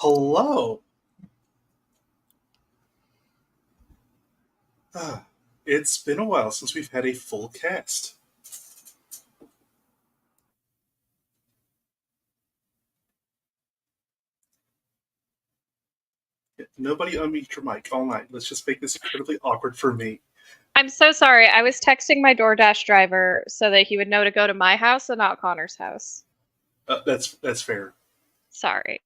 Hello. It's been a while since we've had a full cast. Nobody unmute your mic all night. Let's just make this incredibly awkward for me. I'm so sorry. I was texting my DoorDash driver so that he would know to go to my house and not Connor's house. That's fair. Sorry.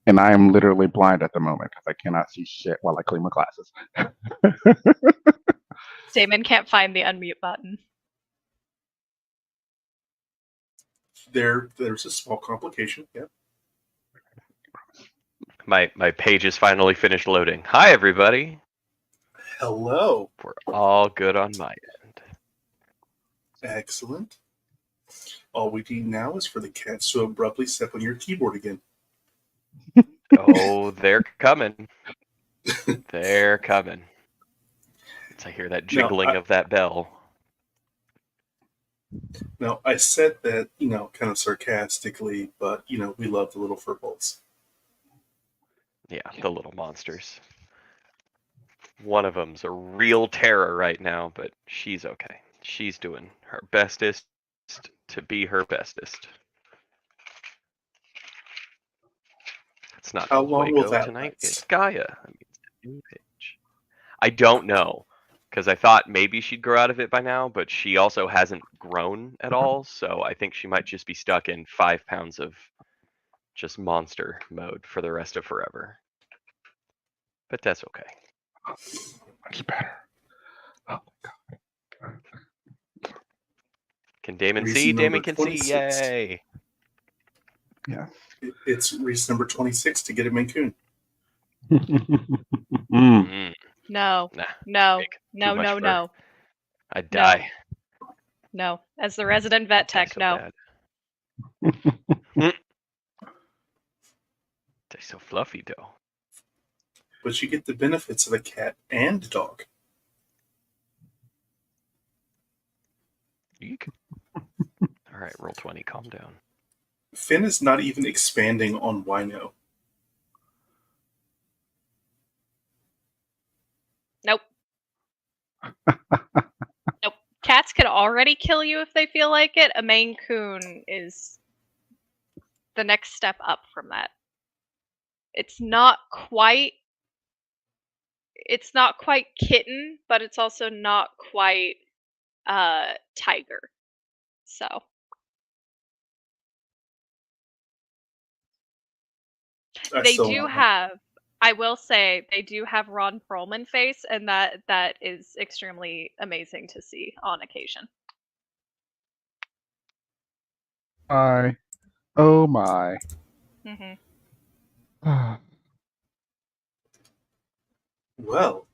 And I am literally blind at the moment because I cannot see shit while I clean my glasses. Damon can't find the unmute button. There's a small complication. Yeah. My page is finally finished loading. Hi, everybody. Hello. We're all good on my end. Excellent. All we need now is for the cats to abruptly step on your keyboard again. Oh, they're coming. They're coming. I hear that jiggling of that bell. Now, I said that, kind of sarcastically, but, we love the little furballs. Yeah, the little monsters. One of them's a real terror right now, but she's okay. She's doing her bestest to be her bestest. It's not How long will that tonight. last? It's Gaea. It's a new page. I don't know, because I thought maybe she'd grow out of it by now, but she also hasn't grown at all, so I think she might just be stuck in 5 pounds of just monster mode for the rest of forever. But that's okay. Much better. Oh my god. Can Damon Reason see? Damon number can 26. see. Yay. Yeah. It's reason number 26 to get a Maine Coon. No. Nah. No. Big. No, Too much no, fur. no. I'd die. No. As the resident vet tech, So no. They're so fluffy, though. But you get the benefits of a cat and a dog. Eek. All right, roll 20. Calm down. Finn is not even expanding on Wino. Nope. Nope. Cats can already kill you if they feel like it. A Maine Coon is the next step up from that. It's not quite kitten, but it's also not quite tiger. So I will say they do have Ron Perlman face, and that is extremely amazing to see on occasion. Oh my. Mm-hmm. Well,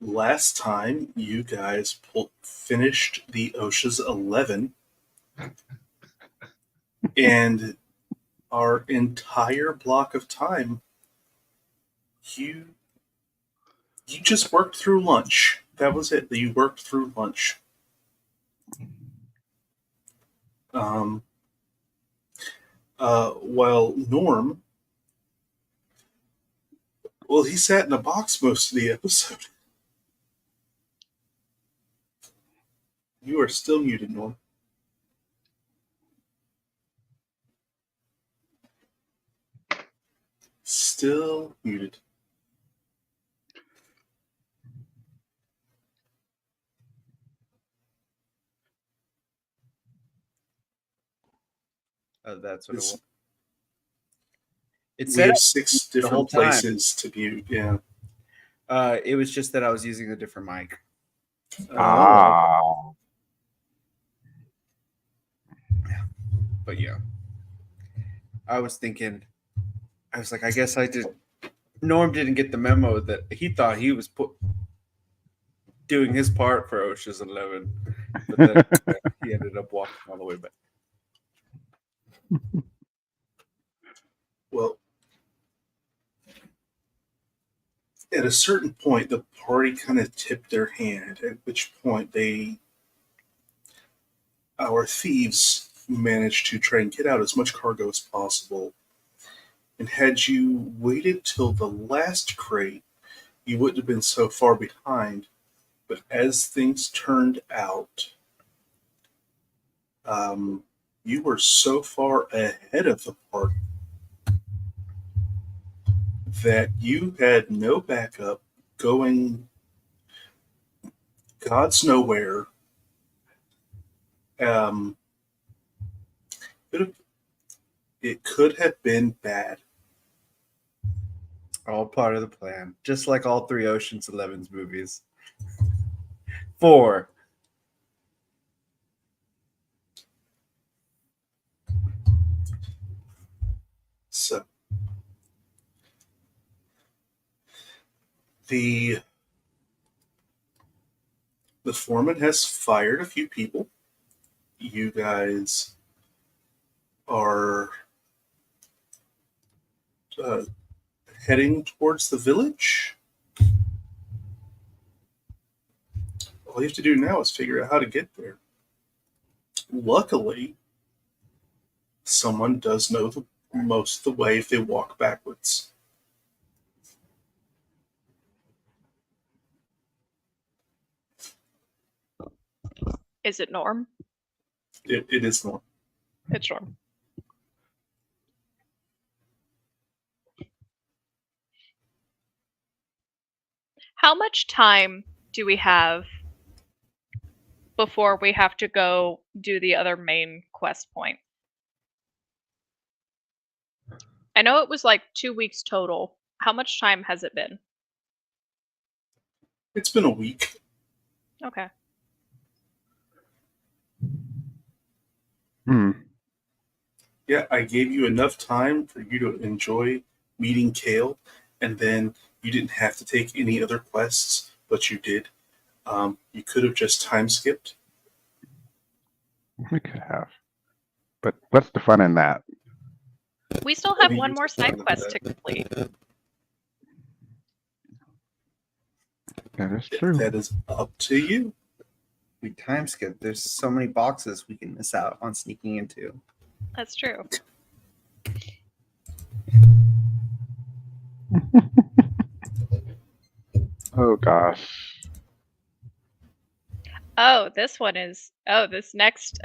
last time you guys finished the OSHA's 11, and our entire block of time, you just worked through lunch. That was it. You worked through lunch. While Norm, well, he sat in a box most of the episode. You are still muted, Norm. Still muted. That's what it was. We have 6 different places to mute. Yeah. It was just that I was using a different mic. Oh. But yeah, I was thinking. I was like, I guess I did. Norm didn't get the memo that he thought he was doing his part for OSHA's 11, but then he ended up walking all the way back. Well, at a certain point, the party kind of tipped their hand, at which point our thieves managed to try and get out as much cargo as possible. And had you waited till the last crate, you wouldn't have been so far behind. But as things turned out, you were so far ahead of the party that you had no backup going God's nowhere. It could have been bad. All part of the plan, just like all three Ocean's 11's movies. 4. So the foreman has fired a few people. You guys are heading towards the village. All you have to do now is figure out how to get there. Luckily, someone does know most of the way if they walk backwards. Is it Norm? It is Norm. It's Norm. How much time do we have before we have to go do the other main quest point? I know it was like 2 weeks total. How much time has it been? It's been a week. Okay. Yeah, I gave you enough time for you to enjoy meeting Kale, and then you didn't have to take any other quests, but you did. You could have just time skipped. We could have. But what's the fun in that? We still have mean, one you more took side one of quest that. to complete. That is true. That is up to you. We time skip. There's so many boxes we can miss out on sneaking into. That's true. Oh gosh. Oh, this one is. Oh, this next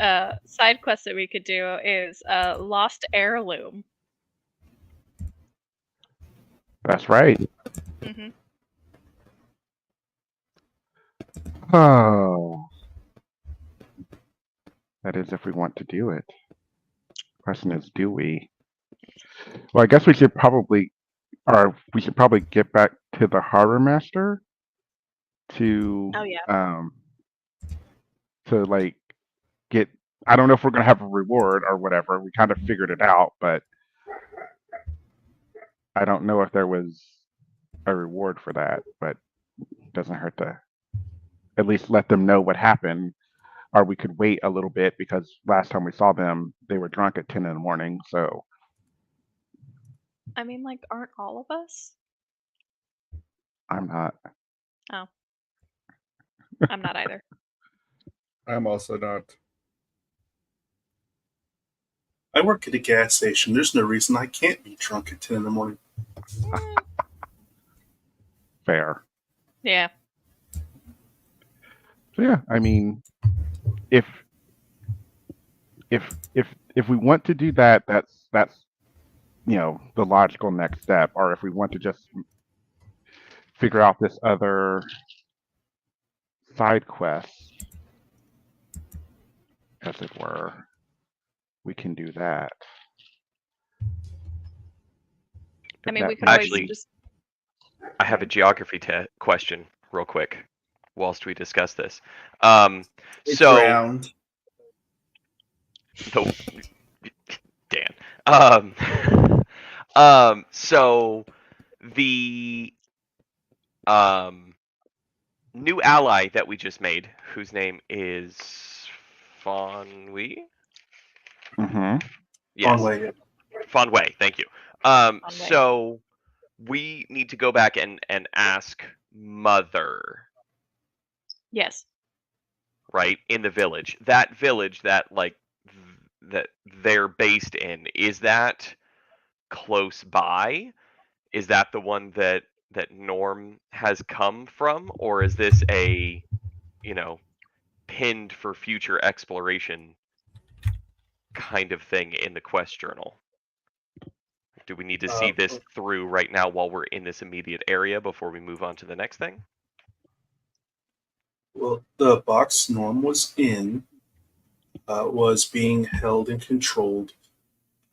side quest that we could do is Lost Heirloom. That's right. Hmm. Oh. That is if we want to do it. Question is, do we? Well, I guess we should probably get back to the harbor master to Oh yeah. to like get. I don't know if we're gonna have a reward or whatever. We kind of figured it out, but I don't know if there was a reward for that. But it doesn't hurt to at least let them know what happened, or we could wait a little bit because last time we saw them, they were drunk at 10 in the morning. So I mean, like, aren't all of us? I'm not. Oh. I'm not either. I'm also not. I work at a gas station. There's no reason I can't be drunk at 10 in the morning. Mm, Fair. yeah. So yeah, I mean, if we want to do that, that's the logical next step. Or if we want to just figure out this other side quest, as it were, we can do that. I mean, That we could might always Actually- be- just. I have a geography question real quick whilst we discuss this. It's So round. no, Dan. So the new ally that we just made, whose name is Fonwei. Mhm. Yes, Conway, Fonwei. Thank you. Fonwei. So we need to go back and ask Mother, Yes. right, in the village. That village that like they're based in, is that close by? Is that the one that Norm has come from, or is this a, pinned for future exploration kind of thing in the quest journal? Do we need to see this through right now while we're in this immediate area before we move on to the next thing? Well, the box Norm was in was being held and controlled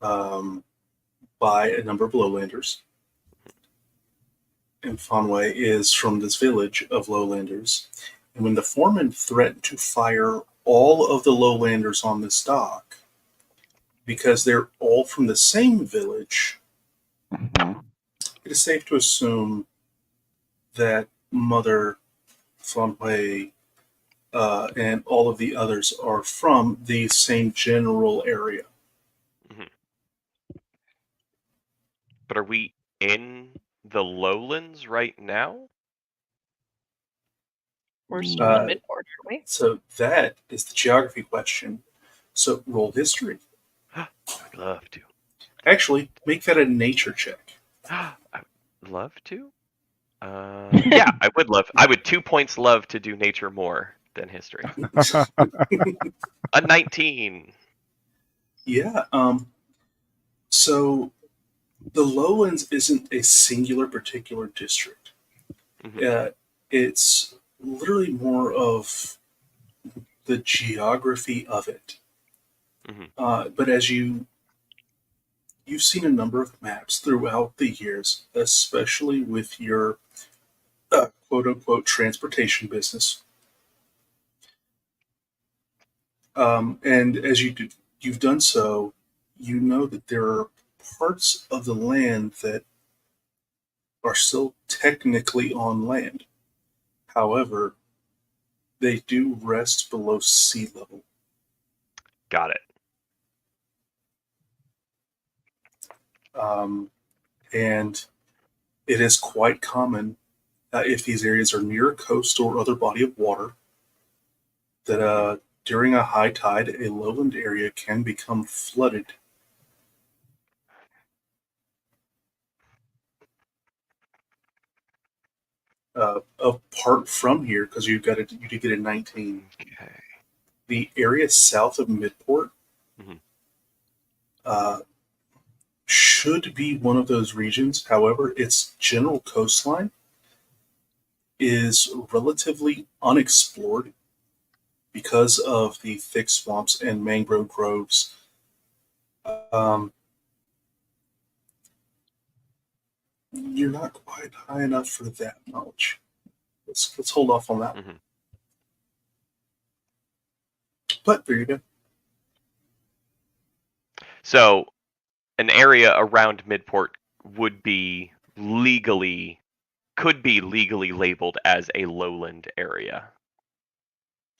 by a number of lowlanders. And Fonway is from this village of lowlanders. And when the foreman threatened to fire all of the lowlanders on this dock, because they're all from the same village, it is safe to assume that Mother Fonway and all of the others are from the same general area. But are we in the lowlands right now? We're still in Midport, aren't we? So that is the geography question. So roll history. I'd love to. Actually, make that a nature check. I'd love to. Yeah, I would love. I would 2 points love to do nature more than history. A 19. Yeah. So the lowlands isn't a singular particular district. It's literally more of the geography of it. But as you've seen a number of maps throughout the years, especially with your quote-unquote transportation business. And as you've done so, you know that there are parts of the land that are still technically on land. However, they do rest below sea level. Got it. And it is quite common if these areas are near a coast or other body of water that during a high tide, a lowland area can become flooded. Apart from here, because you did get a 19. Okay. The area south of Midport should be one of those regions. However, its general coastline is relatively unexplored because of the thick swamps and mangrove groves. You're not quite high enough for that knowledge. Let's hold off on that. But there you go. So, an area around Midport could be legally labeled as a lowland area.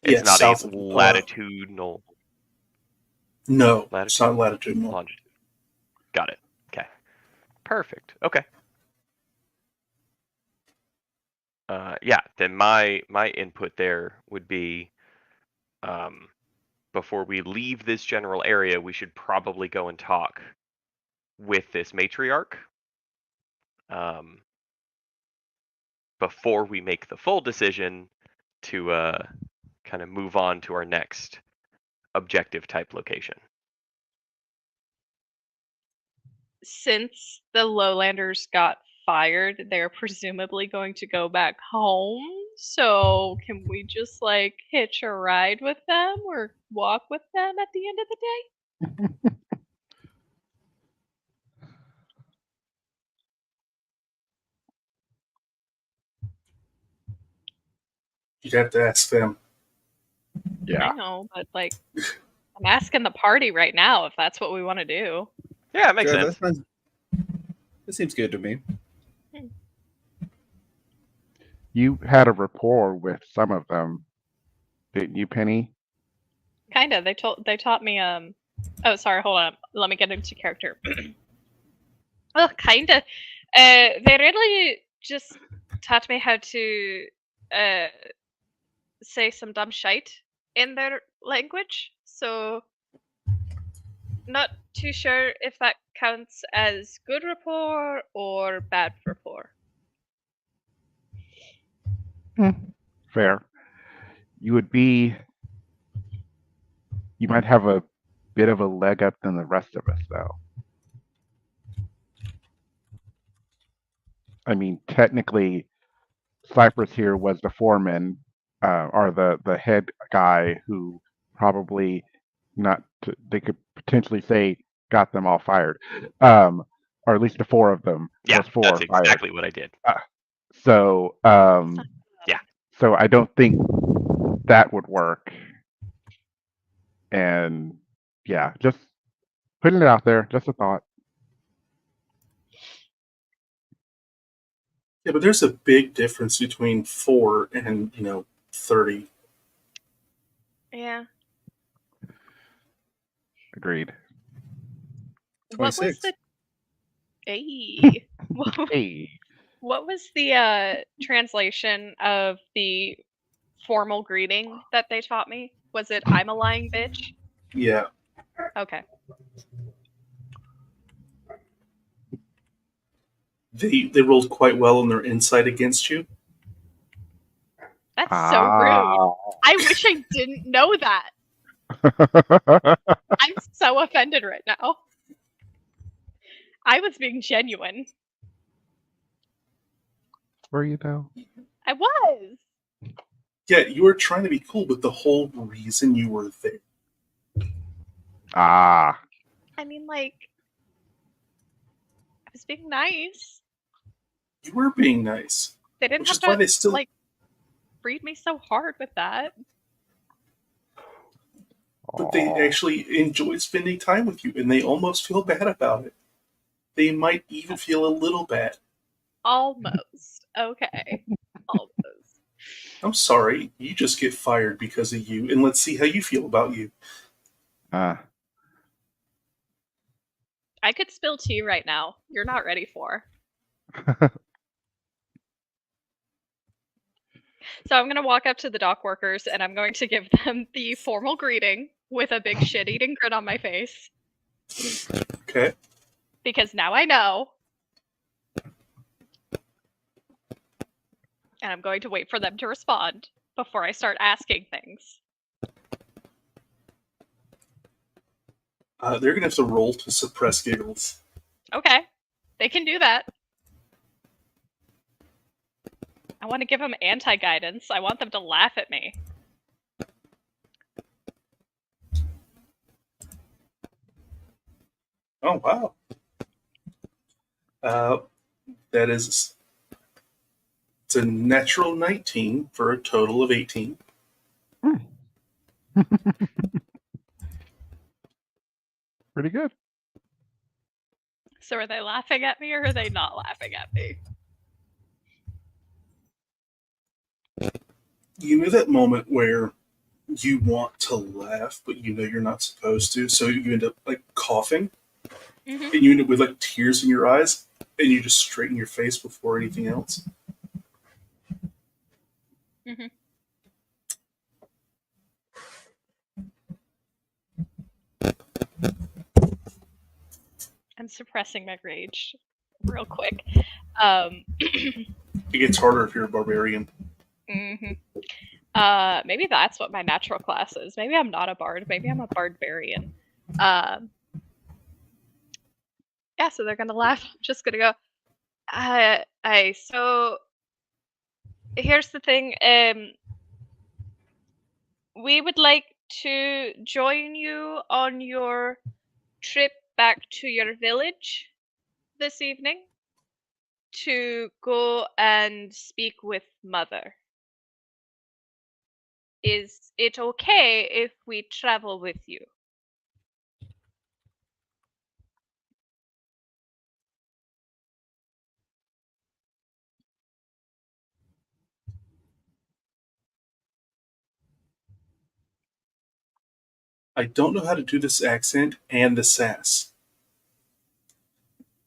It's not a latitudinal. No, it's not latitudinal. Longitude. Got it. Okay. Perfect. Okay. Yeah. Then my input there would be, before we leave this general area, we should probably go and talk with this matriarch. Before we make the full decision to kind of move on to our next objective type location. Since the lowlanders got fired, they're presumably going to go back home. So can we just hitch a ride with them or walk with them at the end of the day? You'd have to ask them. Yeah. I know, but I'm asking the party right now if that's what we want to do. Yeah, it makes sense. That seems good to me. You had a rapport with some of them, didn't you, Penny? Kinda. They taught me oh, sorry, hold on. Let me get into character. Well, kinda. They really just taught me how to say some dumb shite in their language. So not too sure if that counts as good rapport or bad rapport. Fair. You might have a bit of a leg up than the rest of us, though. I mean, technically, Cypress here was the foreman, or the head guy who probably they could potentially say got them all fired, or at least the four of them. Yeah, those four that's fired. exactly what I did. So, Yeah. So I don't think that would work. And yeah, just putting it out there, just a thought. Yeah, but there's a big difference between 4 and 30. Yeah. Agreed. What was 26. the Hey. Hey, What was the translation of the formal greeting that they taught me? Was it "I'm a lying bitch"? Yeah, Okay. they rolled quite well on their insight against you. That's so rude. I wish I didn't know that. I'm so offended right now. I was being genuine. Were you though? I was. Yeah, you were trying to be cool, but the whole reason you were there. Ah, I mean, like, I was being nice. You were being nice. They didn't Which have is why to, they still. like, read me so hard with that. But they aw. actually enjoy spending time with you, and they almost feel bad about it. They might even feel a little bad. Almost. Okay. Almost. I'm sorry, you just get fired because of you, and let's see how you feel about you. Uh, I could spill tea right now. You're not ready for. So I'm going to walk up to the dock workers and I'm going to give them the formal greeting with a big shit-eating grin on my face. Okay? Because now I know. And I'm going to wait for them to respond before I start asking things. They're going to have to roll to suppress giggles. Okay. They can do that. I want to give them anti-guidance. I want them to laugh at me. Oh, wow. That is. It's a natural 19 for a total of 18. Pretty good. So are they laughing at me or are they not laughing at me? You know that moment where you want to laugh, but you know you're not supposed to, so you end up like coughing, Mm-hmm. and you end up with like tears in your eyes, and you just straighten your face before anything else. Mm-hmm. I'm suppressing my rage real quick. It gets harder if you're a barbarian. Mm-hmm. Maybe that's what my natural class is. Maybe I'm not a bard. Maybe I'm a barbarian. Yeah, so they're gonna laugh. I'm just gonna go. So here's the thing. We would like to join you on your trip back to your village this evening to go and speak with Mother. Is it okay if we travel with you? I don't know how to do this accent and the sass.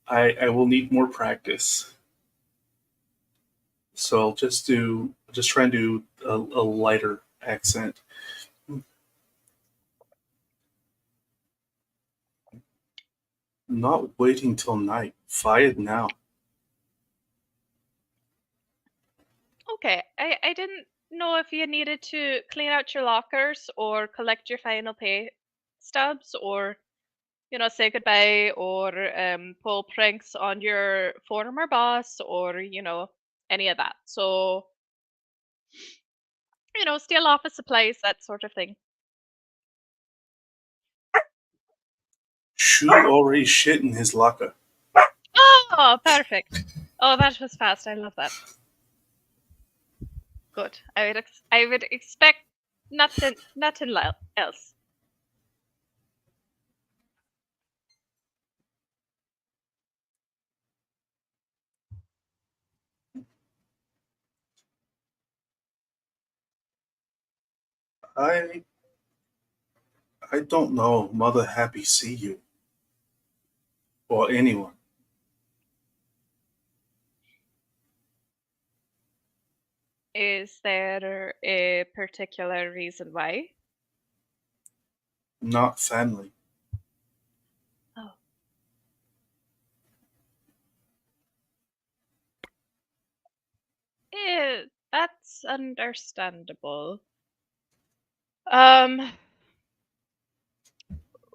I will need more practice. So I'll just try and do a lighter accent. Not waiting till night. Fire it now. Okay, I didn't know if you needed to clean out your lockers or collect your final pay stubs or, say goodbye or pull pranks on your former boss or, any of that. So, steal office supplies, that sort of thing. Shu already shit in his locker. Oh, perfect. Oh, that was fast. I love that. Good. I would expect nothing else. I don't know Mother Happy see you. Or anyone. Is there a particular reason why? Not family. Oh. That's understandable.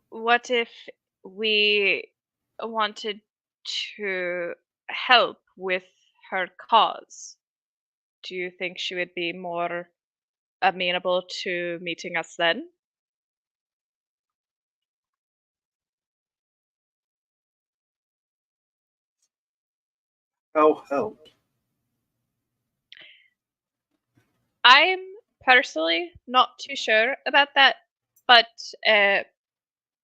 What if we wanted to help with her cause? Do you think she would be more amenable to meeting us then? How help? I'm personally not too sure about that, but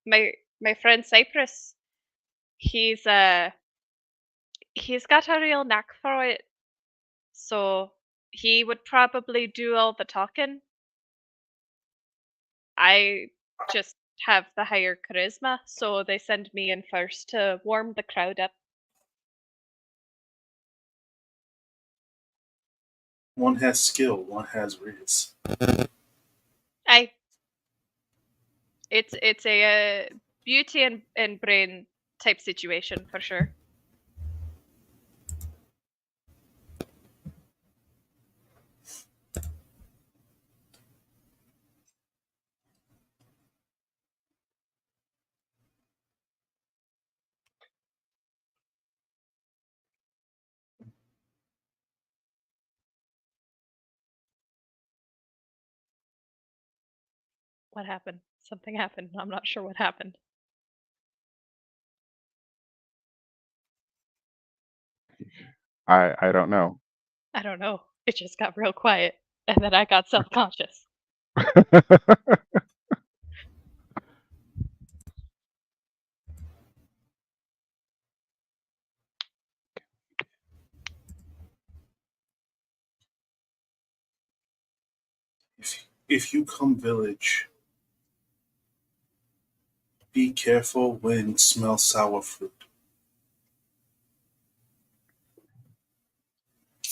my friend Cypress, he's he's got a real knack for it, so he would probably do all the talking. I just have the higher charisma, so they send me in first to warm the crowd up. One has skill, one has riz. I it's a beauty and brain type situation for sure. What happened? Something happened. I'm not sure what happened. I don't know. I don't know. It just got real quiet, and then I got self-conscious. If you come village, be careful when smell sour fruit.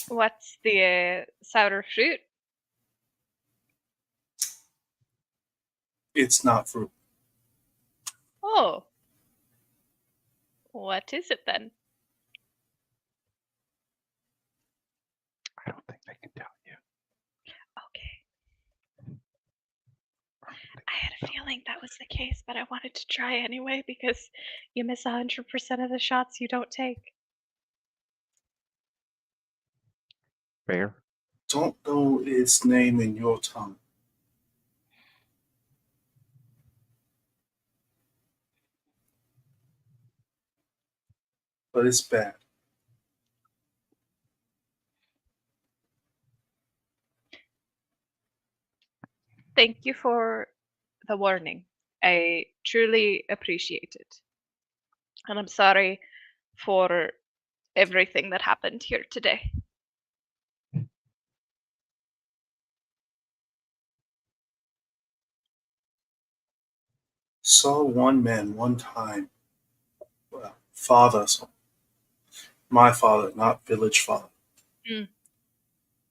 What's the sour fruit? It's not fruit. Oh, what is it then? I don't think they can tell you. Okay. I had a feeling that was the case, but I wanted to try anyway because you miss 100% of the shots you don't take. Fair. Don't know its name in your tongue. But it's bad. Thank you for the warning. I truly appreciate it. And I'm sorry for everything that happened here today. Saw one man one time. Well, father, my father, not village father, Mm.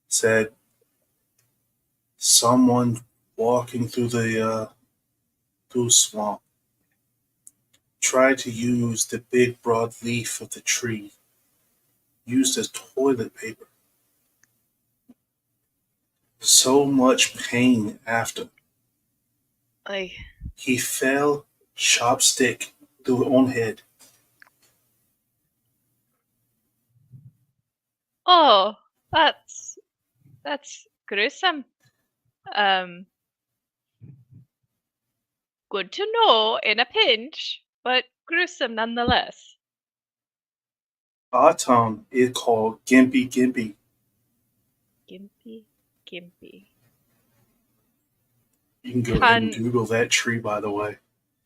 said someone walking through the swamp, Try to use the big broad leaf of the tree, used as toilet paper. So much pain after. Like, He fell, chopstick through his own head. oh, that's gruesome. Good to know in a pinch, but gruesome nonetheless. Our town is called Gimpy Gimpy. Gimpy, gimpy. You can go ahead and Google that tree, by the way.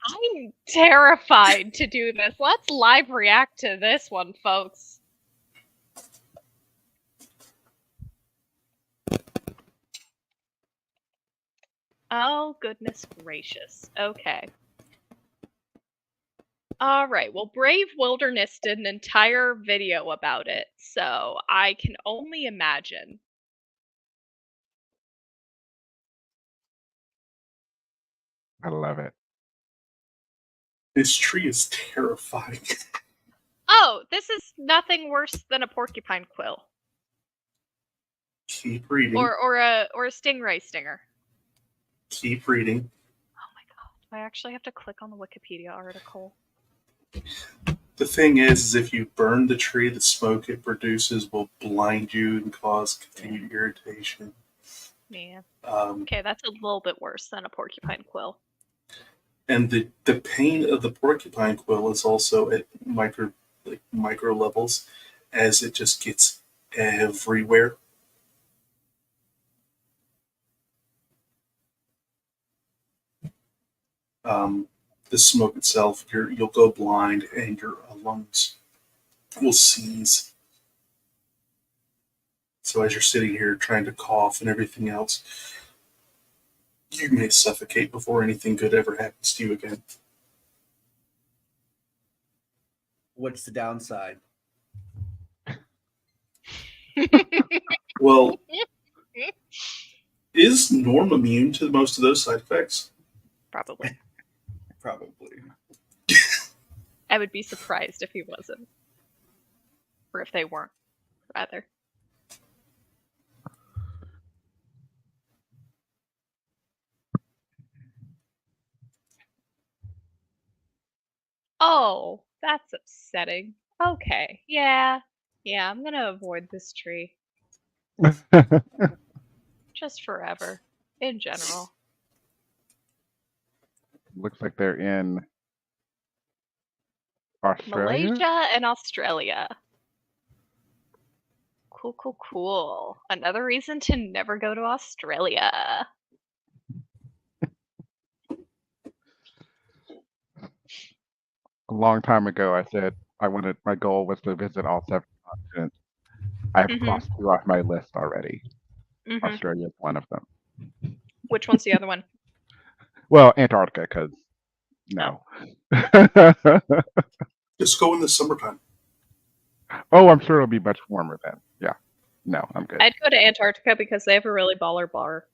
I'm terrified to do this. Let's live react to this one, folks. Oh, goodness gracious. Okay. All right. Well, Brave Wilderness did an entire video about it, so I can only imagine. I love it. This tree is terrifying. Oh, this is nothing worse than a porcupine quill Keep reading. or a stingray stinger. Keep reading. Oh my god. Do I actually have to click on the Wikipedia article? The thing is if you burn the tree, the smoke it produces will blind you and cause continued irritation. Yeah. Um, Okay, that's a little bit worse than a porcupine quill. and the pain of the porcupine quill is also at micro levels, as it just gets everywhere. The smoke itself, you'll go blind, and your lungs will seize. So as you're sitting here trying to cough and everything else, you may suffocate before anything good ever happens to you again. What's the downside? Well, is Norm immune to most of those side effects? Probably. Probably. I would be surprised if he wasn't. Or if they weren't, rather. Oh, that's upsetting. Okay, yeah. Yeah, I'm gonna avoid this tree. Just forever. In general. Looks like they're in Australia. Malaysia and Australia. Cool, cool, cool. Another reason to never go to Australia. A long time ago, I said my goal was to visit all 7 continents. I've Mhm. crossed 2 off my list already. Mhm. Australia is one of them. Which one's the other one? Well, Antarctica, because no. Just go in the summertime. Oh, I'm sure it'll be much warmer then. Yeah. No, I'm good. I'd go to Antarctica because they have a really baller bar.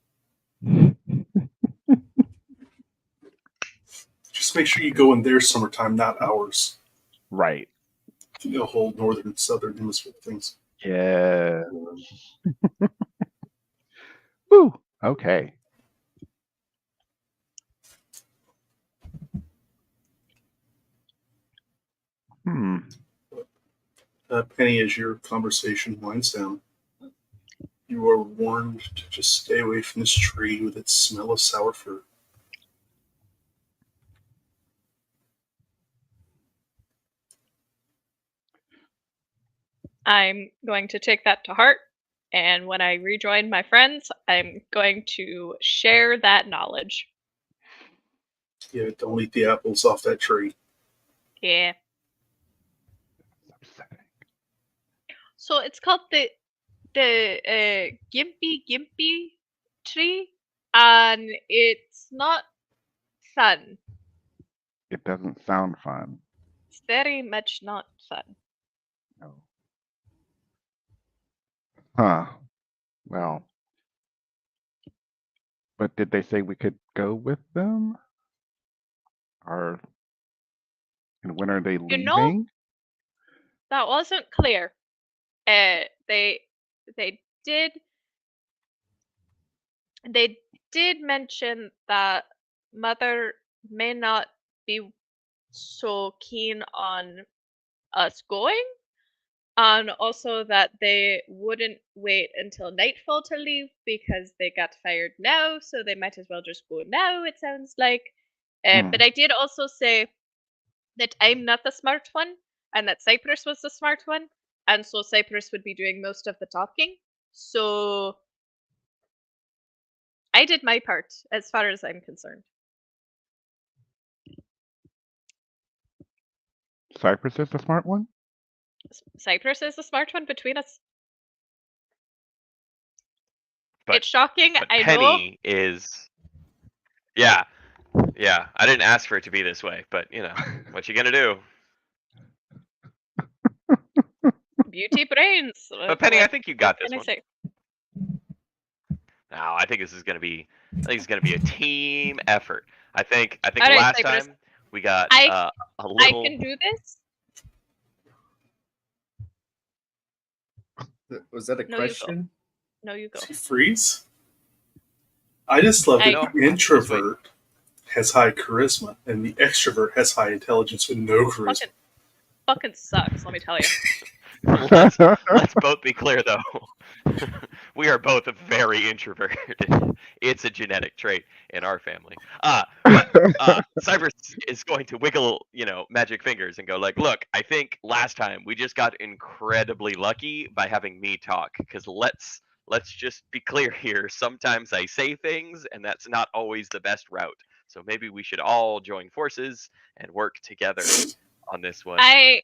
Just make sure you go in their summertime, not ours. Right. The whole northern and southern hemisphere things. Yeah. Woo. Okay. Penny, as your conversation winds down, you are warned to just stay away from this tree with its smell of sour fruit. I'm going to take that to heart, and when I rejoin my friends, I'm going to share that knowledge. Yeah, don't eat the apples off that tree. Yeah. Upsetting. So it's called the Gimpy tree, and it's not fun. It doesn't sound fun. It's very much not fun. No. Huh. Well. But did they say we could go with them? Or And when are they You know- leaving? That wasn't clear. They did mention that Mother may not be so keen on us going, and also that they wouldn't wait until nightfall to leave because they got fired now, so they might as well just go now, it sounds like. But I did also say that I'm not the smart one, and that Cypress was the smart one, and so Cypress would be doing most of the talking. So I did my part, as far as I'm concerned. Cypress is the smart one? Cypress is the smart one between us. But, It's shocking, but I know. Penny is. Yeah. Yeah. I didn't ask for it to be this way, but you know, what you gonna do? Beauty brains. But Penny, I What- think you got what this can I one. say? No, I think this is gonna be. I think it's gonna be a team effort. I think All right, last Cypress. time we got I- a I little. can do this. Was that a No, you go. question? No, you go. Does he freeze? I just love that No. the introvert has high charisma and the extrovert has high intelligence with no charisma. Fucking sucks, let me tell you. Let's both be clear though. We are both very introverted. It's a genetic trait in our family. Cypress is going to wiggle, magic fingers and go like, "Look, I think last time we just got incredibly lucky by having me talk. Because let's just be clear here. Sometimes I say things, and that's not always the best route. So maybe we should all join forces and work together on this one." I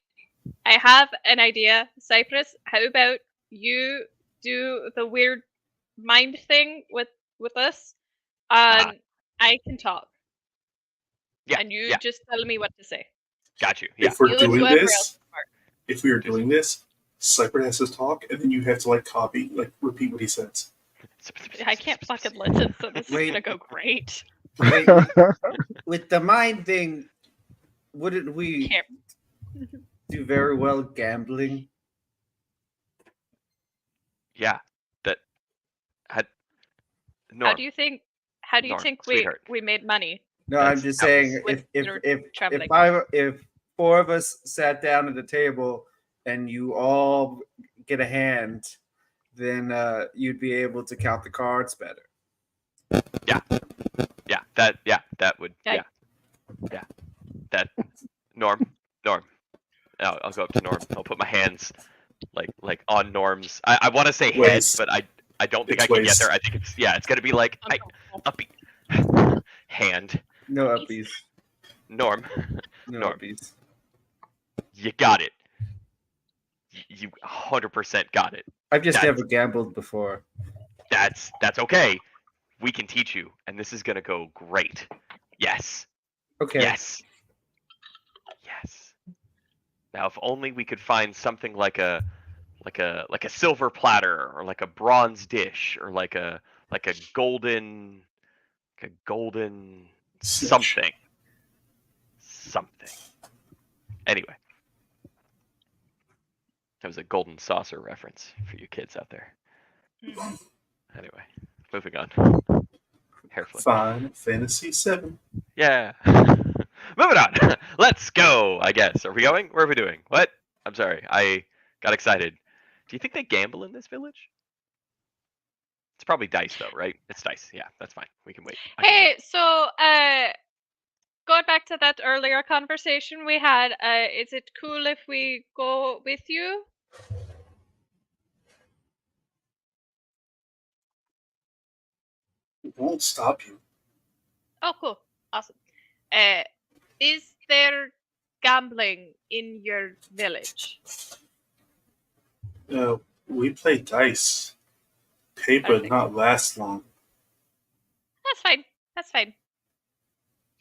have an idea, Cypress. How about you do the weird mind thing with us, and I can talk. Yeah, And you yeah. just tell me what to say. Got you. Yeah. If we're You and doing whoever this, else is smart. if we are doing this, Cypher has to talk, and then you have to repeat what he says. I can't fucking listen, so this Wait. is gonna go great. Wait, with the mind thing, wouldn't we Can't- do very well gambling? Yeah. That had. How Norm. do you think Norm, we sweetheart. made money? No, That's- I'm just that saying was- if traveling. if four of us sat down at the table and you all get a hand, then you'd be able to count the cards better. That would. Yeah. Yeah. That. Norm. I'll go up to Norm. I'll put my hands like on Norm's. I want to say head, Waist. but I don't think It's I can waist. get there. I think it's gonna be like Uncomfortable. uppy hand. No uppies. Norm, No Norm. uppies. you got it. You 100% got it. I've just That's- never gambled before. That's okay. We can teach you, and this is gonna go great. Yes. Okay. Yes. Now, if only we could find something like a silver platter, or like a bronze dish, or like a golden Snitch. something. Anyway, that was a golden saucer reference for you kids out there. Mhm. Anyway, moving on. Hair flip. Final Fantasy VII. Yeah. Moving on. Let's go, I guess. Are we going? Where are we doing? What? I'm sorry. I got excited. Do you think they gamble in this village? It's probably dice, though, right? It's dice. Yeah, that's fine. We can wait. I can wait. Hey, so going back to that earlier conversation we had, is it cool if we go with you? It won't stop you. Oh, cool, awesome. Is there gambling in your village? We play dice. Paper Perfect. not last long. That's fine. That's fine.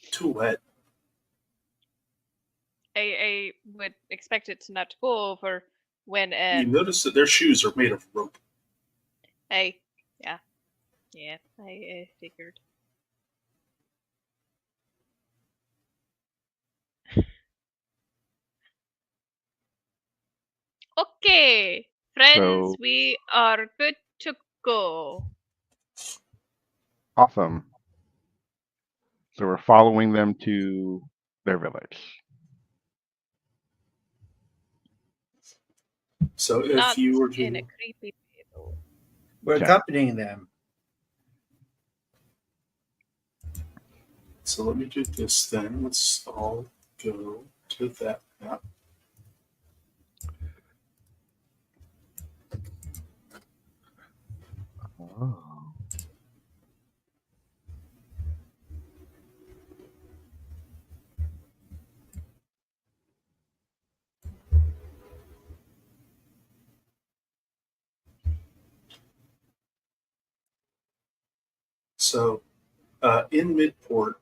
Too wet. I would expect it to not go over when You notice that their shoes are made of rope. I figured. Okay, friends, So- we are good to go. Awesome. So we're following them to their village. So if Not you were in a to, creepy way, though. We're Okay. accompanying them. so let me do this then. Let's all go to that map. Oh. So in Midport,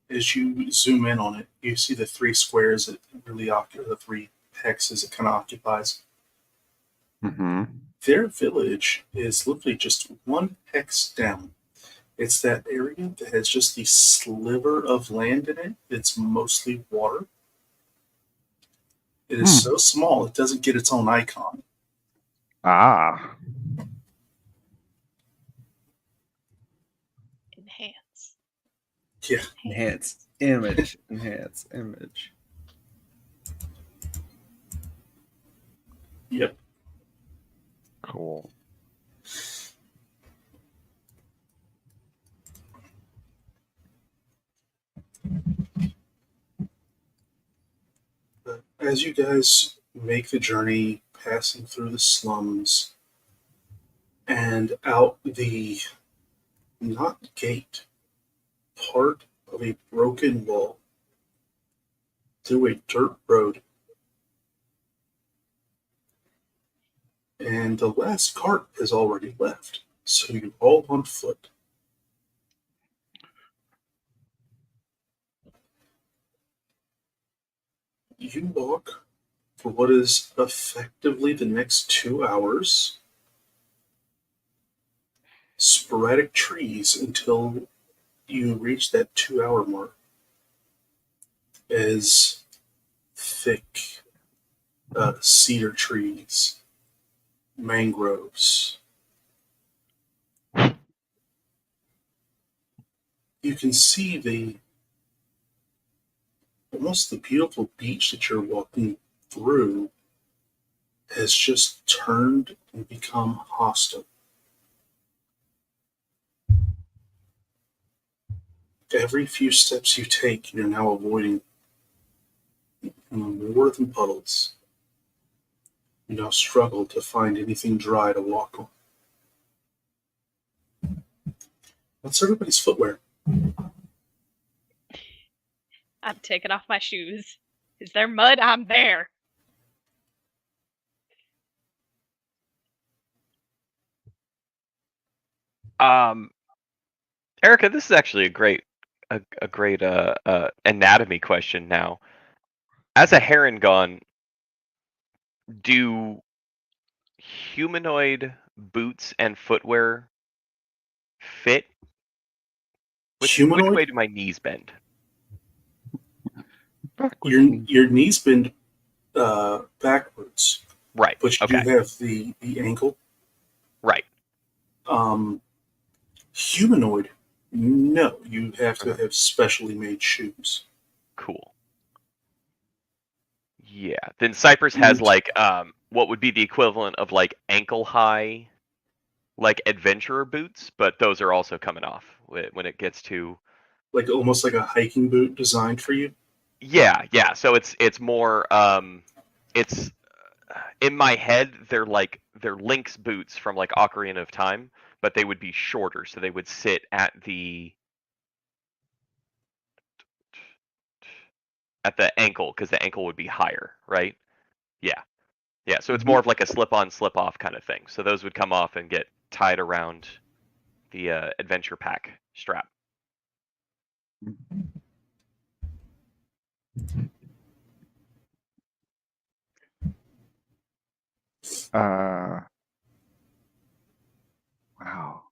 as you zoom in on it, you see the three squares that really occupy the three hexes it kind of occupies. Mm-hmm. Their village is literally just one hex down. It's that area that has just the sliver of land in it. It's mostly water. It is so small it doesn't get its own icon. Ah. Enhance. Yeah. Enhance image. Enhance image. Yep. Cool. But as you guys make the journey, passing through the slums and out the not gate, part of a broken wall through a dirt road. And the last cart has already left, so you're all on foot. You walk for what is effectively the next 2 hours. Sporadic trees until you reach that 2 hour mark. As thick cedar trees, mangroves. You can see the almost the beautiful beach that you're walking through has just turned and become hostile. Every few steps you take, you're now avoiding more than puddles. You now struggle to find anything dry to walk on. What's everybody's footwear? I'm taking off my shoes. Is there mud? I'm there. Erica, this is actually a great anatomy question now. As a Herringon, do humanoid boots and footwear fit? Which way Humanoid? do my knees bend? Backwards Your knee. your knees bend backwards, Right. but you Okay. do have the ankle. Right. Humanoid, no. You have to have specially made shoes. Cool. Yeah. Then Cypress has like what would be the equivalent of like ankle high like adventurer boots, but those are also coming off when it gets to Like almost like a hiking boot designed for you. yeah. So it's more it's in my head they're Link's boots from like Ocarina of Time, but they would be shorter, so they would sit at the ankle because the ankle would be higher, right? Yeah. So it's more of like a slip-on, slip-off kind of thing. So those would come off and get tied around the adventure pack strap. Wow.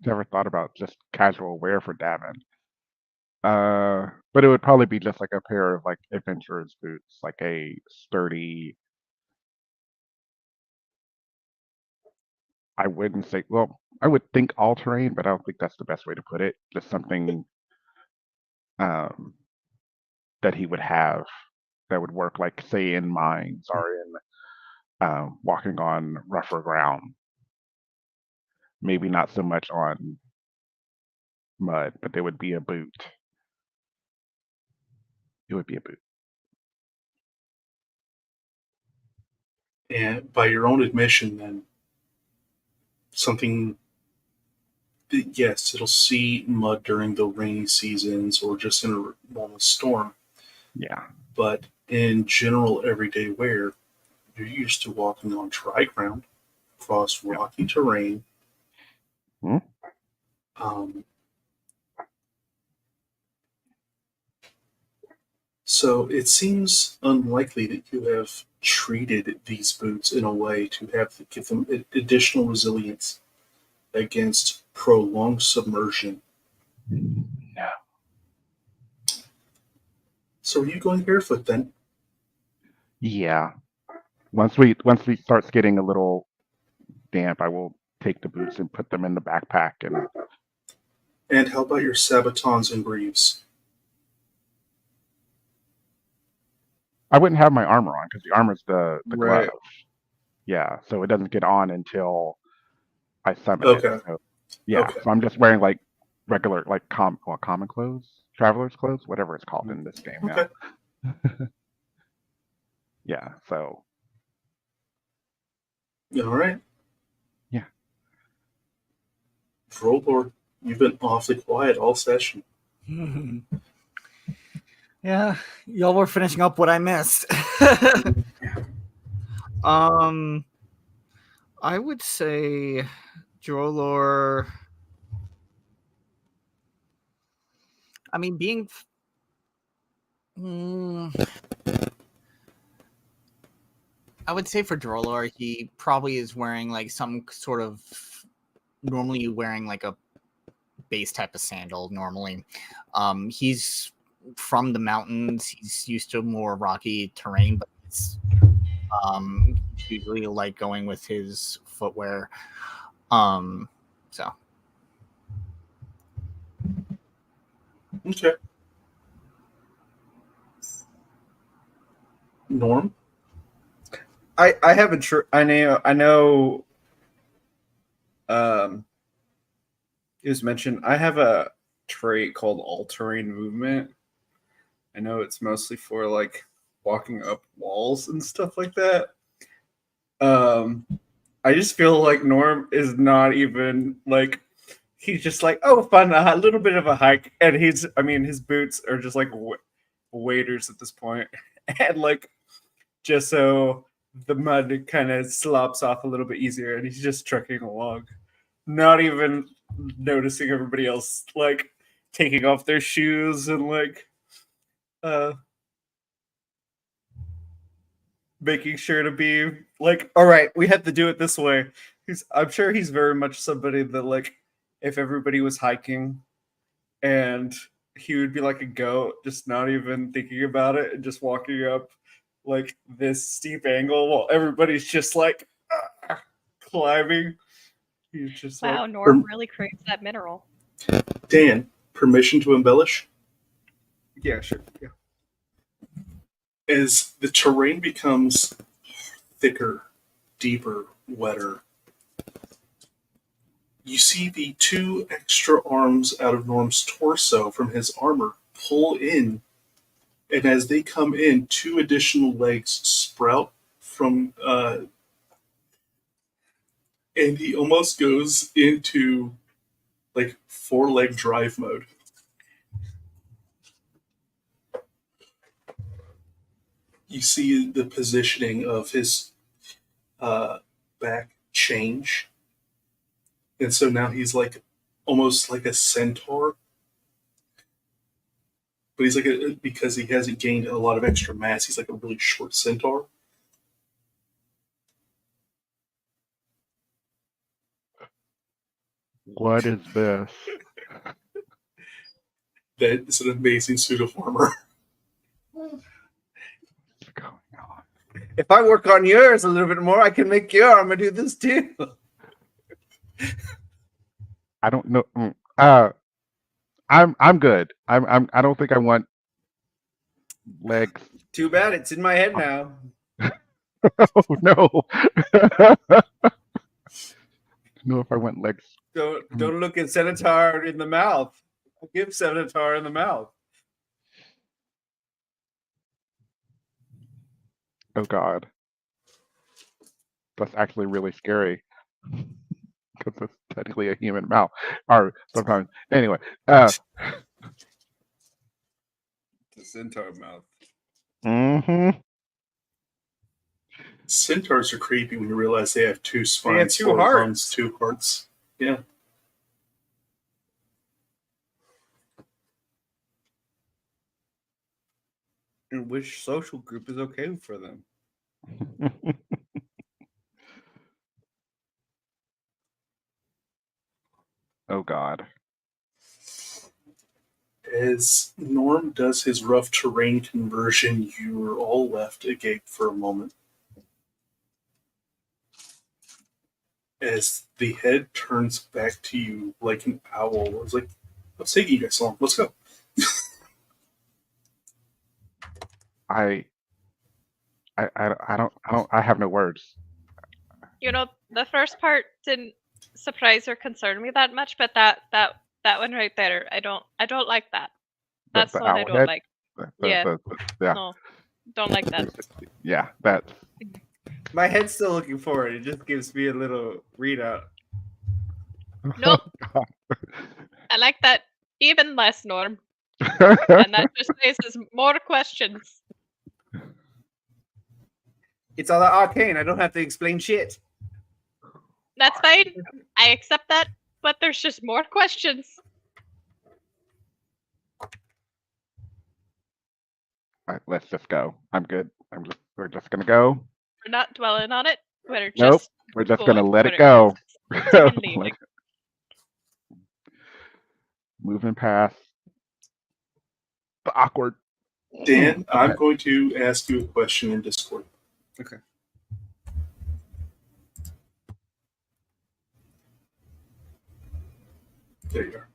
Never thought about just casual wear for Davin. But it would probably be just like a pair of like adventurer's boots, like a sturdy I wouldn't say. Well, I would think all terrain, but I don't think that's the best way to put it. Just something um, that he would have that would work, like say in mines or in walking on rougher ground. Maybe not so much on mud, but there would be a boot. It would be a boot. And by your own admission, then, something that, yes, it'll see mud during the rainy seasons or just in a normal storm, Yeah. but in general everyday wear, you're used to walking on dry ground, across Yeah. rocky terrain. Hmm? Um, so it seems unlikely that you have treated these boots in a way to give them additional resilience against prolonged submersion. No. So are you going barefoot then? Yeah. Once we starts getting a little damp, I will take the boots and put them in the backpack. And And how about your sabatons and greaves? I wouldn't have my armor on because the armor's the Right. glove. Yeah, so it doesn't get on until I summon it. Okay. So, yeah, Okay. so I'm just wearing like regular, like common clothes, traveler's clothes, whatever it's called in this game now. Okay. Yeah, so All right. yeah. Drollborg, you've been awfully quiet all session. Yeah, y'all were finishing up what I missed. I would say Drolor. I mean, being. I would say for Drolor, he probably is wearing like some sort of. Normally, wearing like a base type of sandal. Normally, he's from the mountains. He's used to more rocky terrain, but it's usually like going with his footwear. So Okay. Norm? I have I know it was mentioned I have a trait called all terrain movement. I know it's mostly for like walking up walls and stuff like that. I just feel like Norm is not even like he's just like, oh, fun, a little bit of a hike, and his boots are just like waders at this point, and like just so the mud kind of slops off a little bit easier, and he's just trekking along, not even noticing everybody else like taking off their shoes and like making sure to be like, all right, we have to do it this way. I'm sure he's very much somebody that like if everybody was hiking and he would be like a goat, just not even thinking about it and just walking up like this steep angle while everybody's just like climbing. He's just Wow, like, Norm really craves that mineral. Dan, permission to embellish? yeah, sure. Yeah. As the terrain becomes thicker, deeper, wetter, you see the two extra arms out of Norm's torso from his armor pull in, and as they come in, two additional legs sprout from, and he almost goes into like 4-leg drive mode. You see the positioning of his back change. And so now he's like almost like a centaur. But he's like because he hasn't gained a lot of extra mass, he's like a really short centaur. What is this? That is an amazing suit of armor. What's going on? If I work on yours a little bit more, I can make your armor do this too. I don't know. I'm good. I don't think I want legs. Too bad it's in my head now. Oh no. No, if I want legs. Don't look at Senator in the mouth. I'll give Senator in the mouth. Oh god. That's actually really scary. Because it's technically a human mouth. Or sometimes. Anyway. The centaur mouth. Mm-hmm. Centaurs are creepy when you realize they have two spines, two 4 hearts. lungs, 2 hearts. Yeah. And which social group is okay for them? Oh god. As Norm does his rough terrain conversion, you are all left agape for a moment. As the head turns back to you like an owl, it's like, let's take you guys along. Let's go. I have no words. You know, the first part didn't surprise or concern me that much, but that one right there, I don't like that. That's The the one I owl don't head? like. Yeah. No, don't like that. Yeah, that's My head's still looking forward. It just gives me a little readout. Nope. Oh, I like that even less, Norm. God. And that just raises more questions. It's all arcane. I don't have to explain shit. That's fine. I accept that, but there's just more questions. All right, let's just go. I'm good. We're just gonna go. We're not dwelling on it. We're Nope. just We're just going gonna let it where go. is and leaving. Moving past the awkward. Dan, I'm Okay. going to ask you a question in Discord. Okay. There you are.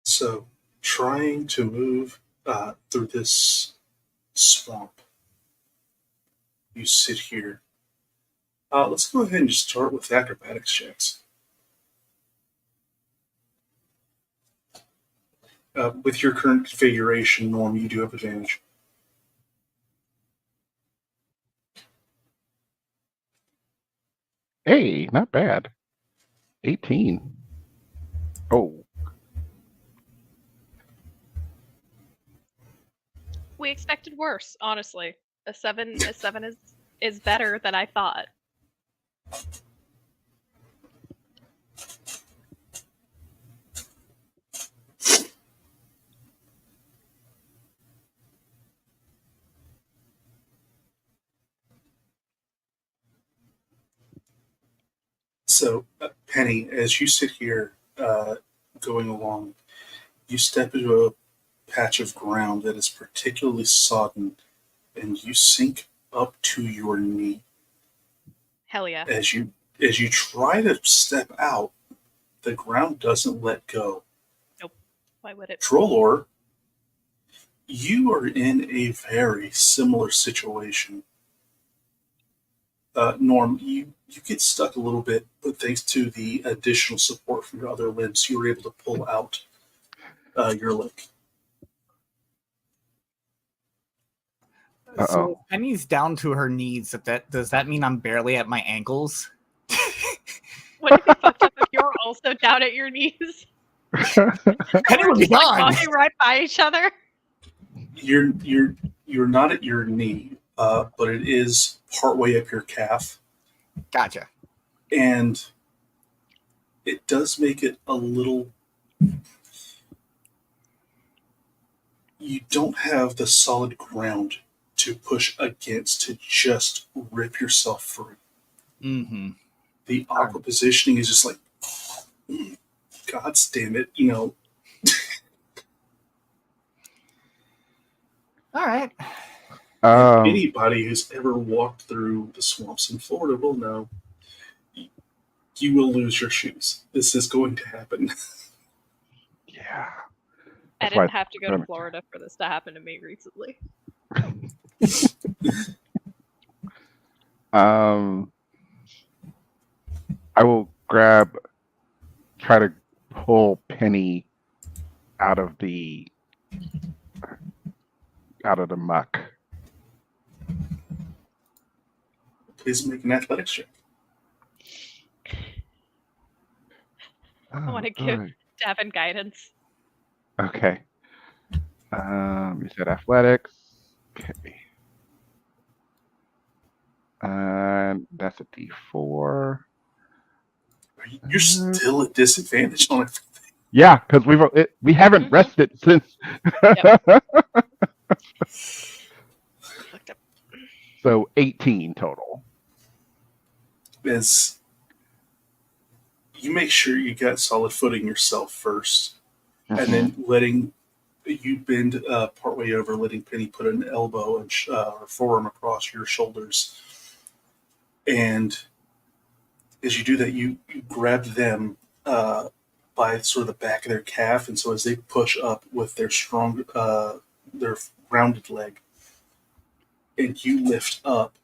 So, trying to move through this swamp, you sit here. Let's go ahead and just start with acrobatics checks. With your current configuration, Norm, you do have advantage. Hey, not bad. 18. Oh, We expected worse, honestly. A 7 is better than I thought. So, Penny, as you sit here going along, you step into a patch of ground that is particularly sodden, and you sink up to your knee. Hell yeah. As you try to step out, the ground doesn't let go. Why would it? Trollor, You are in a very similar situation. Norm, you get stuck a little bit, but thanks to the additional support from your other limbs, you were able to pull out your leg. Uh-oh. So Penny's down to her knees. Does that mean I'm barely at my ankles? Wouldn't it be fucked up if you were also down at your knees? Penny would be Just, like, gone. walking right by each other. You're not at your knee, but it is partway up your calf, Gotcha. and it does make it a little. You don't have the solid ground to push against to just rip yourself free. Mm-hmm. The awkward positioning is just like, God damn it, All right. And anybody who's ever walked through the swamps in Florida will know you will lose your shoes. This is going to happen. Yeah. I That's why didn't have to go to it's- Florida for this to happen to me recently. I will try to pull Penny out of the muck. Please make an athletics check. I want to Oh, give alright. Davin guidance. Okay. You said athletics. Okay. And that's a D4. You're still at disadvantage on it. Yeah, because we haven't rested since. Fucked up. So 18 total. As you make sure you got solid footing yourself first, and then letting you bend partway over, letting Penny put an elbow and or forearm across your shoulders. And as you do that, you grab them by sort of the back of their calf, and so as they push up with their strong, their rounded leg, and you lift up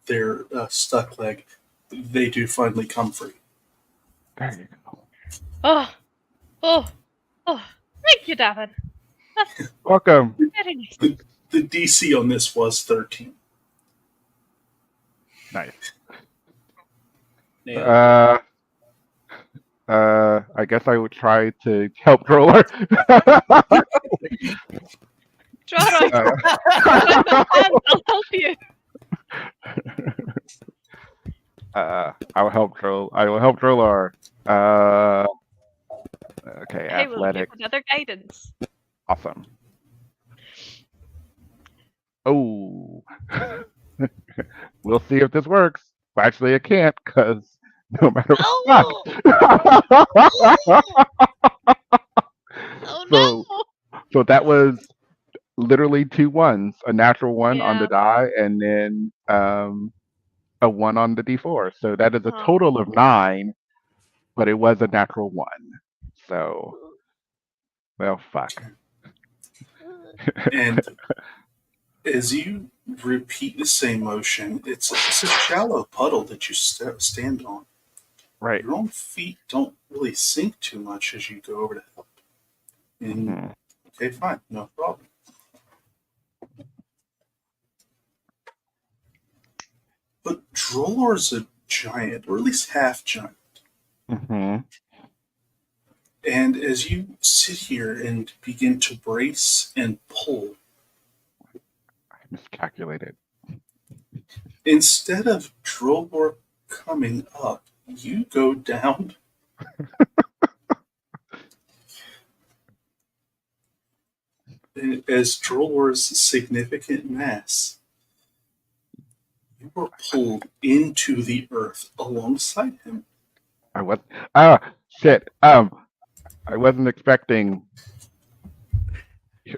their stuck leg, they do finally come free. There you go. Oh. Thank you, Davin. Welcome. Very nice. The DC on this was 13. Nice. Yeah. I guess I would try to help Droller. John, I'll help you. I will help Droller. Okay, I will give athletics. another guidance. Awesome. Oh. We'll see if this works. Well, actually, it can't, because no matter what. Oh no! So that was literally 2 ones, a natural one on the die, and then a 1 on the D4. So that is a total of 9, but it was a natural 1. So, well, fuck. And as you repeat the same motion, it's a shallow puddle that you stand on. Right. Your own feet don't really sink too much as you go over to help. And okay, fine, no problem. But Drollor's a giant, or at least half giant. Mm-hmm. And as you sit here and begin to brace and pull, I miscalculated. instead of Drollor coming up, you go down. And as Drollor's significant mass, you were pulled into the earth alongside him. I was. Shit. I wasn't expecting.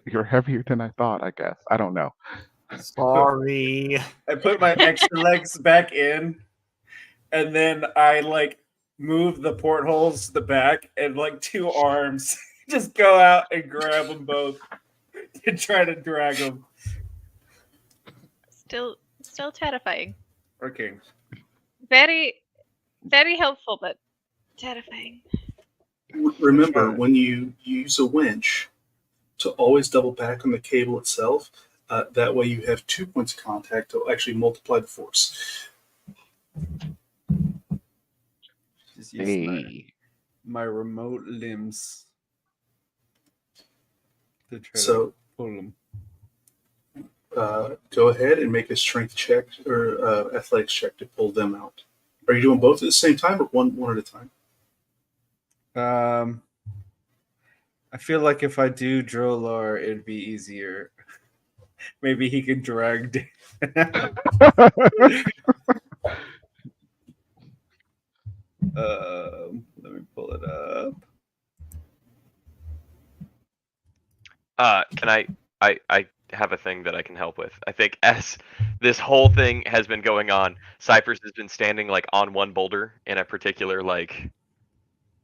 You're heavier than I thought, I guess. I don't know. Sorry. I put my extra legs back in, and then I move the portholes to the back, and 2 arms just go out and grab them both. and try to drag him. Still terrifying. Okay. Very, very helpful, but terrifying. Remember, Try it. when you use a winch, to always double back on the cable itself. That way you have 2 points of contact to actually multiply the force. Just use Hey. my remote limbs to try to So pull him. go ahead and make a strength check or athletics check to pull them out. Are you doing both at the same time or one at a time? I feel like if I do Drollar, it'd be easier. Maybe he can drag. Let me pull it up. Can I have a thing that I can help with. I think as this whole thing has been going on, Cypress has been standing like on one boulder in a particular like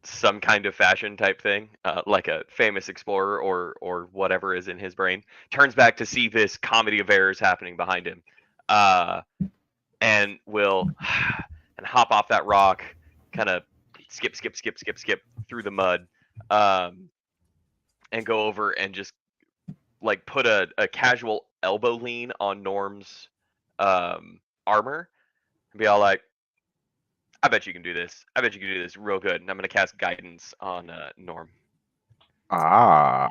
some kind of fashion type thing, like a famous explorer or whatever is in his brain. Turns back to see this comedy of errors happening behind him, and will and hop off that rock, kind of skip through the mud, and go over and just like put a casual elbow lean on Norm's armor and be all like, I bet you can do this. I bet you can do this real good. And I'm going to cast guidance on Norm. Ah.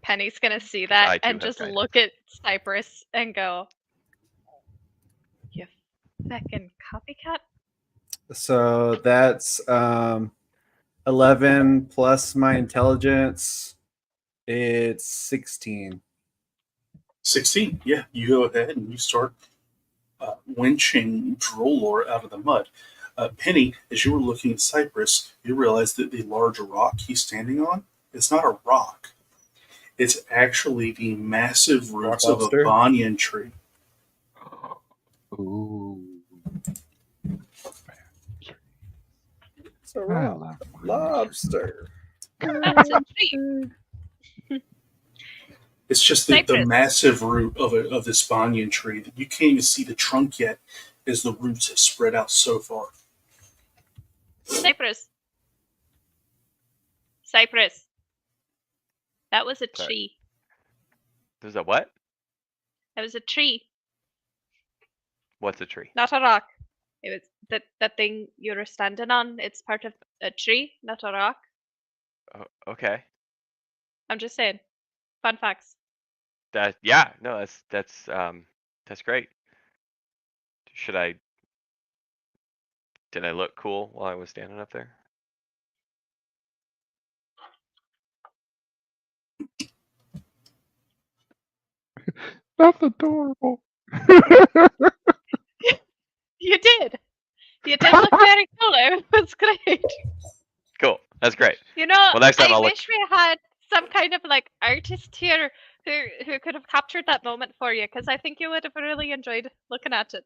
Penny's gonna see I that too and have just guidance. look at Cypress and go, "You feckin' copycat." So that's 11 plus my intelligence. It's 16. 16. Yeah, you go ahead and you start winching Drollor out of the mud. Penny, as you were looking at Cypress, you realized that the large rock he's standing on is not a rock. It's actually the massive roots of a lobster? banyan tree. Ooh. It's a I rock love lobster. That's a treat. It's just the Cypress. massive root of this banyan tree that you can't even see the trunk yet, as the roots have spread out so far. Cypress. Cypress. That was a Sorry. tree. There's a what? That was a tree, What's a tree? not a rock. It was that thing you were standing on. It's part of a tree, not a rock. Oh, okay. I'm just saying. Fun facts. That's great. Did I look cool while I was standing up there? That's adorable. You did. You did look very cool. It was great. Cool. That's great. You know, Well, next time I I'll look. wish we had some kind of like artist here who could have captured that moment for you, because I think you would have really enjoyed looking at it.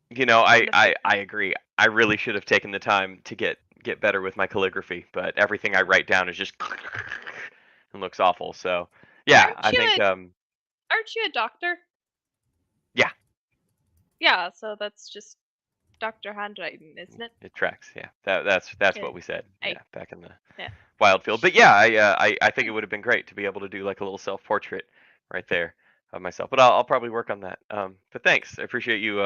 You know, Honestly. I agree. I really should have taken the time to get better with my calligraphy, but everything I write down is just and looks awful. So yeah, Aren't I you think Aren't you a doctor? Yeah. Yeah, so that's just doctor handwriting, isn't it? it tracks. Yeah, that's Yeah. what we said. I- Yeah, back in the Yeah. wild field. But yeah, I think it would have been great to be able to do like a little self portrait right there of myself. But I'll probably work on that. But thanks, I appreciate you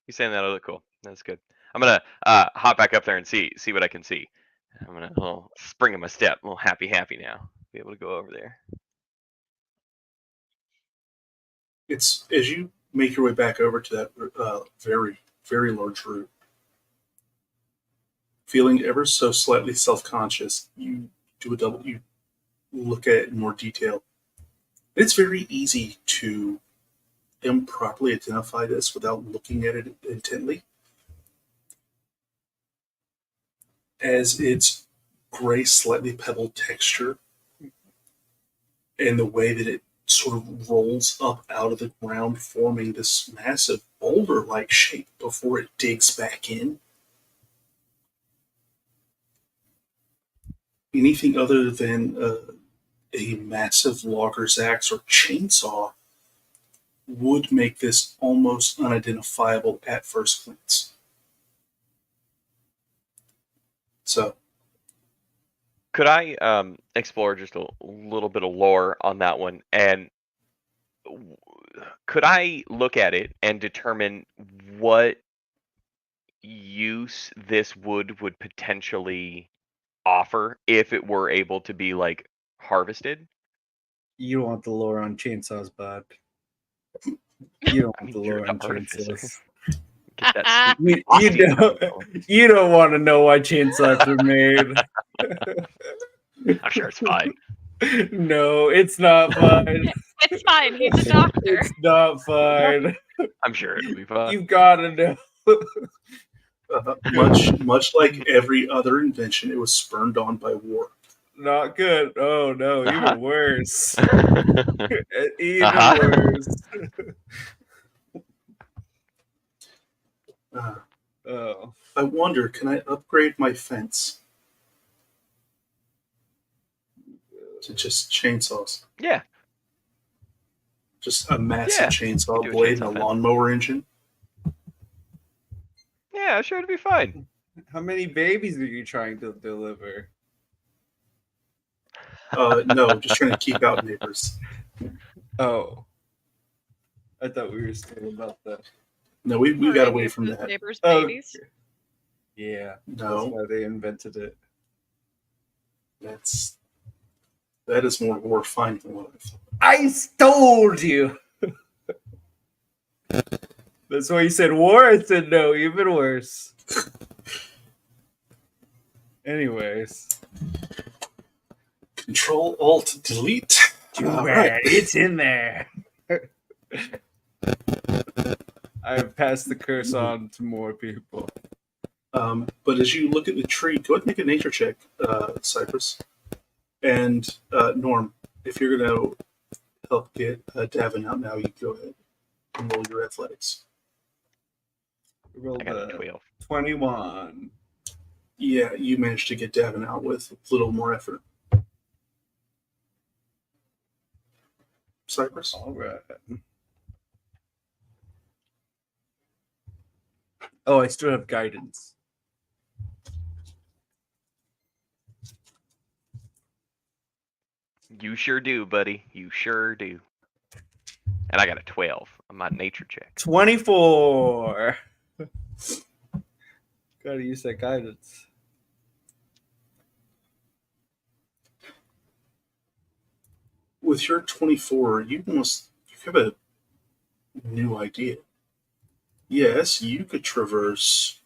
you saying that. I look cool. That's good. I'm gonna hop back up there and see what I can see. I'm gonna a little spring in my step, a little happy now. Be able to go over there. It's as you make your way back over to that very, very large root, feeling ever so slightly self-conscious, you do a double. You look at it in more detail. It's very easy to improperly identify this without looking at it intently, as its gray, slightly pebbled texture and the way that it sort of rolls up out of the ground, forming this massive boulder-like shape before it digs back in. Anything other than a massive logger's axe or chainsaw would make this almost unidentifiable at first glance. So, Could I explore just a little bit of lore on that one? And could I look at it and determine what use this would potentially offer if it were able to be like harvested? You don't want the lore on chainsaws, bud. You don't I want mean, the you're lore the on artificer. chainsaws. Get that sweet You, frosty you don't. smell. You don't want to know why chainsaws are made. I'm sure it's fine. No, it's not fine. It's fine. He's a doctor. It's not fine. I'm sure it'll be fine. You gotta know. much like every other invention, it was spurned on by war. Not good. Oh no, even worse. Even Uh-huh. worse. Oh. I wonder, can I upgrade my fence to just chainsaws? Yeah. Just a massive Yeah, chainsaw do a blade chainsaw and a fence. lawnmower engine? Yeah, sure, it'll be fine. How many babies are you trying to deliver? No, just trying to keep out neighbors. Oh. I thought we were still about that. No, we got Alright, away here's from those that. Neighbors' Oh, babies. yeah. That's No, why they invented it. that is more horrifying than what I thought. I told you. That's why you said war. I said no, even worse. Anyways, Control Alt Delete. too All bad right. it's in there. I've passed the curse on to more people. But as you look at the tree, go ahead and make a nature check, Cypress. And Norm, if you're going to help get Davin out now, you go ahead and roll your athletics. Rolled I got a a 12. 21. Yeah, you managed to get Davin out with a little more effort. Cypress? All right. Oh, I still have guidance. You sure do, buddy. You sure do. And I got a 12 on my nature check. 24. Gotta use that guidance. With your 24, you have a new idea. Yes, you could traverse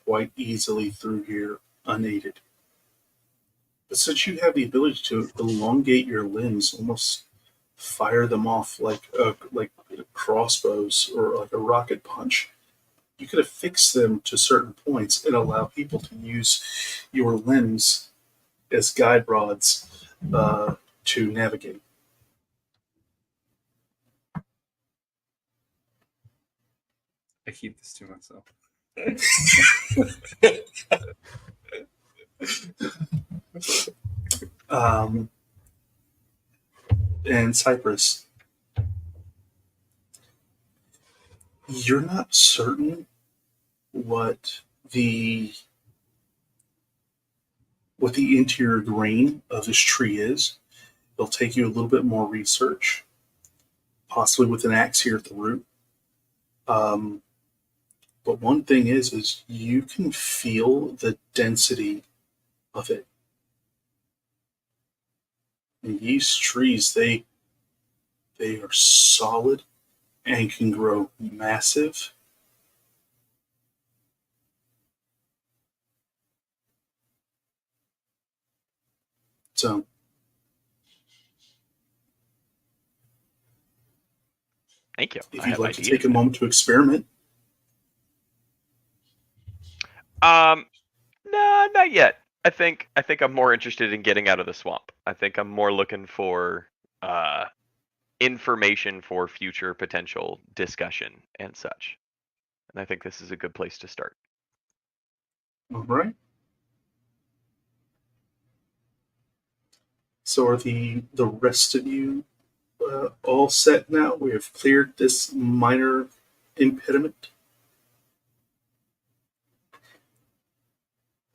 quite easily through here unaided. But since you have the ability to elongate your limbs, almost fire them off like crossbows or like a rocket punch, you could affix them to certain points and allow people to use your limbs as guide rods to navigate. I keep this to myself. And Cyprus, you're not certain what the interior grain of this tree is. It'll take you a little bit more research, possibly with an axe here at the root. But one thing is you can feel the density of it. And these trees, they are solid and can grow massive. So Thank you. if I you'd have like to ideas take a now. moment to experiment, No, not yet. I think I'm more interested in getting out of the swamp. I think I'm more looking for information for future potential discussion and such. And I think this is a good place to start. all right. So are the rest of you all set now? We have cleared this minor impediment.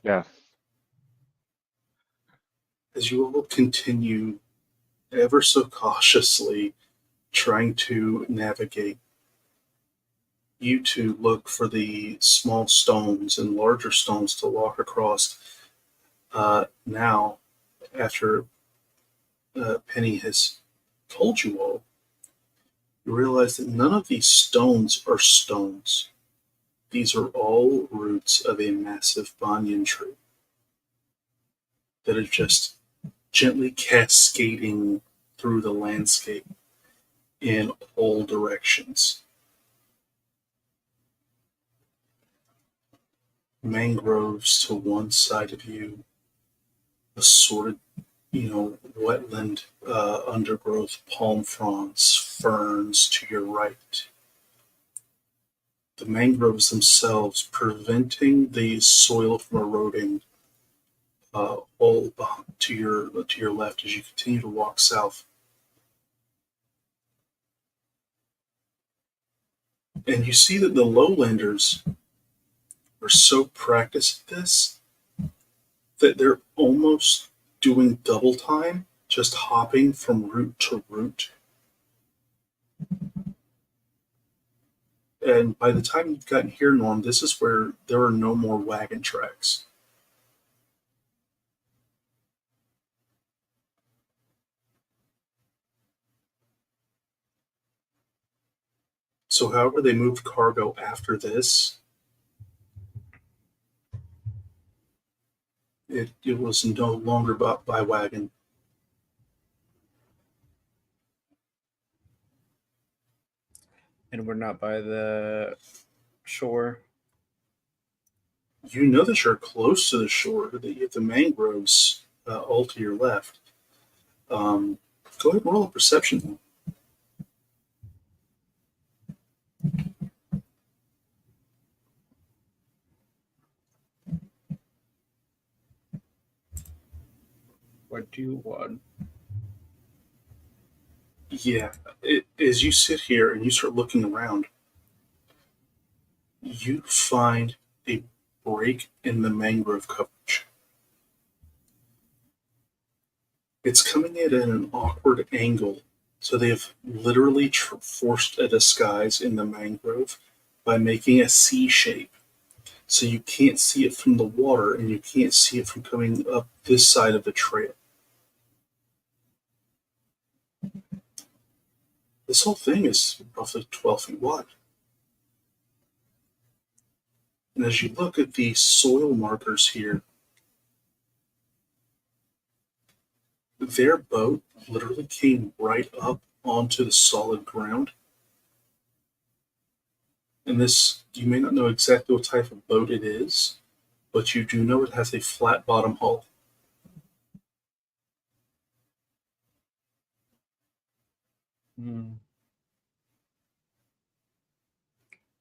Yes. As you all continue ever so cautiously trying to navigate, you two look for the small stones and larger stones to walk across. Now, after Penny has told you all, you realize that none of these stones are stones. These are all roots of a massive banyan tree that are just gently cascading through the landscape in all directions. Mangroves to one side of you, assorted, wetland undergrowth, palm fronds, ferns to your right. The mangroves themselves preventing the soil from eroding all to your left as you continue to walk south. And you see that the lowlanders are so practiced at this that they're almost doing double time, just hopping from root to root. And by the time you've gotten here, Norm, this is where there are no more wagon tracks. So however they moved cargo after this, it was no longer by wagon. And we're not by the shore. You know that you're close to the shore, that you have the mangroves all to your left. Go ahead and roll a perception. What do you want? Yeah, as you sit here and you start looking around, you find a break in the mangrove coverage. It's coming in at an awkward angle, so they have literally forced a disguise in the mangrove by making a C shape. So you can't see it from the water and you can't see it from coming up this side of the trail. This whole thing is roughly 12 feet wide. And as you look at the soil markers here, their boat literally came right up onto the solid ground. And this, you may not know exactly what type of boat it is, but you do know it has a flat bottom hull.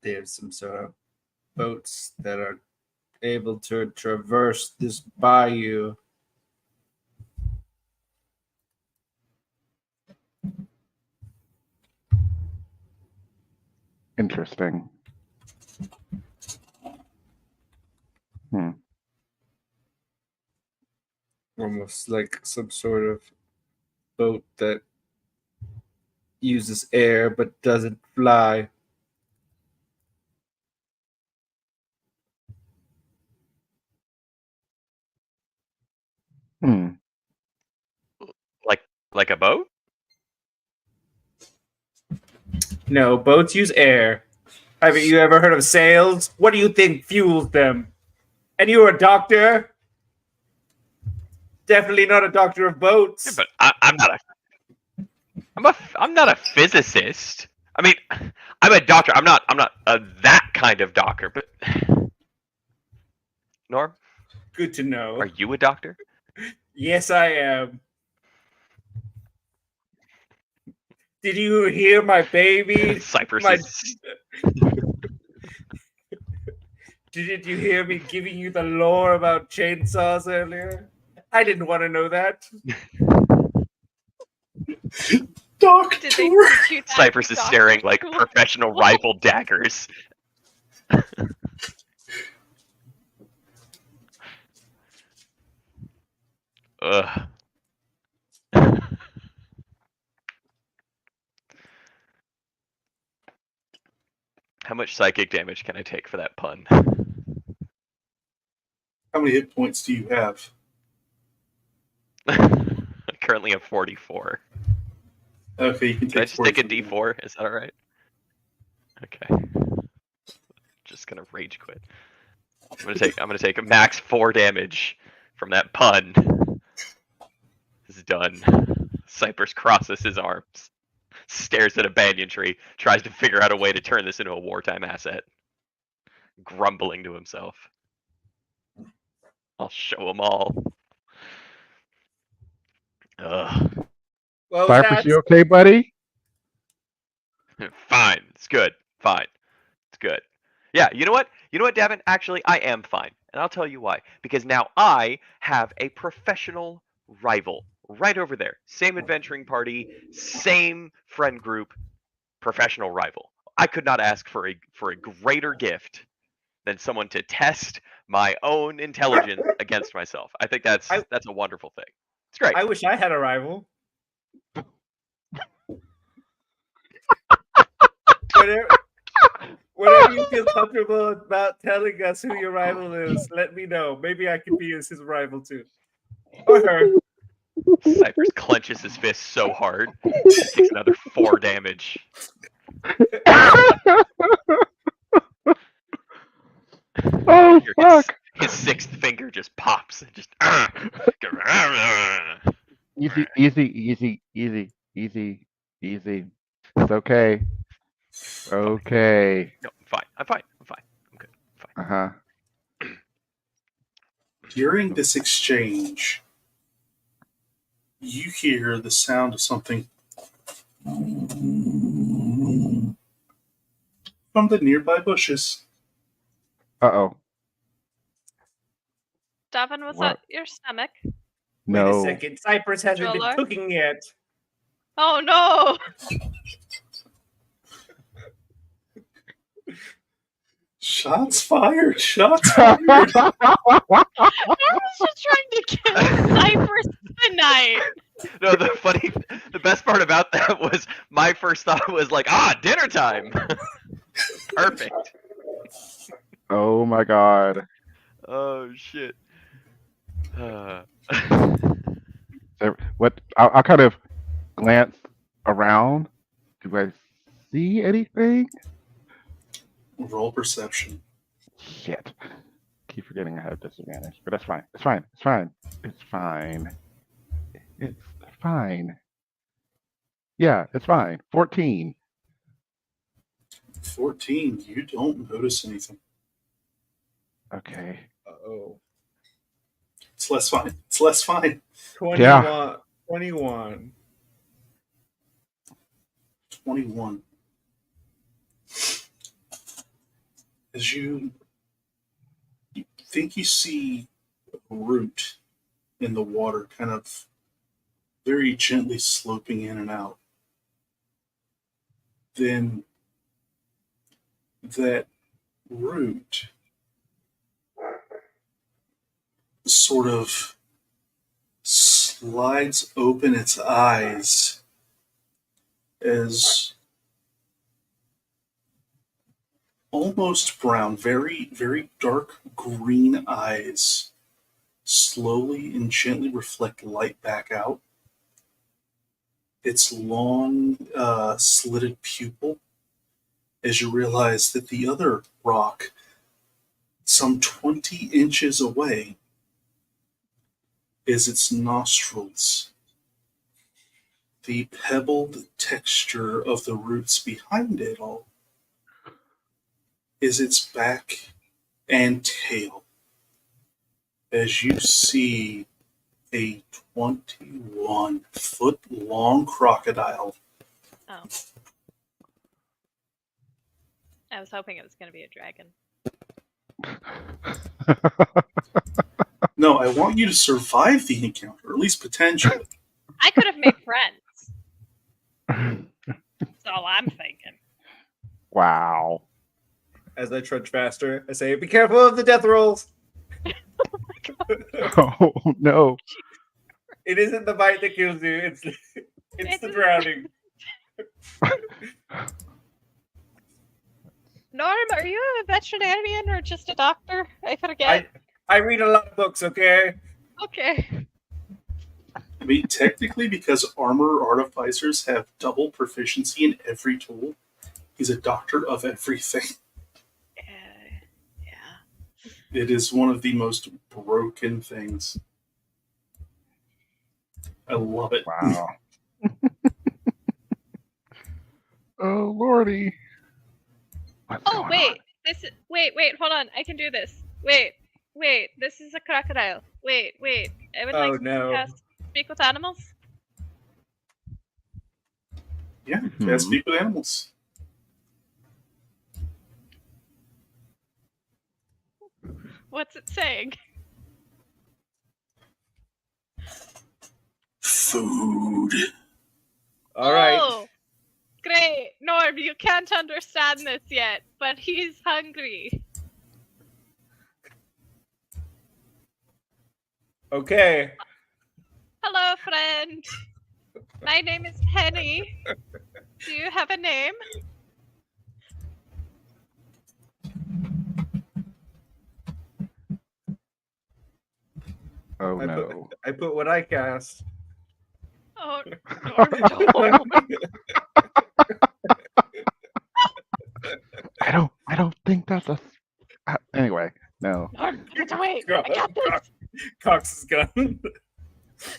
There's some sort of boats that are able to traverse this bayou. Interesting. Almost like some sort of boat that uses air but doesn't fly. Like a boat? No, boats use air. Haven't you ever heard of sails? What do you think fuels them? And you're a doctor? Definitely not a doctor of boats. Yeah, but I'm not a physicist. I mean, I'm a doctor. I'm not that kind of doctor. But Norm, Good to know. are you a doctor? Yes, I am. Did you hear my baby? Cypress My- is Didn't you hear me giving you the lore about chainsaws earlier? I didn't want to know that. Doctor! Did they teach you that? Cypress is staring like professional rifle daggers. Ugh. How much psychic damage can I take for that pun? How many hit points do you have? I currently have 44. Okay, you can Can I take just take a 44. D4? Is that alright? Okay. Just gonna rage quit. I'm gonna take a max 4 damage from that pun. This is done. Cypress crosses his arms, stares at a banyan tree, tries to figure out a way to turn this into a wartime asset, grumbling to himself. I'll show them all. Ugh. Well, Cypress, you okay, buddy? Fine. It's good. Fine. It's good. Yeah, you know what? You know what, Davin? Actually, I am fine. And I'll tell you why. Because now I have a professional rival right over there. Same adventuring party, same friend group, professional rival. I could not ask for a greater gift than someone to test my own intelligence against myself. I think that's a wonderful thing. It's great. I wish I had a rival. Whenever you feel comfortable about telling us who your rival is, let me know. Maybe I could be his rival too. Or her. Cypress clenches his fist so hard, takes another 4 damage. Oh, fuck! His 6th finger just pops and just. Easy, easy, easy, easy, easy, easy. It's okay. Okay. No, I'm fine. I'm fine. I'm fine. I'm good. I'm fine. During this exchange, you hear the sound of something from the nearby bushes. Uh-oh. Davin, was What? that your stomach? No. Wait a second. Cypress hasn't Driller? been cooking yet. Oh no! Shots fired! Shots fired! I was just trying to kill Cypress tonight. No, the best part about that was my first thought was like, dinner time. Perfect. Oh my god. Oh shit. What? I'll kind of glance around. Do I see anything? Roll perception. Shit. Keep forgetting I have disadvantage, but that's fine. It's fine. It's fine. It's fine. It's fine. Yeah, it's fine. 14. 14. You don't notice anything. Okay. Uh-oh. It's less fine. It's less fine. 21. 21. 21. As you think you see a root in the water, kind of very gently sloping in and out, then that root sort of slides open its eyes as almost brown, very, very dark green eyes slowly and gently reflect light back out. Its long, slitted pupil, as you realize that the other rock, some 20 inches away, is its nostrils. The pebbled texture of the roots behind it all is its back and tail, as you see a 21-foot-long crocodile. Oh. I was hoping it was going to be a dragon. No, I want you to survive the encounter, or at least potentially. I could have made friends. That's all I'm thinking. Wow. As I trudge faster, I say, "Be careful of the death rolls." Oh no. It isn't the bite that kills you; it's the drowning. Norm, are you a veterinarian or just a doctor? I forget. I read a lot of books. Okay. Okay. I mean, technically, because armor artificers have double proficiency in every tool, he's a doctor of everything. Yeah. It is one of the most broken things. I love it. Wow. Oh lordy. What's Oh going wait, wait, hold on. I can do this. Wait, this is a crocodile. Wait. I would Oh, like no. to cast speak with animals. Yeah, Hmm. can't speak with animals. What's it saying? Food. All right. Oh, great. Norm, you can't understand this yet, but he's hungry. Okay. Hello, friend. My name is Penny. Do you have a name? Oh I no. I put what I cast. Oh, Norm, don't. I don't think that's a. Anyway, no. Norm, put it away. I got this. Cox's gun.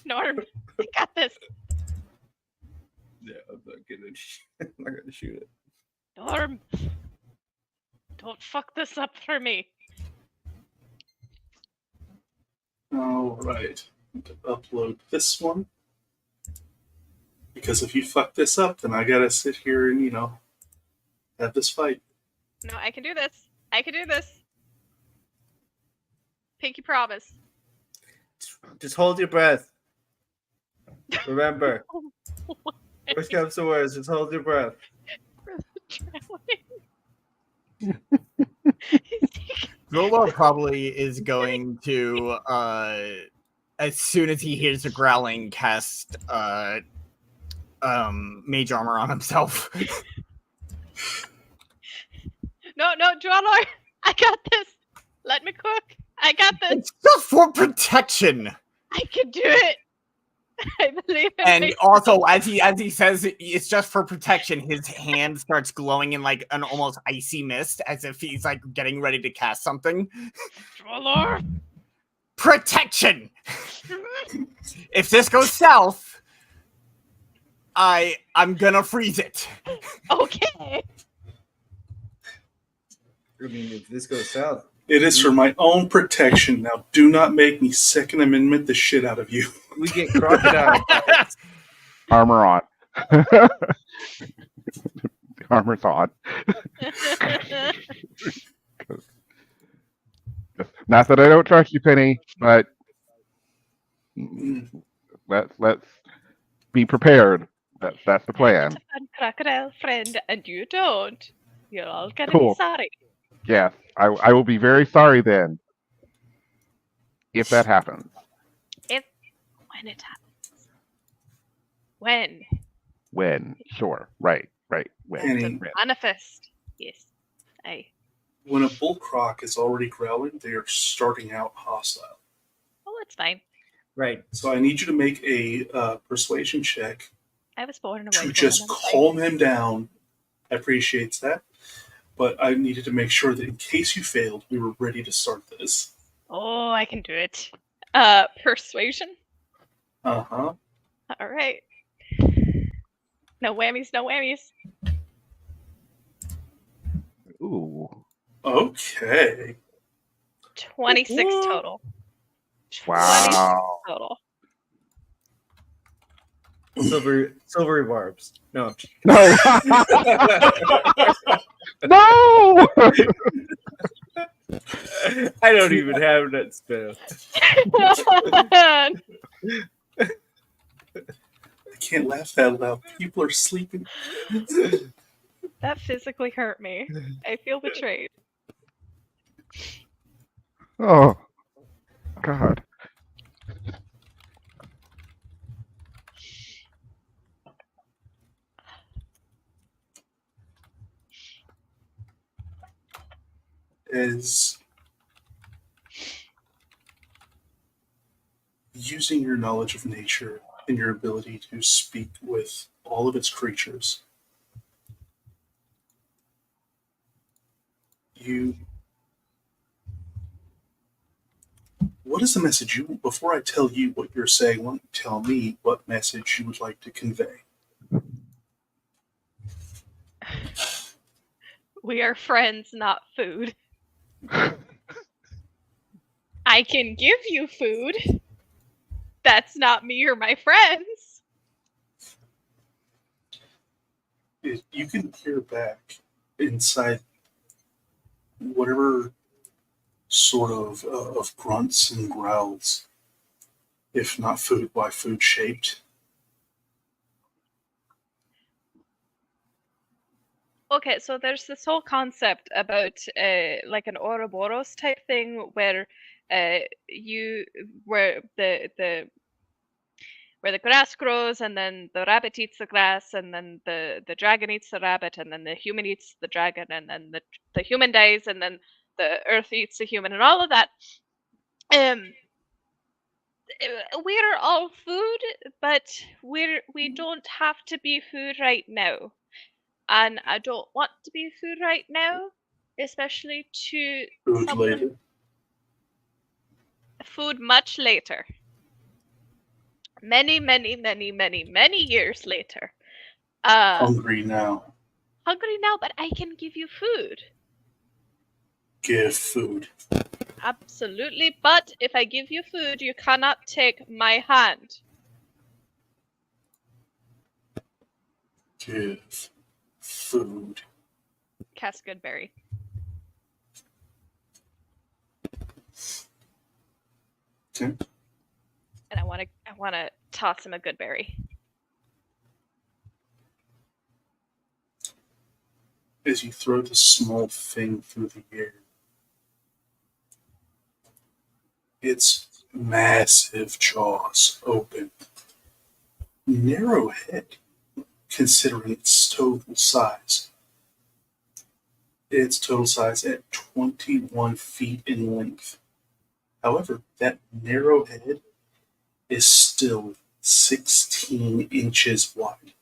Norm, I got this. Yeah, I'm not gonna shoot it. Norm, don't fuck this up for me. All right. Upload this one. Because if you fuck this up, then I gotta sit here and, have this fight. No, I can do this. I can do this. Pinky promise. Just hold your breath. Remember, worst comes to worst, just hold your breath. Zolor probably is going to, as soon as he hears the growling, cast mage armor on himself. No, Dwellor, I got this. Let me cook. I got this. It's just for protection. I can do it. I believe in And myself. also, as he says, it's just for protection. His hand starts glowing in like an almost icy mist, as if he's like getting ready to cast something. Dwellor. Protection. If this goes south, I'm gonna freeze it. Okay. I mean, if this goes south, It is for my own protection. Now, do not make me Second Amendment the shit out of you. we get crocodile. Armor on. Armor's on. Not that I don't trust you, Penny, but let's be prepared. That's the plan. Fun crocodile friend, and you don't. You're all gonna Cool. be sorry. Yes, I will be very sorry then. If that happens. When it happens. When? When? Sure. Right. When. Penny. To When. manifest. Yes. When a bull croc is already growling, they are starting out hostile. Oh, it's fine. Right. So I need you to make a persuasion check I was born away to from just another calm him down. I appreciate that. But I needed to make sure that in case you failed, we were ready to start this. Oh, I can do it. Persuasion. Uh-huh. All right. No whammies, no whammies. Ooh. Okay. 26 total. 26 Wow. total. Silvery barbs. No. No. No. I don't even have that spell. The can't laugh that loud. People are sleeping. That physically hurt me. I feel betrayed. Oh, God. As using your knowledge of nature and your ability to speak with all of its creatures, what is the message you, before I tell you what you're saying, why don't you tell me what message you would like to convey? We are friends, not food. I can give you food. That's not me or my friends. You can hear back inside whatever sort of grunts and growls, if not food, why food shaped. Okay, so there's this whole concept about like an Ouroboros type thing where where the grass grows and then the rabbit eats the grass and then the dragon eats the rabbit and then the human eats the dragon and then the human dies and then the earth eats the human and all of that. We are all food, but we don't have to be food right now. And I don't want to be food right now, especially to Food someone later. food much later. Many, many, many, many, many years later. Hungry now. Hungry now, but I can give you food. Give food. Absolutely, but if I give you food, you cannot take my hand. Give food. Cast Goodberry. Okay. And I wanna toss him a Goodberry. As you throw the small thing through the air, its massive jaws open. Narrow head, considering its total size. Its total size at 21 feet in length. However, that narrow head is still 16 inches wide.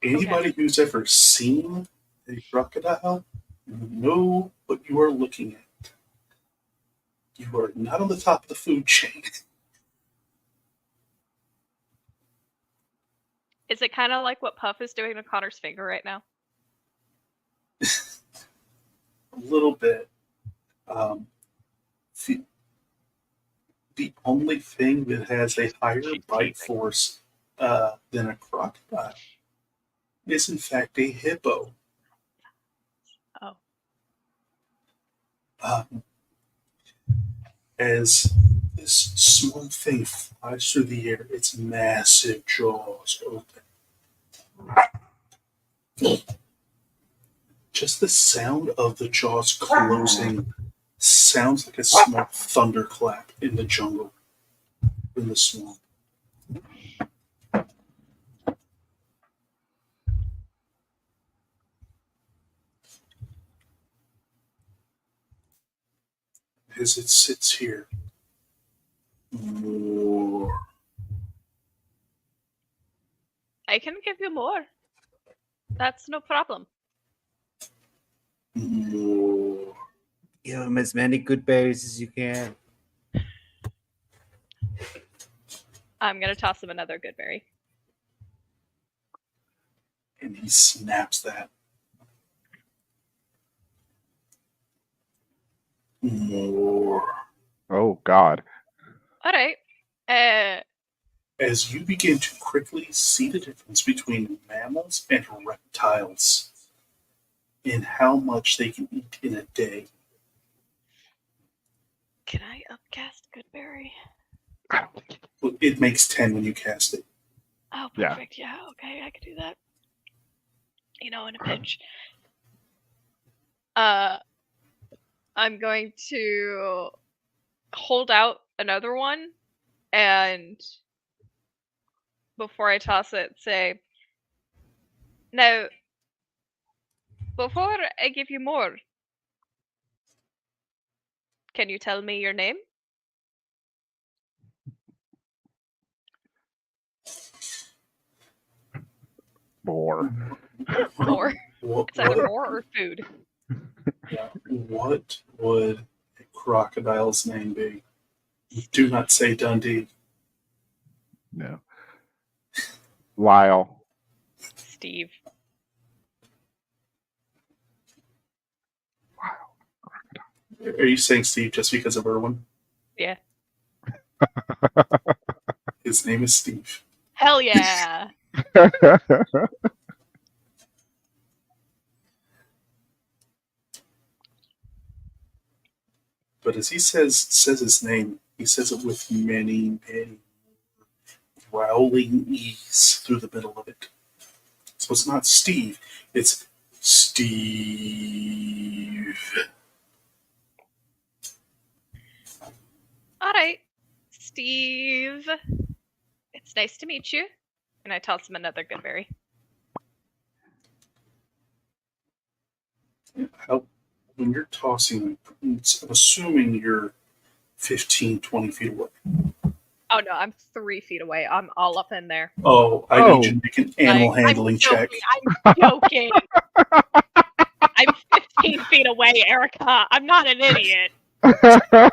Anybody who's ever seen a crocodile know what you are looking at. You are not on the top of the food chain. Is it kind of like what Puff is doing to Connor's finger right now? A little bit. The only thing that has a higher She's bite teething. force than a crocodile is in fact a hippo. Oh. As this small thing flies through the air, its massive jaws open. Just the sound of the jaws closing sounds like a small thunderclap in the jungle, in the swamp. As it sits here, more. I can give you more. That's no problem. More. Give him as many good berries as you can. I'm gonna toss him another Goodberry. And he snaps that. More. Oh, God. All right. As you begin to quickly see the difference between mammals and reptiles in how much they can eat in a day. Can I upcast Good berry. I don't think Well, it makes 10 when you cast it. Oh, Yeah. perfect. Yeah, okay, I could do that. In a pinch. I'm going to hold out another one and before I toss it, say, now, before I give you more, can you tell me your name? more. More. What, It's either what, more or food. what would a crocodile's name be? Do not say Dundee. No. Lyle. Steve. Are you saying Steve just because of Irwin? Yeah. His name is Steve. Hell yeah. But as he says his name, he says it with many, many growling ease through the middle of it. So it's not Steve, it's Steve. All right, Steve. It's nice to meet you. And I toss him another good berry. How, when you're tossing, I'm assuming you're 15, 20 feet away. Oh no, I'm 3 feet away. I'm all up in there. Oh, I need you to make an animal Like, handling check. I'm joking. I'm 15 feet away, Erica. I'm not an idiot. I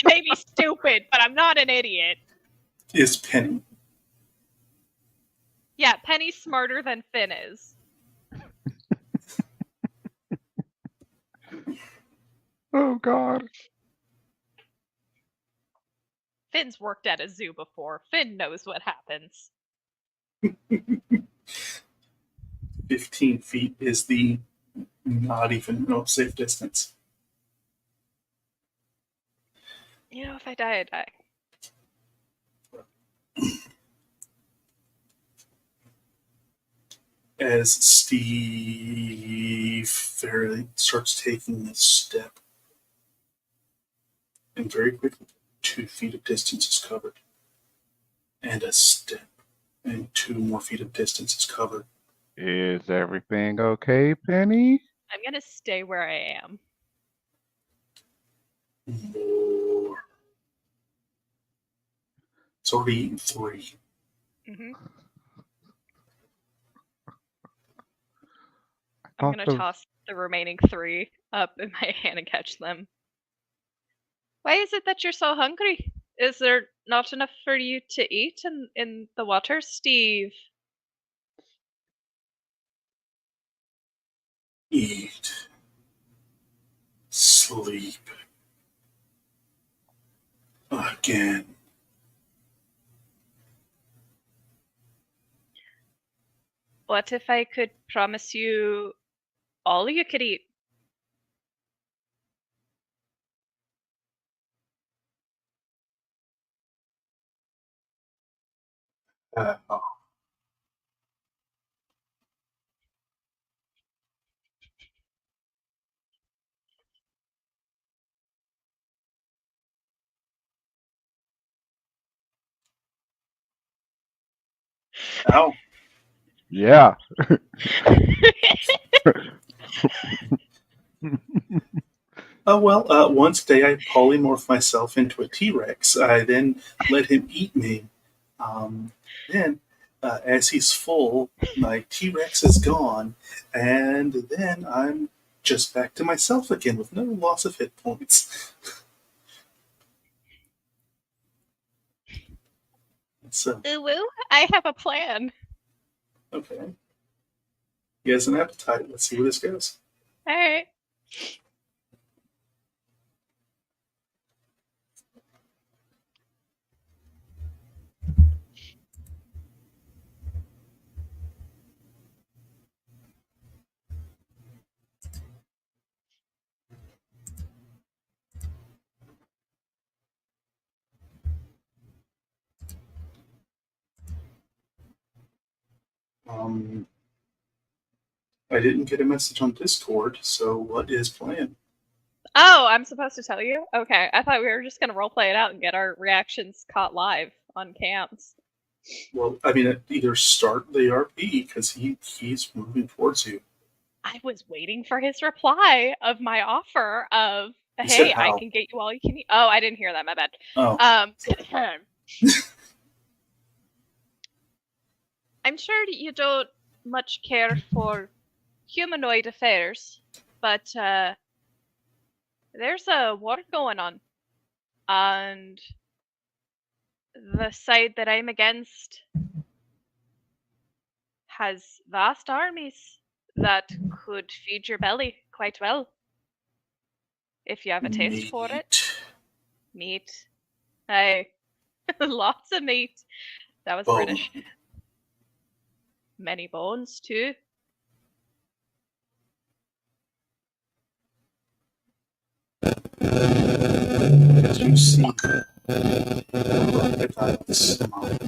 may be stupid, but I'm not an idiot. Is Penny. Yeah, Penny's smarter than Finn is. Oh God. Finn's worked at a zoo before. Finn knows what happens. 15 feet is the not even safe distance. You know, if I die, I die. As Steve fairly starts taking this step, and very quickly 2 feet of distance is covered, and a step, and 2 more feet of distance is covered. Is everything okay, Penny? I'm gonna stay where I am. More. It's already eaten 3. Mm-hmm. I I'm thought gonna those- toss the remaining 3 up in my hand and catch them. Why is it that you're so hungry? Is there not enough for you to eat in the water, Steve? Eat. Sleep. Again. What if I could promise you all you could eat? Oh. Ow. Yeah. Oh, well, one day I polymorphed myself into a T-Rex. I then let him eat me. Then, as he's full, my T-Rex is gone, and then I'm just back to myself again with no loss of hit points. So, Ooh, I have a plan. okay. He has an appetite. Let's see where this goes. All right. I didn't get a message on Discord, so what is planned? Oh, I'm supposed to tell you? Okay, I thought we were just gonna roleplay it out and get our reactions caught live on cams. Well, I mean, either start the RP because he's moving towards you. I was waiting for his reply of my offer of, He said hey, I how. can get you all you can eat. Oh, I didn't hear that, my bad. Oh, I'm sure that you don't much care for humanoid affairs, but there's a war going on. And the side that I'm against has vast armies that could feed your belly quite well. If you have a taste for it. Meat. Hey, lots of meat. That was Bone. British. Many bones, too. As you see crocodile smile.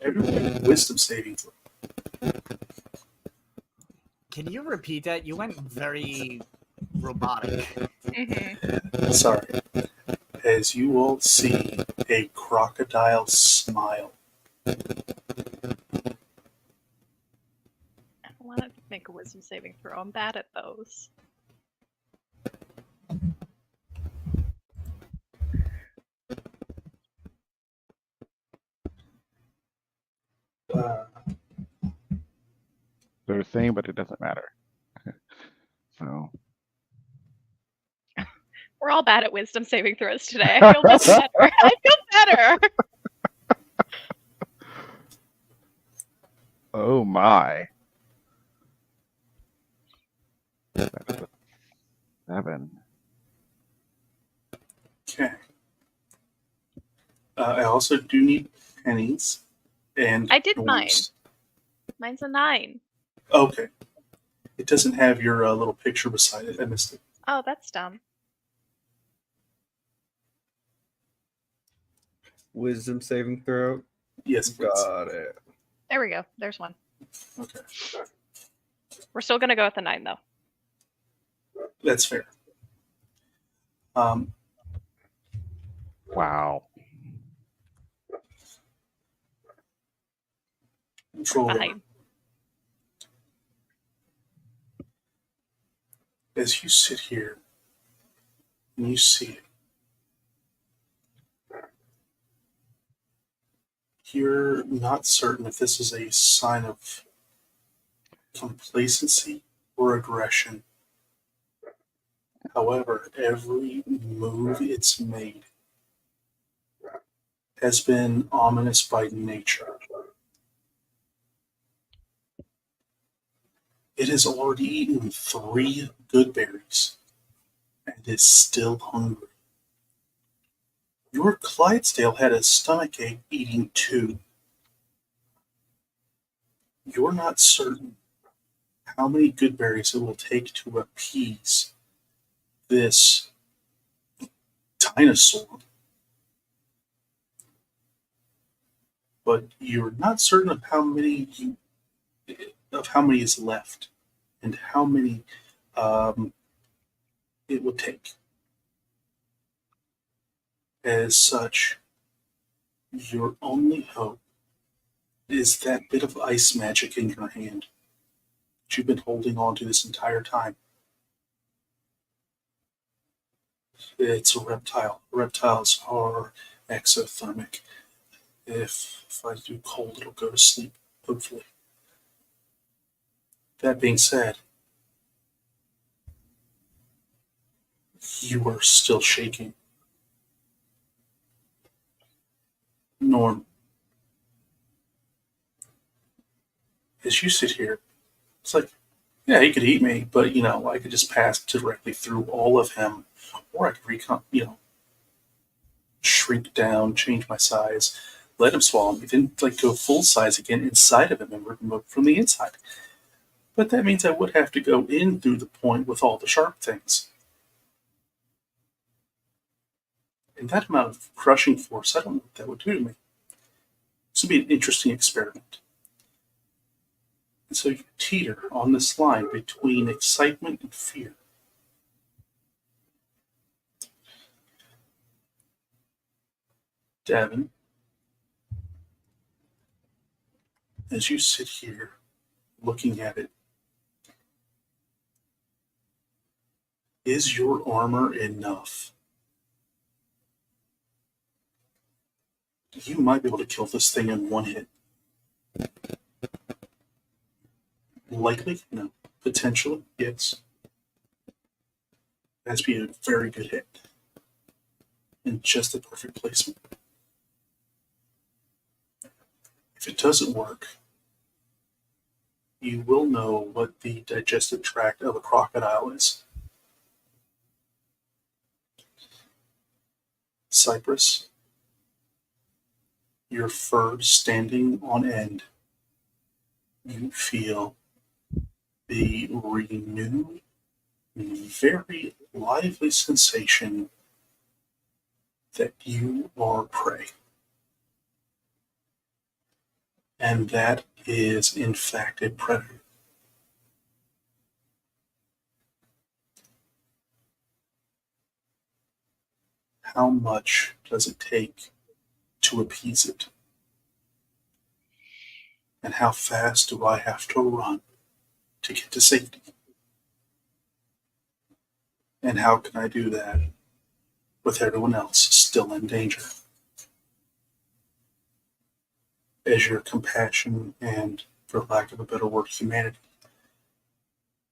Everyone, wisdom saving throw. Can you repeat that? You went very robotic. Mm-hmm. Sorry. As you all see a crocodile smile. I want to make a wisdom saving throw. I'm bad at those. They're the same, but it doesn't matter. So We're all bad at wisdom saving throws today. I feel much better. I feel better. oh my. 7. Okay. I also do need pennies. And I did ones. Mine's a 9. Okay. It doesn't have your little picture beside it. I missed it. Oh, that's dumb. Wisdom saving throw. Yes, please. Got it. There we go. There's one. Okay. We're still gonna go with the 9 though. That's fair. Wow. Control. Fine. As you sit here and you see it, you're not certain if this is a sign of complacency or aggression. However, every move it's made has been ominous by nature. It has already eaten 3 good berries and is still hungry. Your Clydesdale had a stomachache eating 2. You're not certain how many good berries it will take to appease this dinosaur. But you're not certain of how many is left and how many it will take. As such, your only hope is that bit of ice magic in your hand that you've been holding on to this entire time. It's a reptile. Reptiles are exothermic. If I do cold, it'll go to sleep, hopefully. That being said, you are still shaking. Norm, as you sit here, it's like, yeah, he could eat me, but, I could just pass directly through all of him, or I could shrink down, change my size, let him swallow me, then, go full size again inside of him and rip him up from the inside. But that means I would have to go in through the point with all the sharp things. And that amount of crushing force, I don't know what that would do to me. This would be an interesting experiment. And so you teeter on this line between excitement and fear. Davin, as you sit here looking at it, is your armor enough? You might be able to kill this thing in one hit. Likely? No. Potentially? Yes. It has to be a very good hit. And just the perfect placement. If it doesn't work, you will know what the digestive tract of a crocodile is. Cypress, your fur standing on end. You feel the renewed, very lively sensation that you are prey. And that is, in fact, a predator. How much does it take to appease it? And how fast do I have to run to get to safety? And how can I do that with everyone else still in danger? As your compassion and, for lack of a better word, humanity,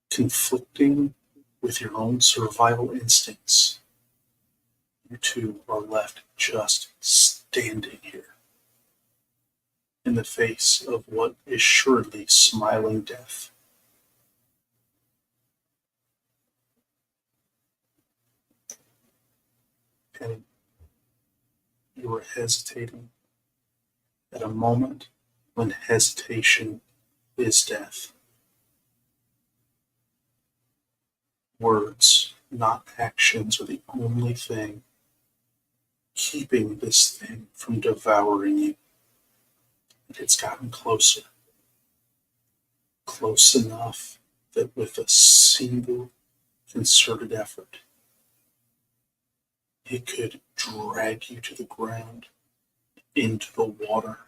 conflicting with your own survival instincts, you two are left just standing here in the face of what is surely smiling death. And you are hesitating at a moment when hesitation is death. Words, not actions, are the only thing keeping this thing from devouring you. And it's gotten closer. Close enough that with a single concerted effort, it could drag you to the ground, into the water,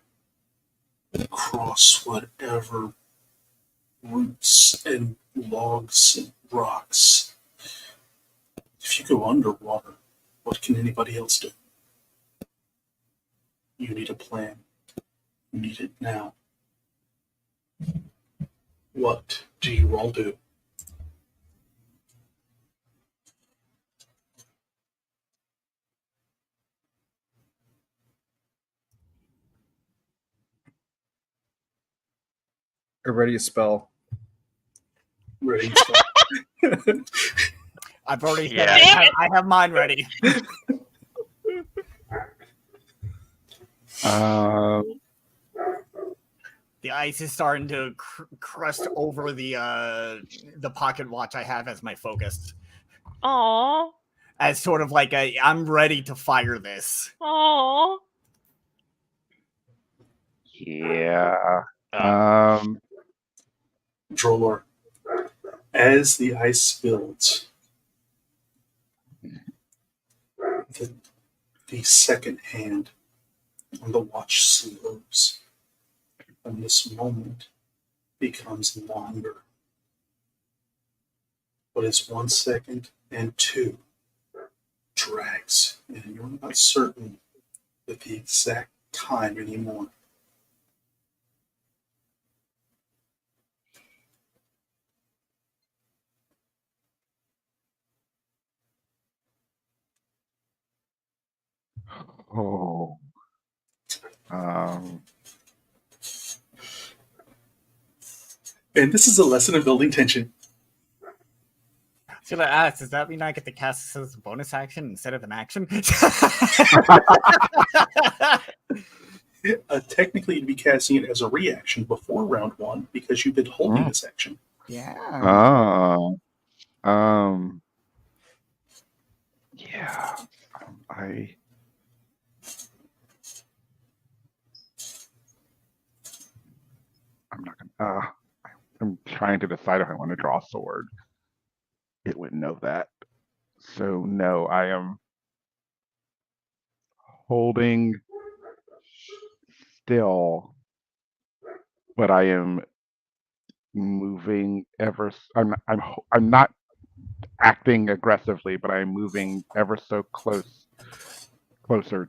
across whatever roots and logs and rocks. If you go underwater, what can anybody else do? You need a plan. You need it now. What do you all do? Ready a spell. Ready? I've already said Yeah. I have mine ready. The ice is starting to crust over the pocket watch I have as my focus. Aww. As sort of like I'm ready to fire this. Aww. Yeah. Drolor, as the ice builds, the second hand on the watch slows, and this moment becomes longer. What is 1 second and 2 drags, and you're not certain of the exact time anymore. Oh. And this is a lesson in building tension. Should I ask, does that mean I get to cast this as a bonus action instead of an action? Technically, you'd be casting it as a reaction before round 1 because you've been holding this action. Yeah. Yeah. I'm not gonna. I'm trying to decide if I want to draw a sword. It wouldn't know that. So no, I am holding still, but I am moving ever. I'm not acting aggressively, but I'm moving ever so closer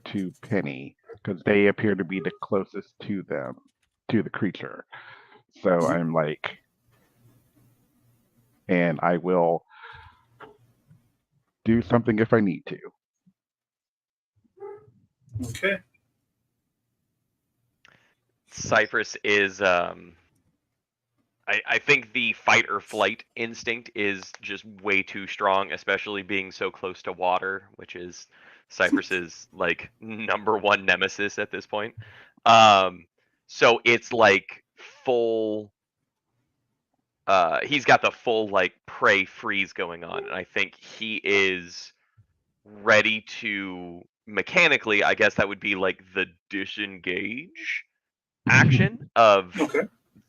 to Penny because they appear to be the closest to the creature. So I'm like, and I will do something if I need to. Okay. Cypress is I think the fight or flight instinct is just way too strong, especially being so close to water, which is Cypress's like #1 nemesis at this point. So it's like full he's got the full like prey freeze going on, and I think he is ready to mechanically, I guess that would be like the disengage action of Okay.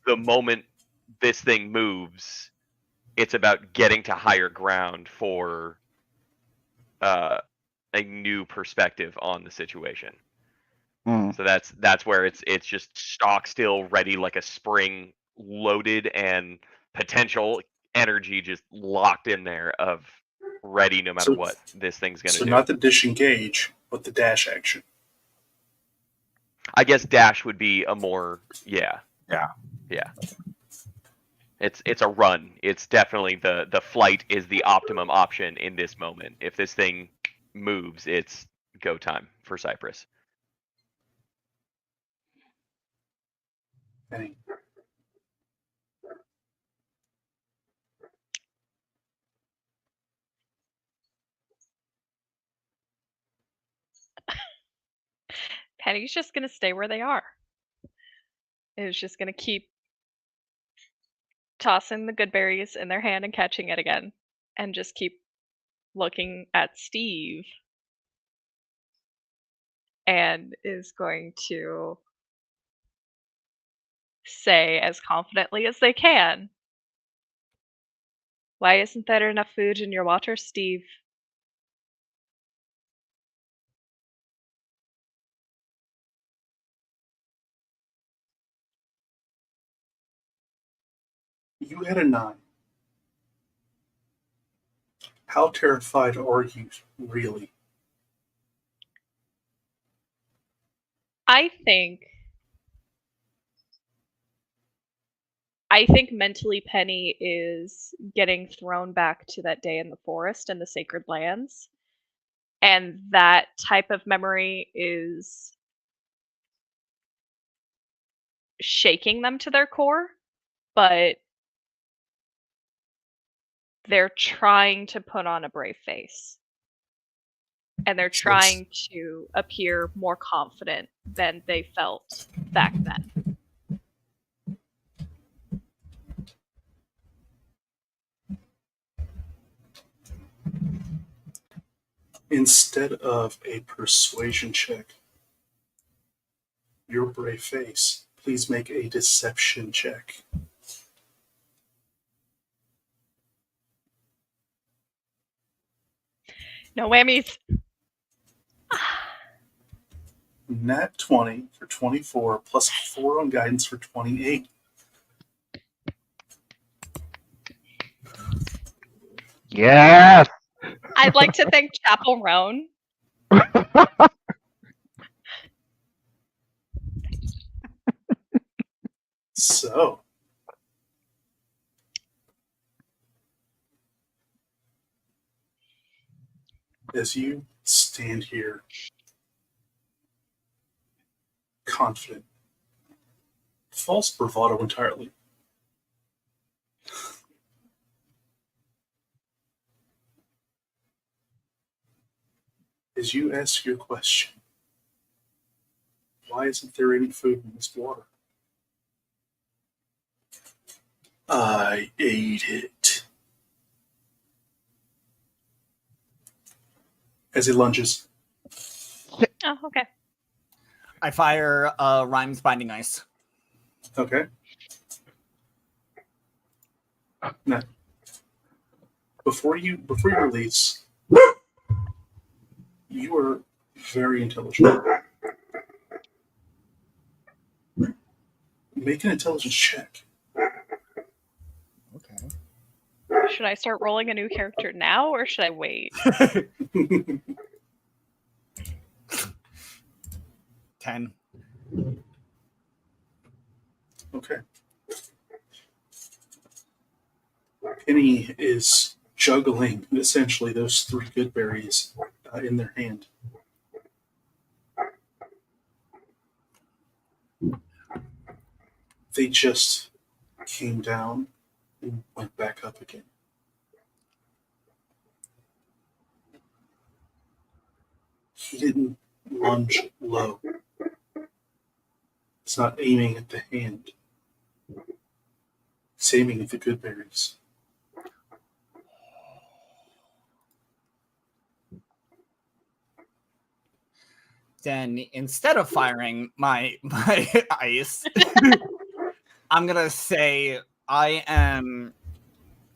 the moment this thing moves, it's about getting to higher ground for a new perspective on the situation. Mm. So that's where it's just stock still, ready like a spring, loaded and potential energy just locked in there of ready no matter So- what this thing's gonna So do. not the disengage, but the dash action. I guess dash would be a more yeah. It's a run. It's definitely the flight is the optimum option in this moment. If this thing moves, it's go time for Cypress. Penny. Penny's just gonna stay where they are. It's just gonna keep tossing the good berries in their hand and catching it again, and just keep looking at Steve, and is going to say as confidently as they can, "Why isn't there enough food in your water, Steve?" You had a 9. How terrified are you, really? I think mentally Penny is getting thrown back to that day in the forest and the sacred lands. And that type of memory is shaking them to their core, but they're trying to put on a brave face. And they're So it's- trying to appear more confident than they felt back then. Instead of a persuasion check, your brave face, please make a deception check. No whammies. Nat 20 for 24, plus 4 on guidance for 28. Yes. I'd like to thank Chapel Roan. So, as you stand here, confident, false bravado entirely, as you ask your question, why isn't there any food in this water? I ate it. As he lunges, Oh, okay. I fire Rhymes Binding Ice. okay. Now, before you release, you are very intelligent. Make an intelligence check. Okay. Should I start rolling a new character now, or should I wait? 10. Okay. Penny is juggling essentially those 3 good berries in their hand. They just came down and went back up again. He didn't lunge low. It's not aiming at the hand. It's aiming at the good berries. Then instead of firing my ice, I'm gonna say I'm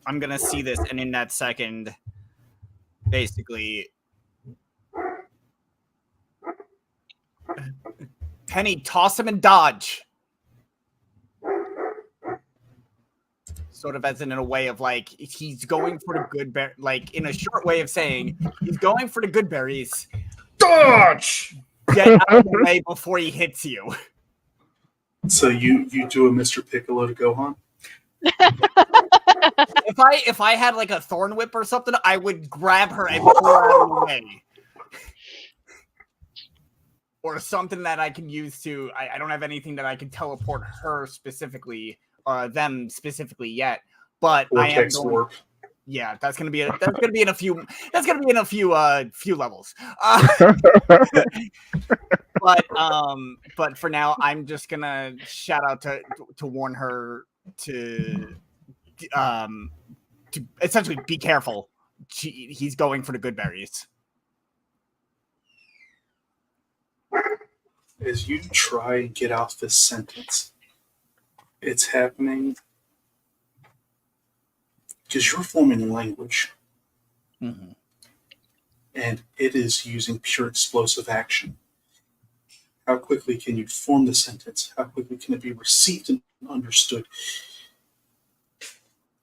gonna see this, and in that second, basically, Penny, toss him and dodge. Sort of as in a way of like he's going for the good berry, like in a short way of saying he's going for the good berries. Dodge! Get out of the way before he hits you. So you do a Mr. Piccolo to Gohan? If I had like a thorn whip or something, I would grab her and pull her out of the way. Or something that I can use to. I don't have anything that I can teleport her specifically, them specifically yet. But I am Vortex going. warp. Yeah, that's gonna be in a few levels. But for now, I'm just gonna shout out to warn her to essentially be careful. He's going for the good berries. As you try and get out this sentence, it's happening because you're forming language, Mm-hmm. and it is using pure explosive action. How quickly can you form the sentence? How quickly can it be received and understood?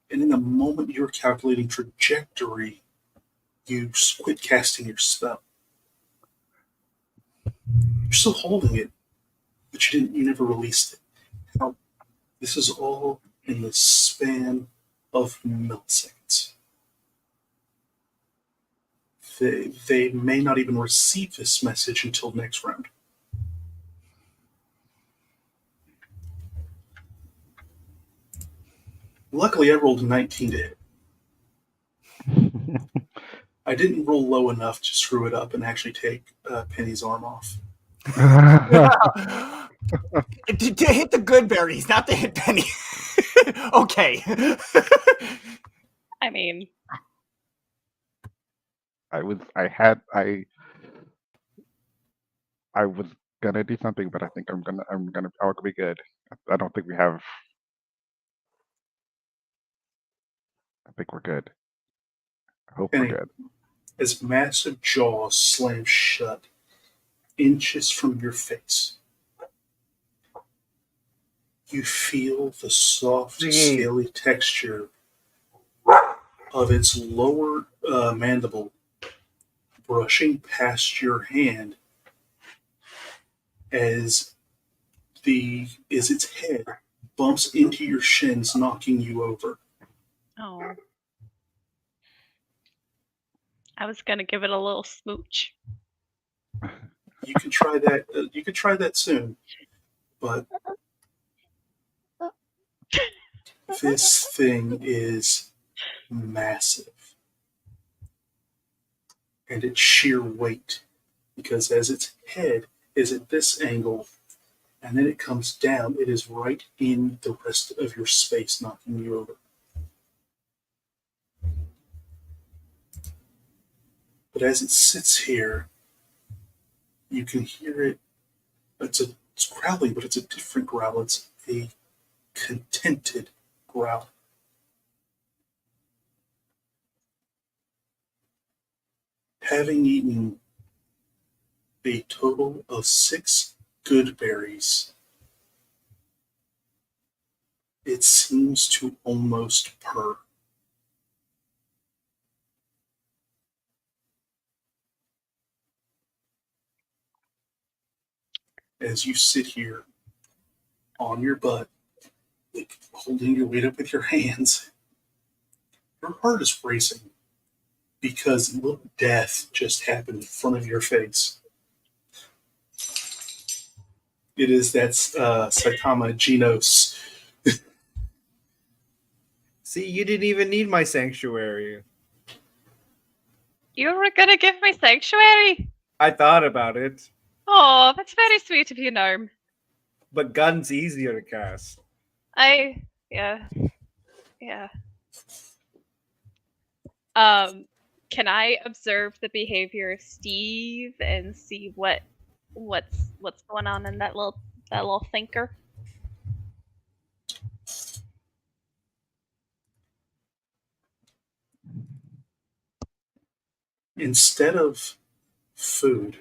And in the moment you're calculating trajectory, you quit casting your spell. You're still holding it, but you never released it. Now, this is all in the span of milliseconds. They may not even receive this message until next round. Luckily, I rolled a 19 to hit. I didn't roll low enough to screw it up and actually take Penny's arm off. To hit the good berries, not to hit Penny. Okay. I mean, I was gonna do something, but I think I'll be good. I don't think we have. I think we're good. I hope Penny, we're good. as massive jaws slam shut inches from your face, you feel the soft, scaly texture of its lower mandible brushing past your hand as its head bumps into your shins, knocking you over. oh. I was gonna give it a little smooch. You can try that. You can try that soon, but this thing is massive, and its sheer weight, because as its head is at this angle, and then it comes down, it is right in the rest of your space, knocking you over. But as it sits here, you can hear it. It's growling, but it's a different growl. It's a contented growl. having eaten a total of 6 good berries, it seems to almost purr. As you sit here on your butt, like holding your weight up with your hands, your heart is racing because little death just happened in front of your face. It is that Saitama Genos. See, you didn't even need my sanctuary. You were gonna give me sanctuary? I thought about it, Oh, that's very sweet of you, Norm. but gun's easier to cast. Yeah. Can I observe the behavior of Steve and see what's going on in that little thinker? Instead of food,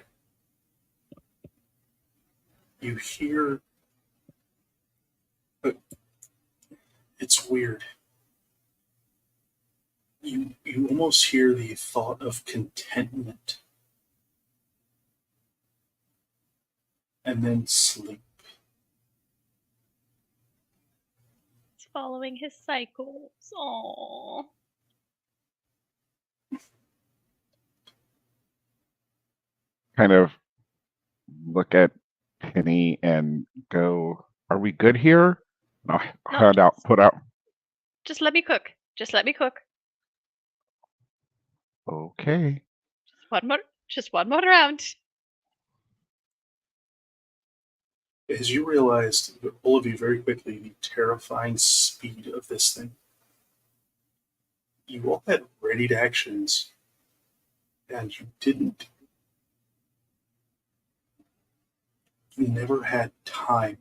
you hear. It's weird. You almost hear the thought of contentment and then sleep. It's following his cycles. Aww. Kind of look at Penny and go, "Are we good here?" And I'll No, put out. just let me cook. Just let me cook. Okay. Just one more round. As you realized, all of you very quickly, the terrifying speed of this thing. You all had readied actions, and you didn't. You never had time.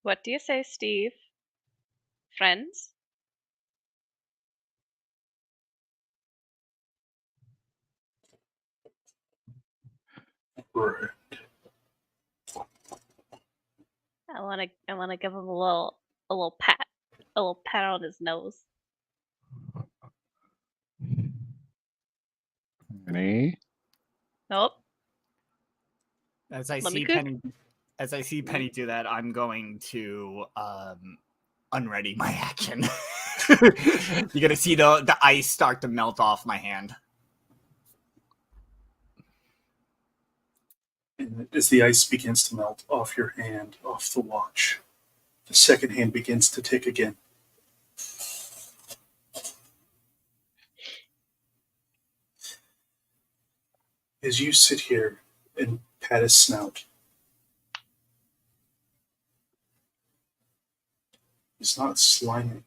What do you say, Steve? Friends? Right. I wanna give him a little pat on his nose. Penny. Nope. As I Let me see cook. Penny do that, I'm going to unready my action. You're gonna see the ice start to melt off my hand. And as the ice begins to melt off your hand, off the watch, the second hand begins to tick again. As you sit here and pat his snout, he's not slimy.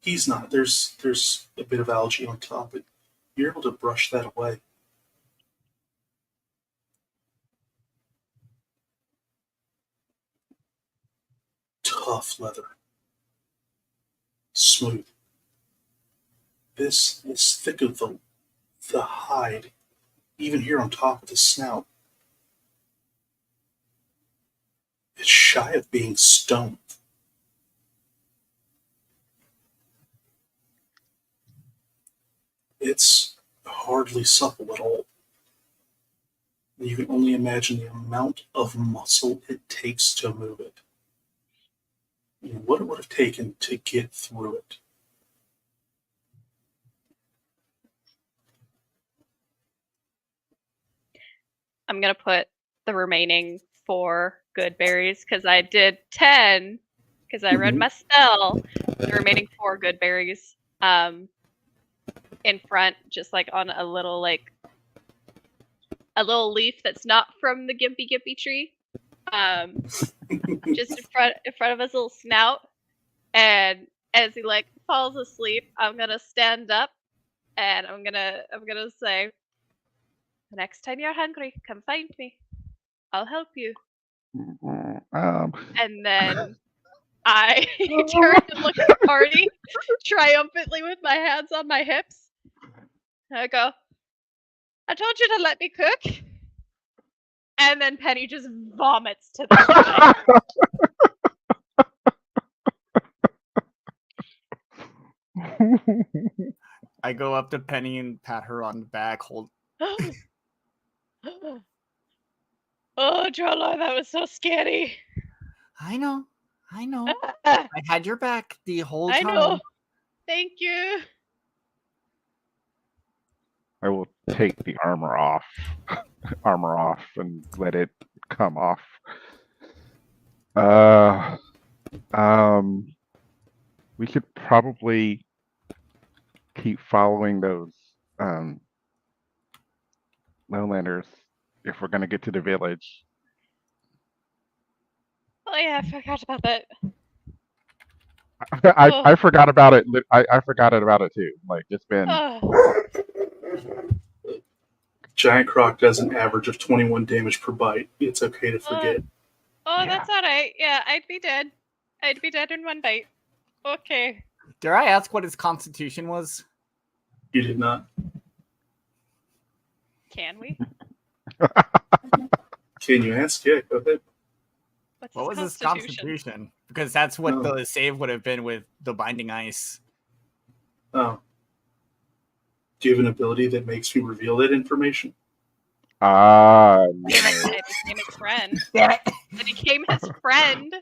He's not. There's a bit of algae on top, but you're able to brush that away. Tough leather. Smooth. This is thick of the hide, even here on top of the snout. It's shy of being stone. It's hardly supple at all. You can only imagine the amount of muscle it takes to move it. What it would have taken to get through it. I'm gonna put the remaining 4 good berries because I did 10 because I read my spell. The remaining 4 good berries in front, just like on a little leaf that's not from the Gimpy tree. Just in front of his little snout. And as he falls asleep, I'm gonna stand up and I'm gonna say, the next time you're hungry, come find me. I'll help you. And then I turn and look at the party triumphantly with my hands on my hips. And I go, I told you to let me cook. And then Penny just vomits to the sky. I go up to Penny and pat her on the back. Oh, Drolo, that was so scary. I know. Ah, I had your back the whole I time. know. Thank you. I will take the armor off, and let it come off. We should probably keep following those lowlanders if we're gonna get to the village. Oh yeah, I forgot about that. I forgot about it. I forgot about it too. Like it's been. Oh, Giant Croc does an average of 21 damage per bite. It's okay to forget. oh, Yeah. that's alright. Yeah, I'd be dead. I'd be dead in one bite. Okay. Dare I ask what his constitution was? You did not. Can we? Can you ask? Yeah, go ahead. What's What was his his constitution? Because that's what No. the save would have been with the binding ice. Oh. Do you have an ability that makes me reveal that information? Ah, Damn it, I became his friend. Damn it! I became his friend.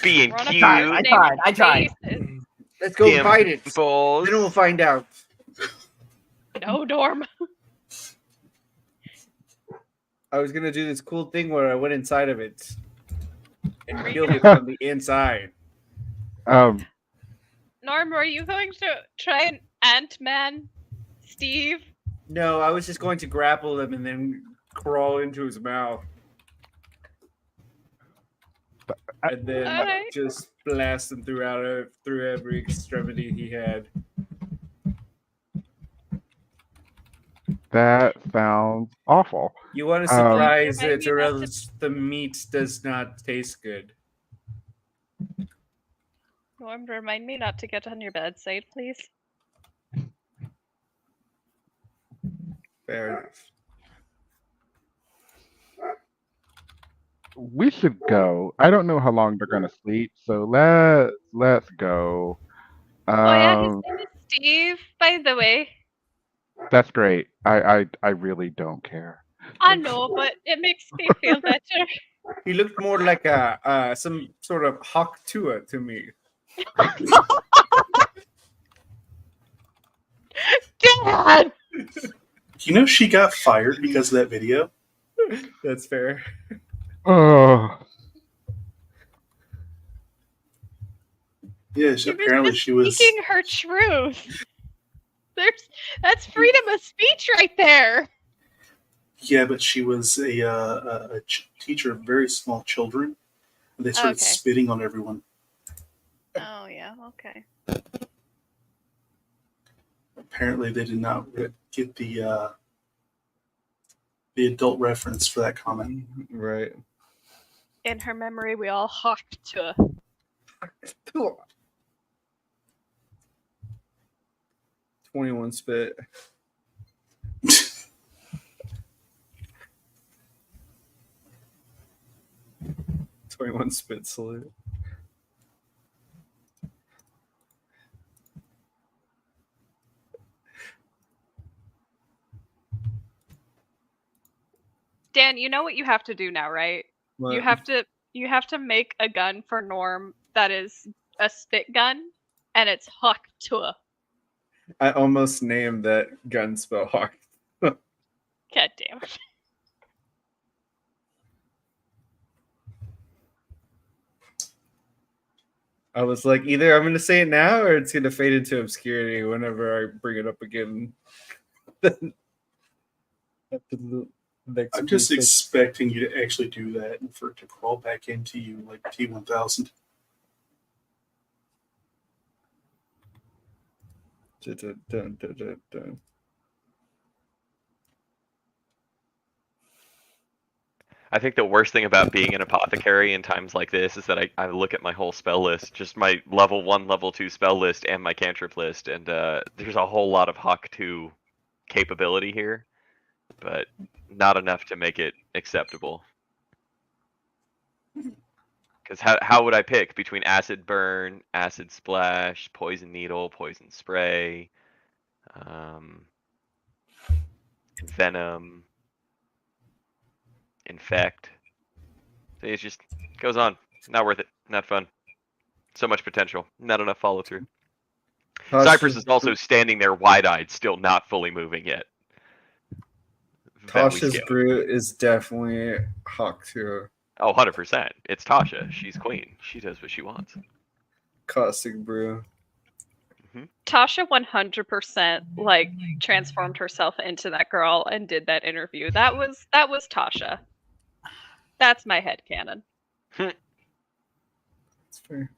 Being We're on a cute. I tried. basis. Let's go Damn fight it. balls. Then we'll find out. No, Norm. I was gonna do this cool thing where I went inside of it and Are you killed gonna- it from the inside. um, Norm, are you going to try an Ant-Man, Steve? No, I was just going to grapple him and then crawl into his mouth. And then Alright. just blast him through every extremity he had. that sounds awful. You want to Um, surprise Remind it, me or not to- else the meat does not taste good. Norm, remind me not to get on your bedside, please. Fair enough. We should go. I don't know how long they're gonna sleep, so let's go. Oh yeah, his Um, name is Steve, by the way. that's great. I really don't care. I know, but it makes me feel better. He looked more like a some sort of hawk tua to me. Dad! You know she got fired because of that video? That's fair. Oh, Yeah, She apparently just she was. speaking her truth. That's freedom of speech right there. Yeah, but she was a teacher of very small children. And they started Okay. spitting on everyone. Oh yeah, okay. Apparently, they did not get the adult reference for that comment. Right. In her memory, we all hawked to. 21 spit. Twenty-one spit salute. Dan, you know what you have to do now, right? You have to make a gun for Norm that is a spit gun, and it's hawk to. I almost named that gun spell hawk. God damn it. I was like, either I'm going to say it now or it's going to fade into obscurity whenever I bring it up again. I'm just expecting you to actually do that and for it to crawl back into you like T1000. Dun, dun, dun, dun, dun. I think the worst thing about being an apothecary in times like this is that I look at my whole spell list, just my level 1, level 2 spell list and my cantrip list, and there's a whole lot of Huck 2 capability here, but not enough to make it acceptable. Because how would I pick between acid burn, acid splash, poison needle, poison spray, venom, infect? See, it just goes on. Not worth it. Not fun. So much potential. Not enough follow through. Cypress is also standing there wide-eyed, still not fully moving yet. Tasha's brew is definitely Hawk 2. Oh, 100%. It's Tasha. She's queen. She does what she wants. Caustic brew. Tasha 100% like transformed herself into that girl and did that interview. That was Tasha. That's my headcanon. That's fair.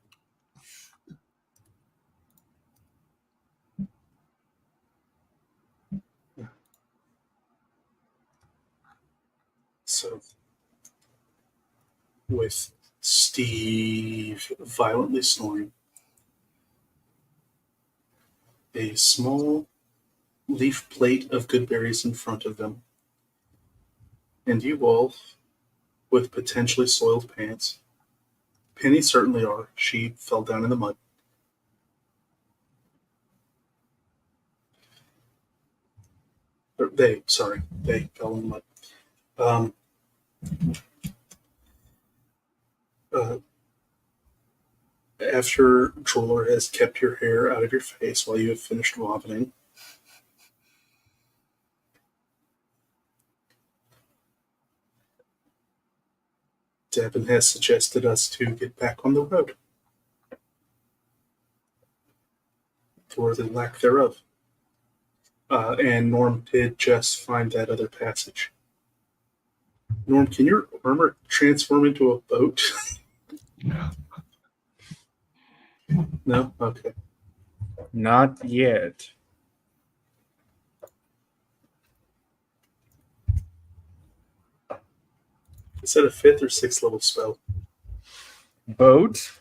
So, with Steve violently snoring, a small leaf plate of good berries in front of them, and you all with potentially soiled pants. Penny certainly are. She fell down in the mud. They fell in the mud. After Droller has kept your hair out of your face while you have finished vomiting, Devin has suggested us to get back on the road. For the lack thereof. And Norm did just find that other passage. Norm, can your armor transform into a boat? No? Okay. Not yet. Is that a 5th or 6th level spell? Boat?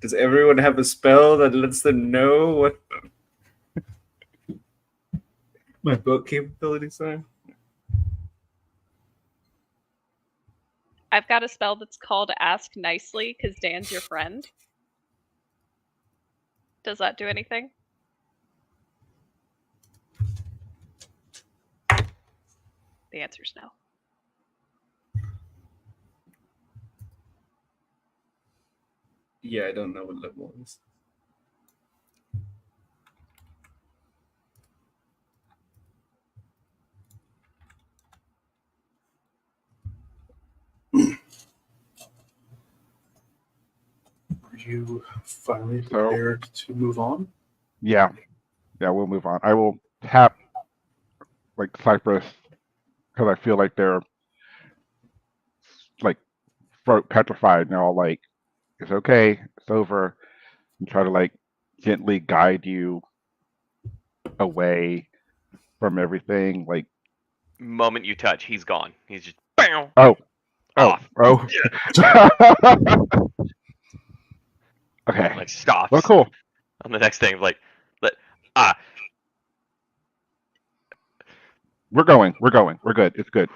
Does everyone have a spell that lets them know what my boat capabilities are? I've got a spell that's called Ask Nicely because Dan's your friend. Does that do anything? The answer's no. Yeah, I don't know what level it is. Are you finally prepared to move on? Yeah, we'll move on. I will tap like Cypress because I feel like they're like throat petrified and they're all like, "It's okay, it's over," and try to like gently guide you away from everything. Like, Moment you touch, he's gone. He's just bam. Off. Yeah. Okay. Like stops. Well, cool. On the next thing, like, We're going. We're good. It's good.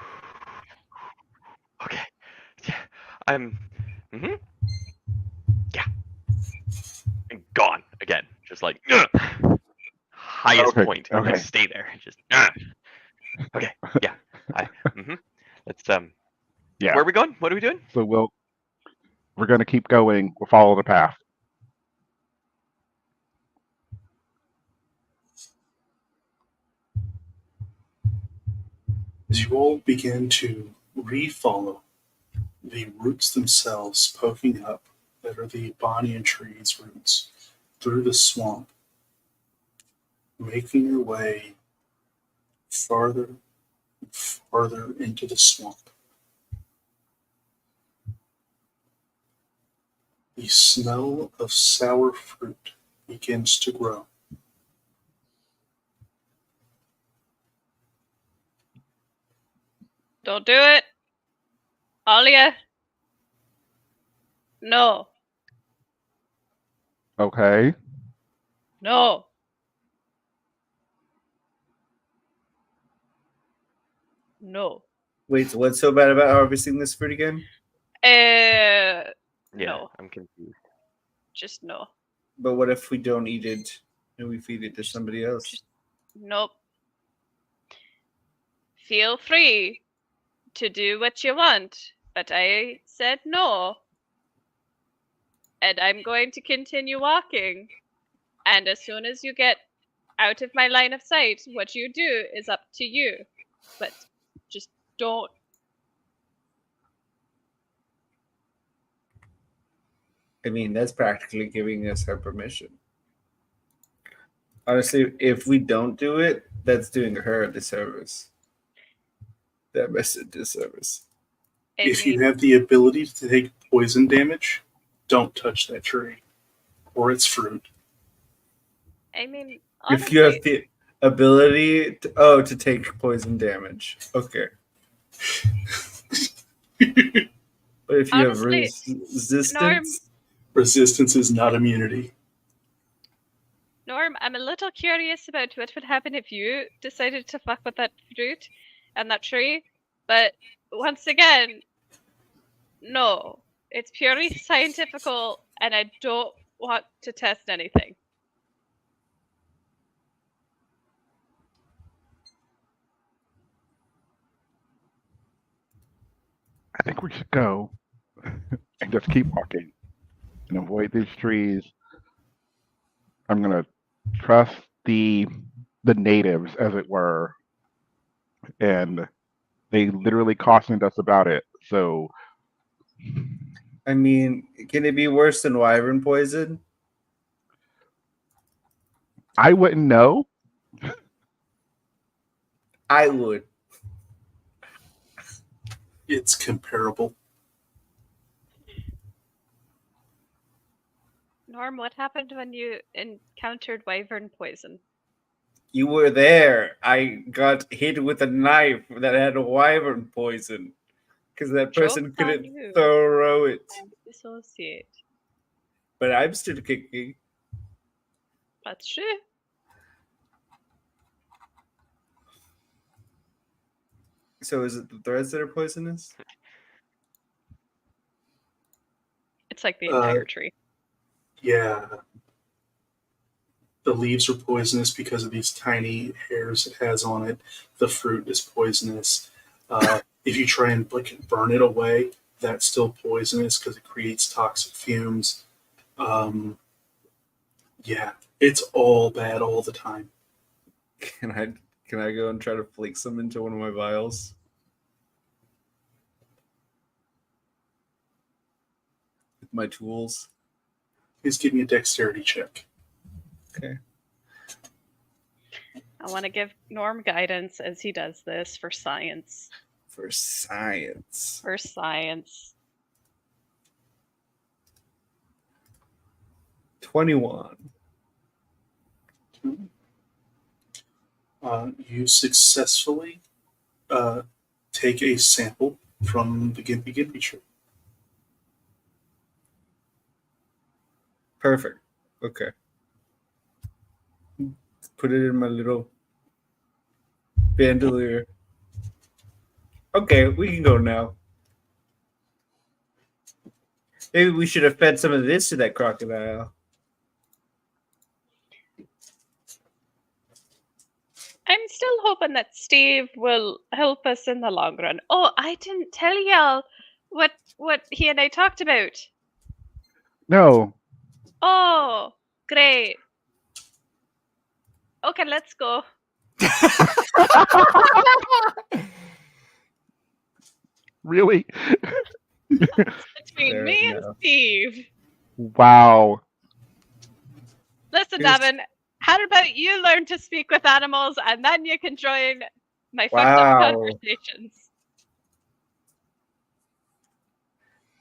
okay. Yeah. I'm. Yeah. And gone again. Just like highest point. Okay. Just stay there. Just okay. Yeah. Let's Yeah. Where are we going? What are we doing? So we're gonna keep going. We'll follow the path. As you all begin to re-follow the roots themselves poking up that are the banyan trees' roots through the swamp, making your way farther and farther into the swamp. The smell of sour fruit begins to grow. Don't do it. Alia. No. Okay. No. No. Wait, so what's so bad about harvesting this fruit again? Yeah, No. I'm confused. Just no. But what if we don't eat it and we feed it to somebody else? Just nope. Feel free to do what you want, but I said no. And I'm going to continue walking. And as soon as you get out of my line of sight, what you do is up to you. But just don't. I mean, that's practically giving us our permission. Honestly, if we don't do it, that's doing her a disservice. That message disservice. If you have the ability to take poison damage, don't touch that tree or its fruit. I mean, If honestly, you have the ability to take poison damage, okay. But if you have Honestly, resistance, Resistance is not immunity. Norm, I'm a little curious about what would happen if you decided to fuck with that fruit and that tree. But once again, no. It's purely scientifical, and I don't want to test anything. I think we should go and just keep walking and avoid these trees. I'm gonna trust the natives, as it were, and they literally cautioned us about it. So I mean, can it be worse than wyvern poison? I wouldn't know. I would. It's comparable. Norm, what happened when you encountered wyvern poison? You were there. I got hit with a knife that had wyvern poison because that person Joke's on couldn't you. throw it. And dissociate. But I'm still kicking. That's true. So is it the threads that are poisonous? It's like the entire tree. Yeah. The leaves are poisonous because of these tiny hairs it has on it. The fruit is poisonous. If you try and burn it away, that's still poisonous because it creates toxic fumes. Yeah, it's all bad all the time. Can I go and try to flick some into one of my vials? With my tools. Please give me a dexterity check. Okay. I want to give Norm guidance as he does this for science. For science. For science. 21. You successfully take a sample from the Gimpy Gimpy tree. Perfect. Okay. Put it in my little bandolier. Okay, we can go now. Maybe we should have fed some of this to that crocodile. I'm still hoping that Steve will help us in the long run. Oh, I didn't tell y'all what he and I talked about. No. Oh, great. Okay, let's go. Really? Between Fair me and enough. Steve. Wow. Listen, Here's- Devin, how about you learn to speak with animals and then you can join my fucked Wow. up conversations?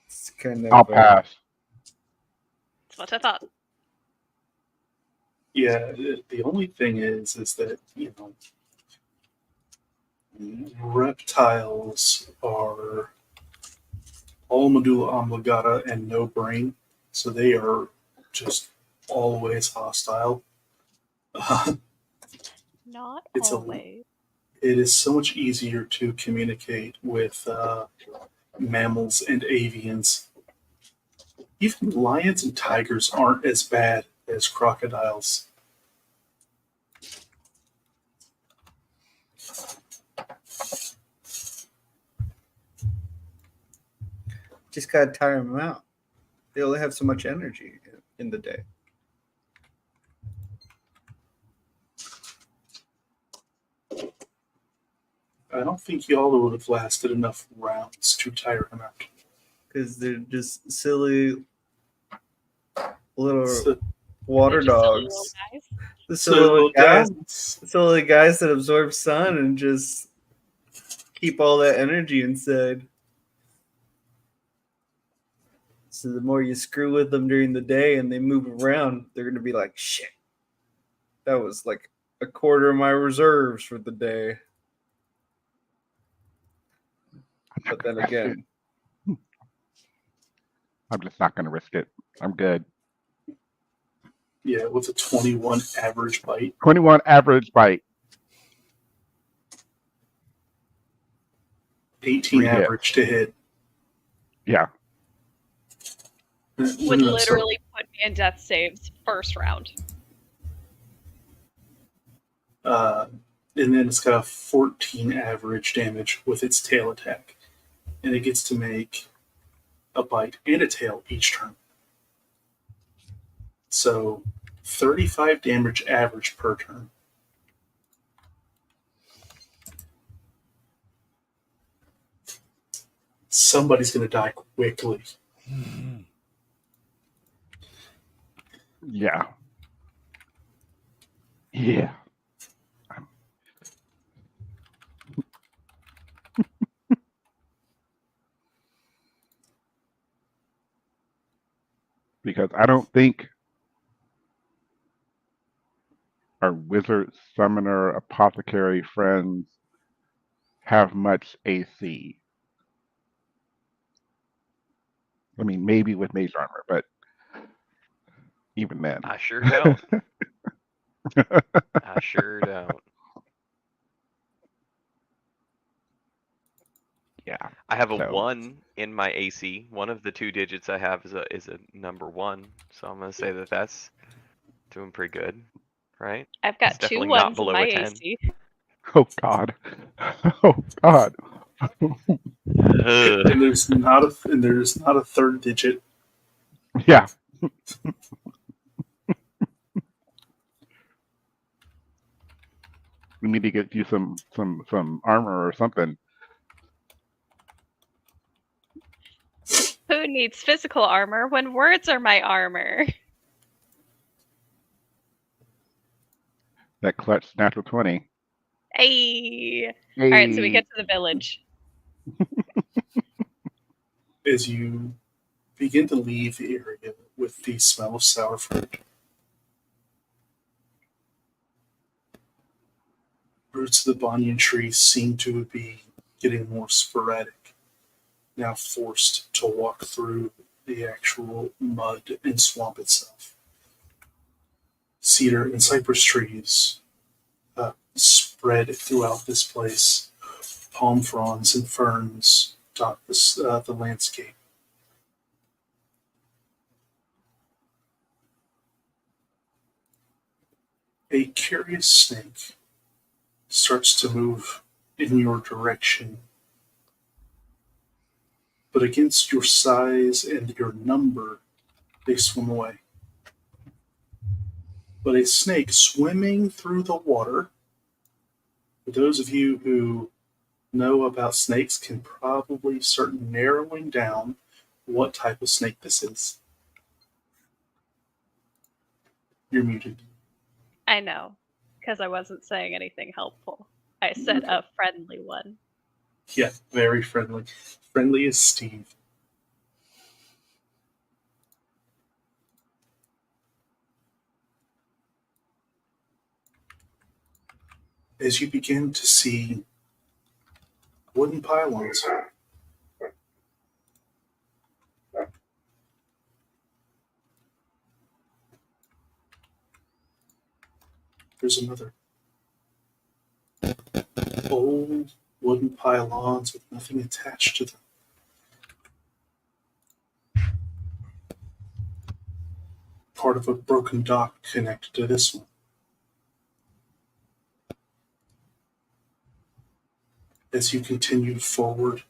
It's kind of I'll pass. That's what I thought. Yeah, the only thing is that, reptiles are all medulla oblongata and no brain, so they are just always hostile. Not It's a always. it is so much easier to communicate with mammals and avians. Even lions and tigers aren't as bad as crocodiles. Just gotta tire them out. They only have so much energy in the day. I don't think y'all would have lasted enough rounds to tire him out. Because they're just silly little So, water They're just silly little dogs. guys. The silly little so guys. guys, The silly guys that absorb sun and just keep all that energy inside. So the more you screw with them during the day and they move around, they're going to be like, shit, that was like a quarter of my reserves for the day. But then again, I'm just not going to risk it. I'm good. yeah, with a 21 average bite. 21 average bite. 18 3 hits. average to hit. Yeah. Would literally put me in death saves first round. And then it's got a 14 average damage with its tail attack. And it gets to make a bite and a tail each turn. So 35 damage average per turn. Somebody's going to die quickly. Yeah. Yeah. Because I don't think our wizard, summoner, apothecary friends have much AC. I mean, maybe with mage armor, but even then. I sure don't. I sure don't. Yeah. I have a So- 1 in my AC. One of the 2 digits I have is a number 1, so I'm gonna say that that's doing pretty good, right? I've got It's 2 definitely not ones in below my a 10. AC. Oh God. Oh God. Ugh. And there's not a third digit. Yeah. We need to get you some armor or something. Who needs physical armor when words are my armor? That clutch natural 20. Hey. Hey. Alright, so we get to the village. As you begin to leave the area with the smell of sour fruit, roots of the banyan tree seem to be getting more sporadic, now forced to walk through the actual mud and swamp itself. Cedar and cypress trees spread throughout this place. Palm fronds and ferns dot the landscape. A curious snake starts to move in your direction, but against your size and your number, they swim away. But a snake swimming through the water, for those of you who know about snakes, can probably start narrowing down what type of snake this is. You're muted. I know, because I wasn't saying anything helpful. I said a friendly one. Yeah, very friendly. Friendly as Steve. as you begin to see wooden pylons. There's another. Old wooden pylons with nothing attached to them. Part of a broken dock connected to this one. As you continue forward,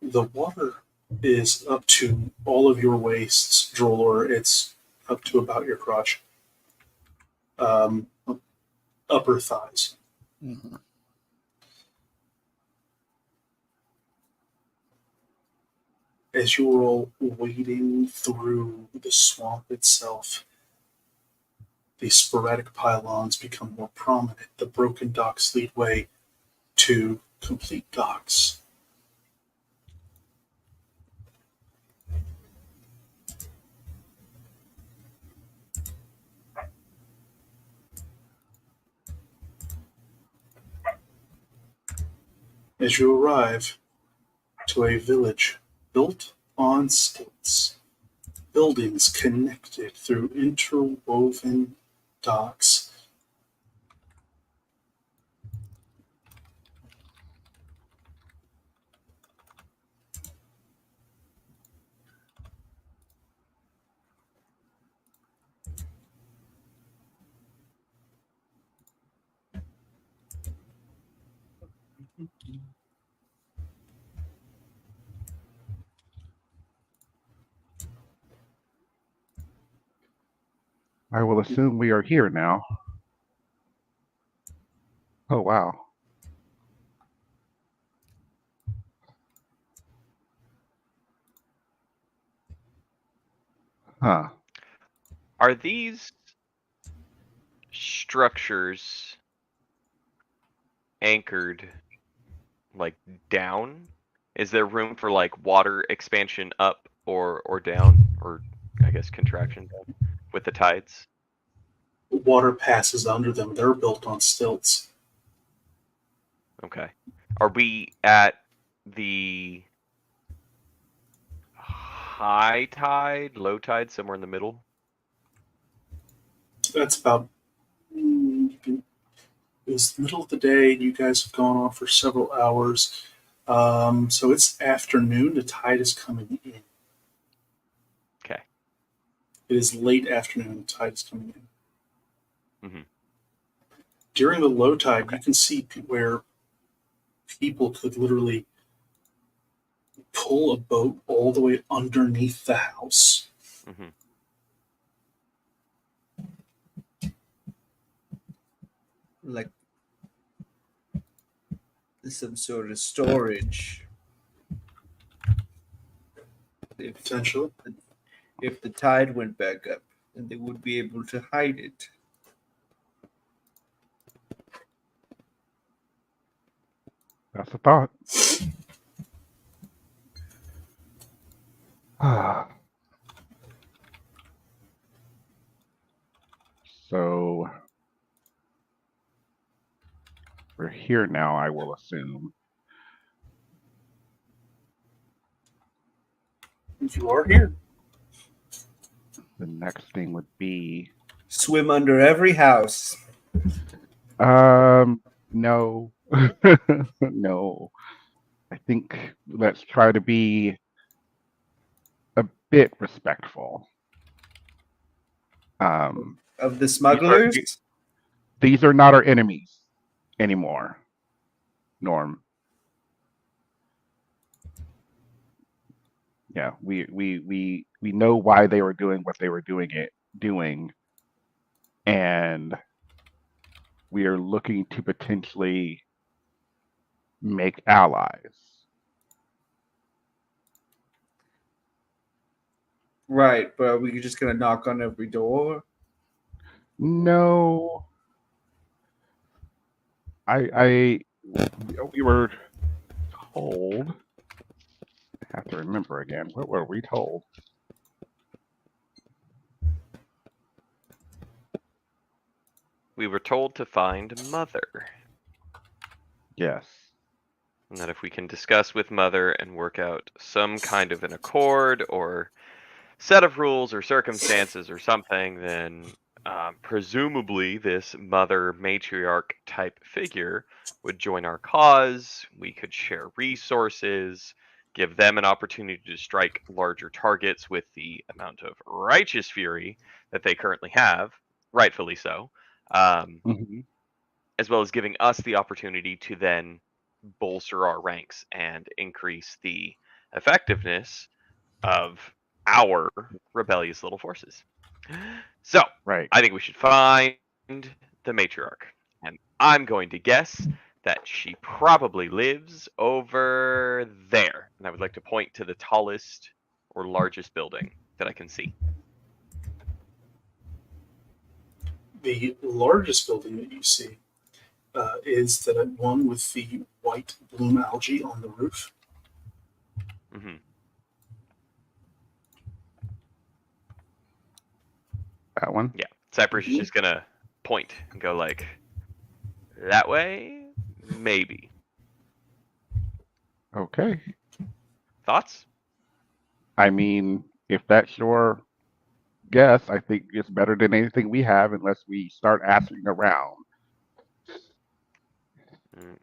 the water is up to all of your waists, Drolor. It's up to about your crotch. Upper thighs. Mm-hmm. As you are all wading through the swamp itself, the sporadic pylons become more prominent. The broken docks lead way to complete docks. As you arrive to a village built on stilts, buildings connected through interwoven docks. I will assume we are here now. Oh, wow. Huh. Are these structures anchored like down? Is there room for like water expansion up or down, or I guess contraction down with the tides? Water passes under them. They're built on stilts. Okay. Are we at the high tide, low tide, somewhere in the middle? That's about. It was the middle of the day, and you guys have gone on for several hours. So it's afternoon. The tide is coming in. Okay. It is late afternoon. The tide is coming in. Mm-hmm. During the low tide, Okay. you can see where people could literally pull a boat all the way underneath the house. Mm-hmm. Like some sort of storage. Potentially. If the tide went back up, then they would be able to hide it. That's a thought. So we're here now, I will assume. You are here. The next thing would be Swim under every house. no. No. I think let's try to be a bit respectful. Of the smugglers? These are not our enemies anymore, Norm. Yeah, we know why they were doing what they were doing, and we are looking to potentially make allies. Right, but are we just gonna knock on every door? No, we were told. I have to remember again. What were we told? we were told to find Mother. Yes. And that if we can discuss with Mother and work out some kind of an accord or set of rules or circumstances or something, then presumably this Mother matriarch type figure would join our cause. We could share resources, give them an opportunity to strike larger targets with the amount of righteous fury that they currently have, rightfully so, Mhm. as well as giving us the opportunity to then bolster our ranks and increase the effectiveness of our rebellious little forces. So, Right. I think we should find the matriarch. And I'm going to guess that she probably lives over there. And I would like to point to the tallest or largest building that I can see. The largest building that you see is the one with the white bloom algae on the roof. Hmm. That one. Yeah. Cypress is just going to point and go like, that way? Maybe. Okay. Thoughts? I mean, if that's your guess, I think it's better than anything we have unless we start asking around.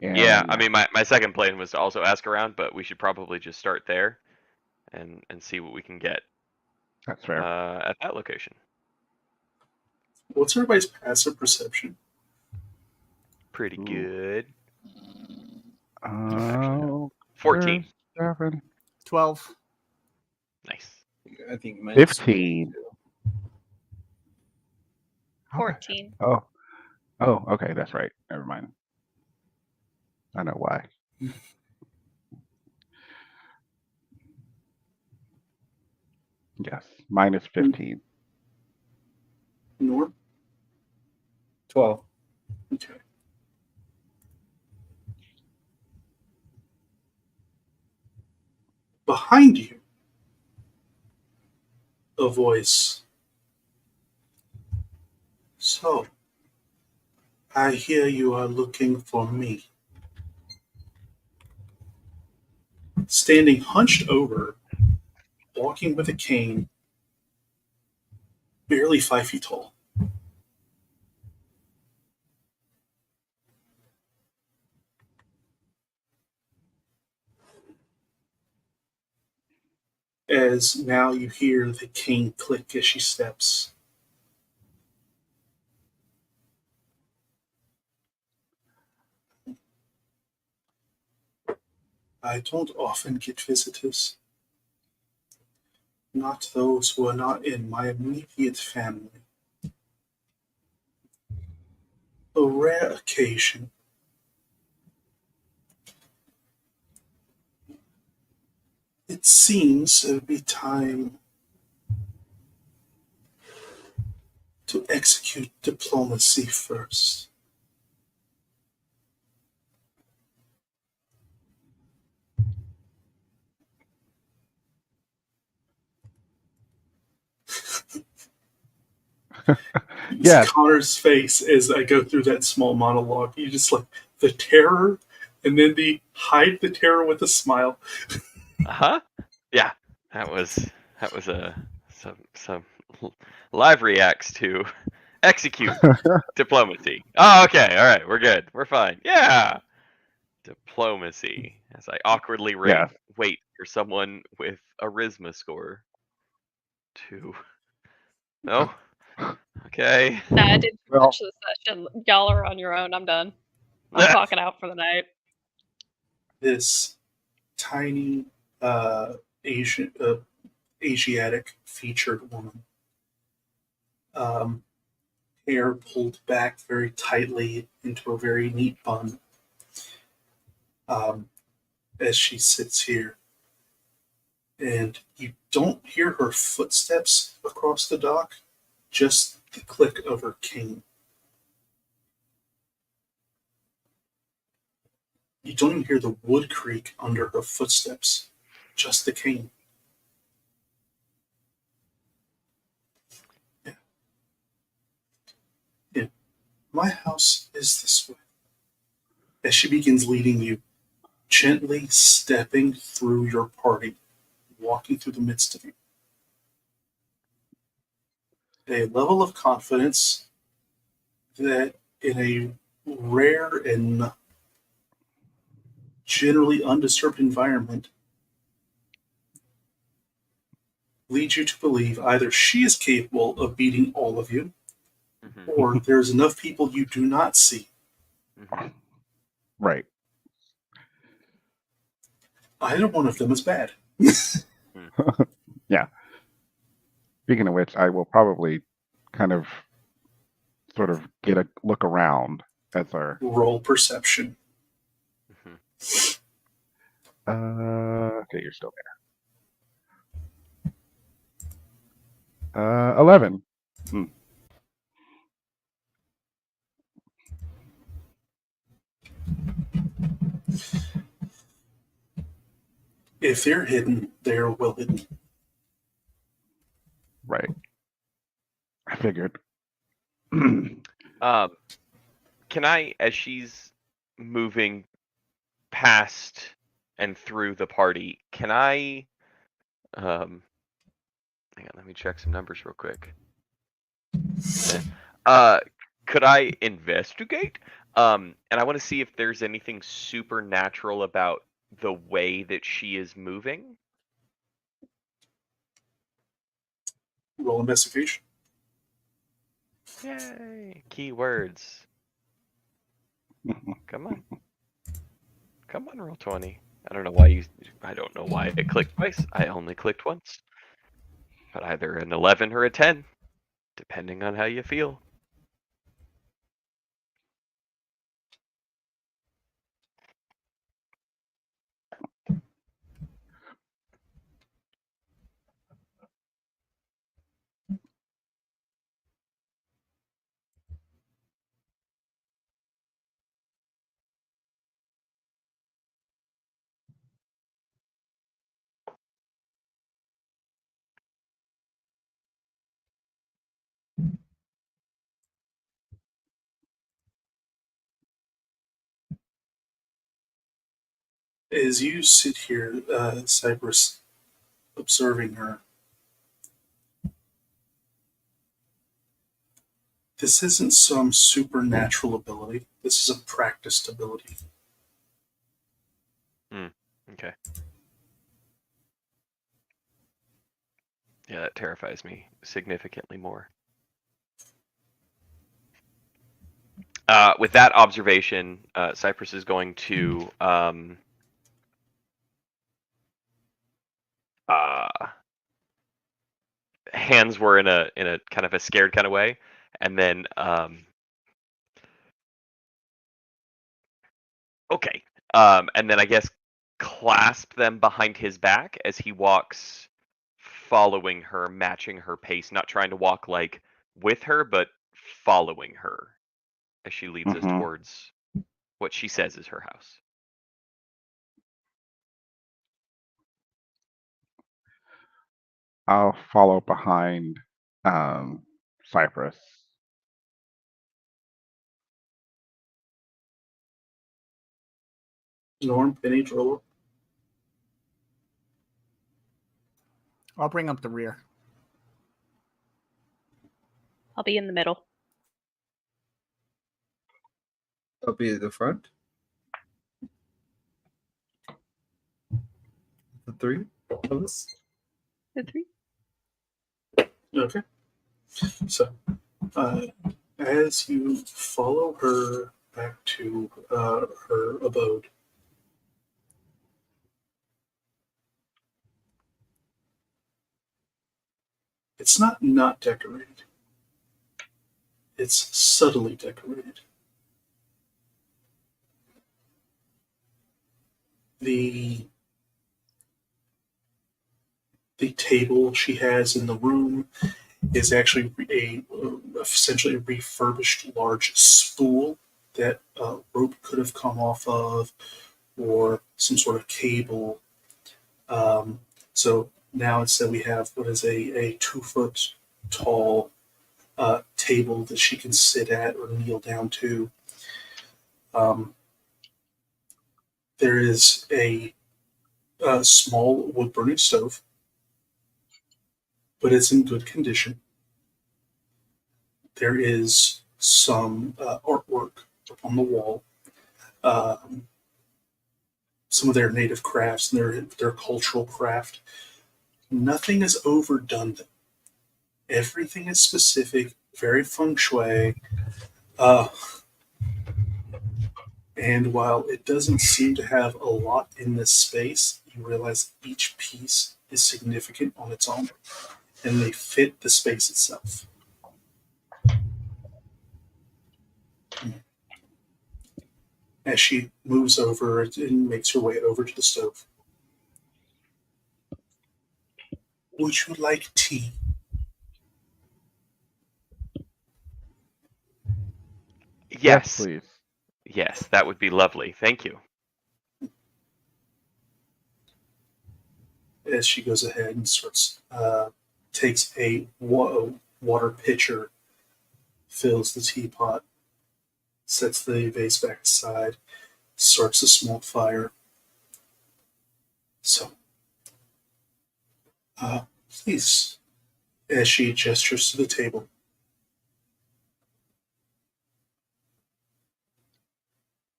Yeah, And I mean, my second plan was to also ask around, but we should probably just start there and see what we can get that's fair. at that location. What's everybody's passive perception? Pretty Ooh. good. Oh, 14. 7, 12. Nice. I think mine's 15. 14. Oh, okay, that's right. Never mind. I know why. Yes, minus 15. Norm? 12. Okay. Behind you, a voice. So, I hear you are looking for me. Standing hunched over, walking with a cane, barely 5 feet tall. As now you hear the cane click as she steps. I don't often get visitors. Not those who are not in my immediate family. A rare occasion. It seems it would be time to execute diplomacy first. Yes. Connor's face as I go through that small monologue. You just like the terror, and then the hide the terror with a smile. Yeah, that was some live reacts to execute diplomacy. Oh, okay, all right, we're good, we're fine. Yeah, diplomacy. As I awkwardly Yes. wait for someone with a charisma score to. No. Okay. Nah, I did too Well, much this session. Y'all are on your own. I'm done. I'm clocking out for the night. This tiny Asian Asiatic featured woman. Hair pulled back very tightly into a very neat bun. As she sits here, and you don't hear her footsteps across the dock, just the click of her cane. You don't even hear the wood creak under her footsteps, just the cane. Yeah. My house is this way. As she begins leading you, gently stepping through your party, walking through the midst of you. A level of confidence that in a rare and generally undisturbed environment leads you to believe either she is capable of beating all of you, Mhm. or there's enough people you do not see. Mhm. Right. Either one of them is bad. Yeah. Speaking of which, I will probably kind of sort of get a look around as our Roll perception. Mhm. okay, you're still there. 11. If they're hidden, they're well hidden. Right. I figured. Can I, as she's moving past and through the party, can I hang on, let me check some numbers real quick. Uh could I investigate? And I want to see if there's anything supernatural about the way that she is moving. Roll investigation. Yay. Keywords. Come on. Come on, roll 20. I don't know why it clicked twice. I only clicked once. But either an 11 or a 10, depending on how you feel. As you sit here, Cypress, observing her, this isn't some supernatural ability. This is a practiced ability. Okay. Yeah, that terrifies me significantly more. With that observation, Cypress is going to hands were in a kind of a scared kind of way, and then okay, and then I guess clasp them behind his back as he walks, following her, matching her pace, not trying to walk like with her, but following her as she leads us Mhm. towards what she says is her house. I'll follow behind Cypress. Norm, Penny, Drolo. I'll bring up the rear. I'll be in the middle. I'll be at the front. The three of us. The three. Okay. So, as you follow her back to her abode, it's not decorated. It's subtly decorated. The table she has in the room is actually essentially a refurbished large spool that rope could have come off of, or some sort of cable. So now instead we have what is a 2 foot tall table that she can sit at or kneel down to. Um, there is a small wood burning stove, but it's in good condition. There is some artwork up on the wall, um, some of their native crafts and their cultural craft. Nothing is overdone, though. Everything is specific, very feng shui. Uh, and while it doesn't seem to have a lot in this space, you realize each piece is significant on its own, and they fit the space itself. As she moves over and makes her way over to the stove. Would you like tea? Yes. please. Yes, that would be lovely. Thank you. As she goes ahead and starts, takes a water pitcher, fills the teapot, sets the vase back aside, starts a small fire. So, please, as she gestures to the table.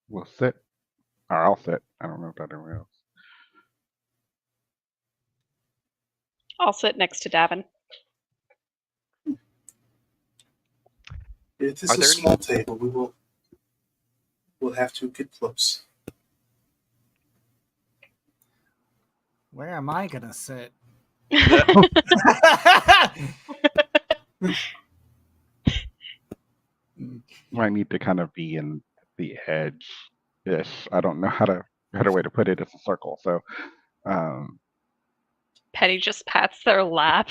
We'll sit. Or I'll sit. I don't know about everyone else. I'll sit next to Davin. It is Are a there any- small table. We'll have to get close. Where am I gonna sit? Might need to kind of be in the edge ish. I don't know how to better way to put it. It's a circle. So Petty just pats their lap.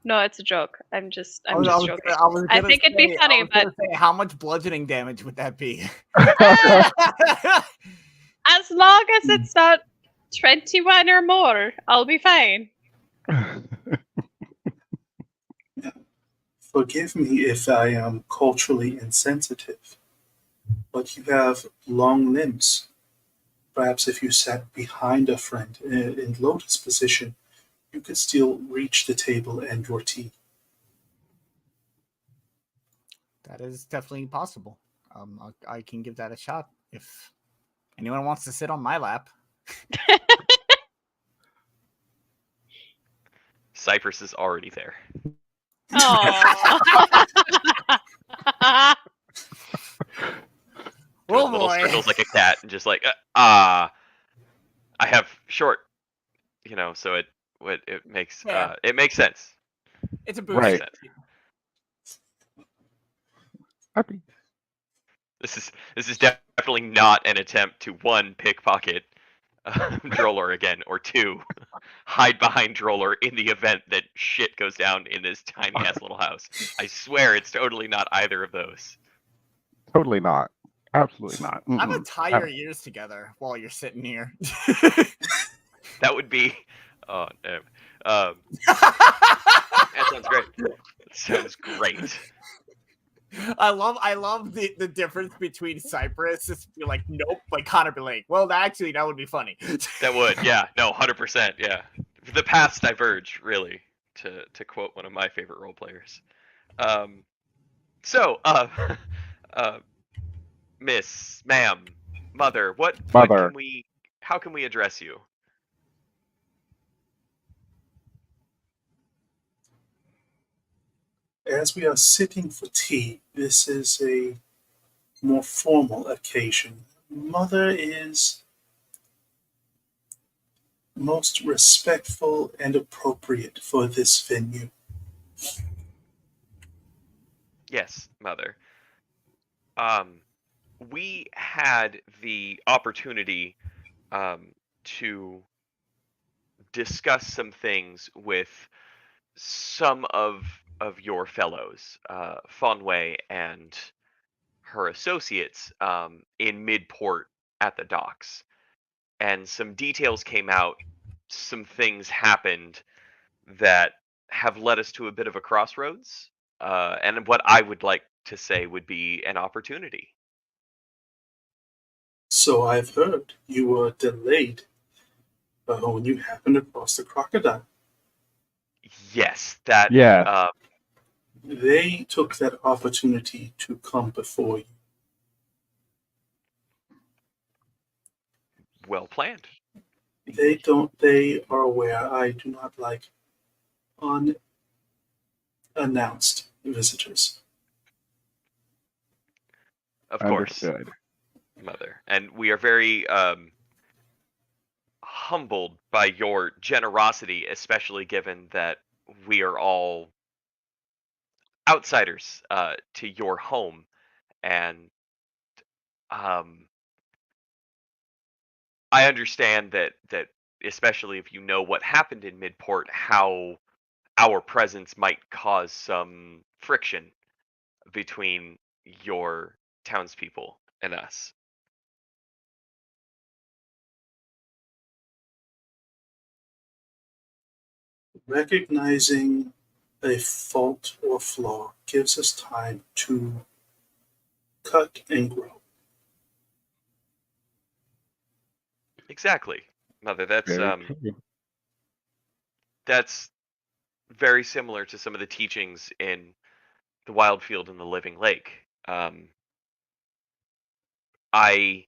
No, it's a joke. I'm just joking. I think it'd be funny, but how much bludgeoning damage would that be? as long as it's not 21 or more, I'll be fine. Forgive me if I am culturally insensitive, but you have long limbs. Perhaps if you sat behind a friend in lotus position, you could still reach the table and your tea. That is definitely possible. I can give that a shot if anyone wants to sit on my lap. Cypress is already there. Oh. Doing Oh little boy. circles like a cat, and just like I have short, so it makes Yeah. it makes sense. It's a boost. Right. Happy. This is definitely not an attempt to, one, pickpocket Droller again, or two, hide behind Droller in the event that shit goes down in this tiny ass little house. I swear it's totally not either of those. Totally not. Absolutely not. I'm gonna Mm-mm. tie your ears together while you're sitting here. That would be. Oh no. That sounds great. That sounds great. I love the difference between Cypress just be like, nope, like Connor be like, well, actually, that would be funny. That would, yeah, no, 100%, yeah. The paths diverge, really, to quote one of my favorite role players. Miss, ma'am, mother, Mother. how can we address you? As we are sitting for tea, this is a more formal occasion. Mother is most respectful and appropriate for this venue. Yes, mother. We had the opportunity to discuss some things with some of your fellows, Fonway and her associates, in Midport at the docks. and some details came out. Some things happened that have led us to a bit of a crossroads, and what I would like to say would be an opportunity. So I've heard you were delayed when you happened across the crocodile. Yes, that Yes. They took that opportunity to come before you. well planned. They are aware I do not like unannounced visitors. Of course, Understood. Mother, and we are very humbled by your generosity, especially given that we are all outsiders to your home, and um, I understand that especially if you know what happened in Midport, how our presence might cause some friction between your townspeople and us. Recognizing a fault or flaw gives us time to cut and grow. Exactly, Mother. Very true. That's very similar to some of the teachings in the Wild Field and the Living Lake. I,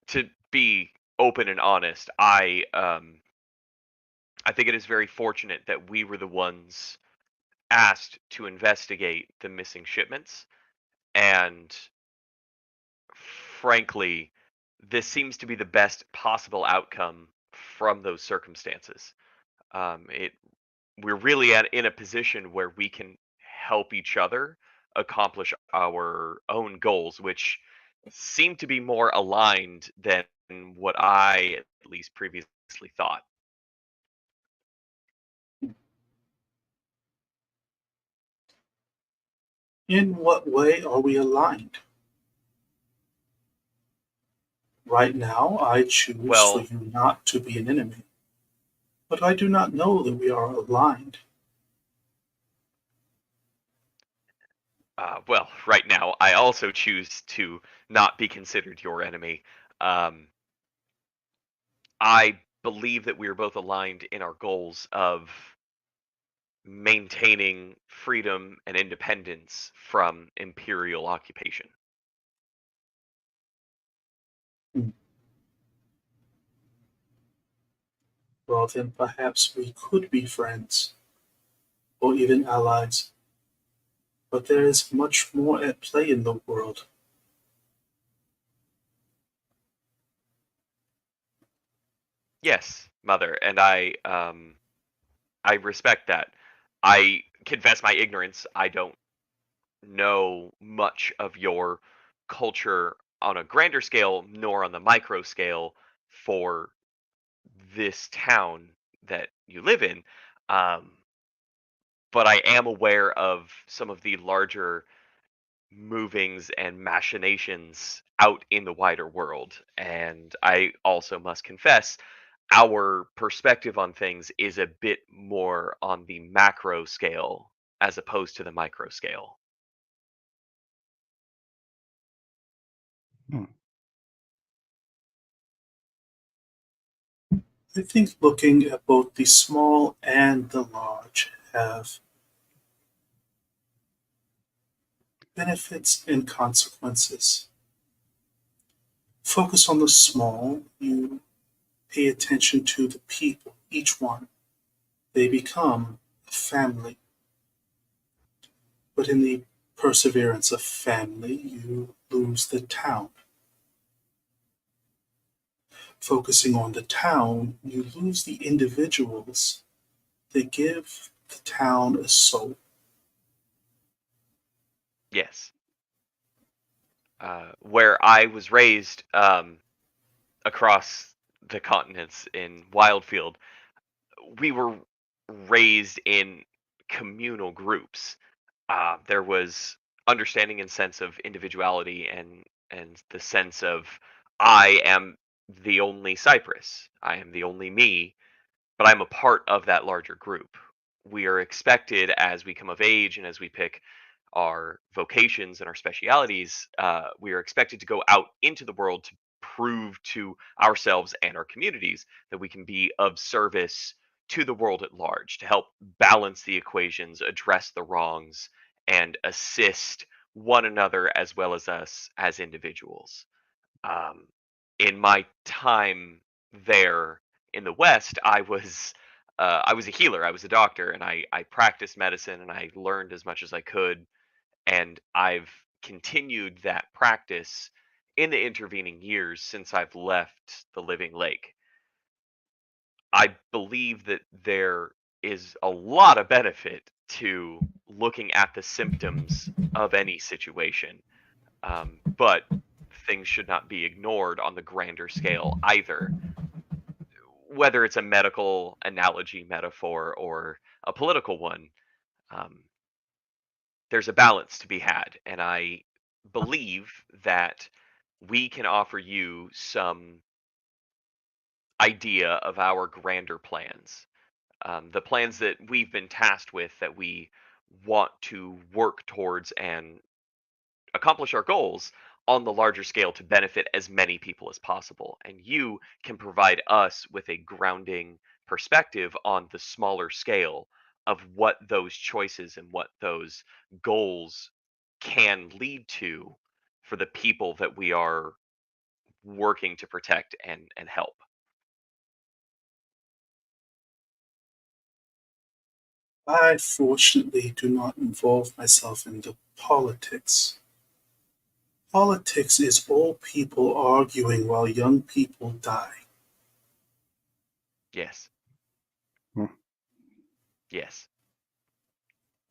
to be open and honest, I think it is very fortunate that we were the ones asked to investigate the missing shipments, and frankly, this seems to be the best possible outcome from those circumstances. It we're really in a position where we can help each other accomplish our own goals, which seem to be more aligned than what I at least previously thought. In what way are we aligned? Right now, I choose for Well, you not to be an enemy, but I do not know that we are aligned. right now, I also choose to not be considered your enemy. Um, I believe that we are both aligned in our goals of maintaining freedom and independence from imperial occupation. Well, then perhaps we could be friends, or even allies, but there is much more at play in the world. Yes, Mother, and I respect that. I confess my ignorance. I don't know much of your culture on a grander scale, nor on the micro scale for this town that you live in. Um, but I am aware of some of the larger movings and machinations out in the wider world. And I also must confess, our perspective on things is a bit more on the macro scale as opposed to the micro scale. Hmm. I think looking at both the small and the large have benefits and consequences. Focus on the small, you pay attention to the people, each one. They become a family. But in the perseverance of family, you lose the town. Focusing on the town, you lose the individuals that give the town a soul. Yes. Where I was raised across the continents in Wildfield, we were raised in communal groups. There was understanding and sense of individuality and the sense of I am the only Cypress. I am the only me, but I'm a part of that larger group. We are expected as we come of age and as we pick our vocations and our specialities, we are expected to go out into the world to prove to ourselves and our communities that we can be of service to the world at large, to help balance the equations, address the wrongs, and assist one another as well as us as individuals. Um, in my time there in the West, I was a healer. I was a doctor, and I practiced medicine, and I learned as much as I could, and I've continued that practice in the intervening years since I've left the Living Lake. I believe that there is a lot of benefit to looking at the symptoms of any situation, but things should not be ignored on the grander scale either. Whether it's a medical analogy, metaphor, or a political one, um, there's a balance to be had. And I believe that we can offer you some idea of our grander plans, the plans that we've been tasked with that we want to work towards and accomplish our goals on the larger scale to benefit as many people as possible. And you can provide us with a grounding perspective on the smaller scale of what those choices and what those goals can lead to for the people that we are working to protect and help. I fortunately do not involve myself in the politics. Politics is old people arguing while young people die. Yes. Hmm. Yes.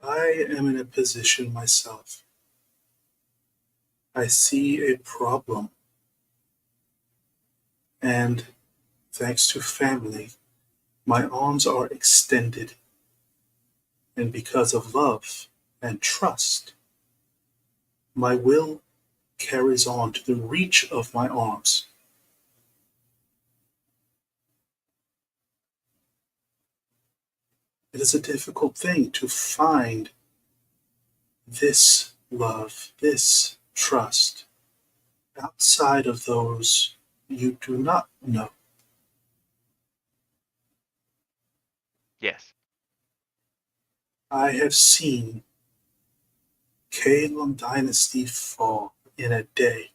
I am in a position myself. I see a problem, and thanks to family, my arms are extended, and because of love and trust, my will carries on to the reach of my arms. It is a difficult thing to find this love, this trust, outside of those you do not know. Yes. I have seen Caleb Dynasty fall in a day.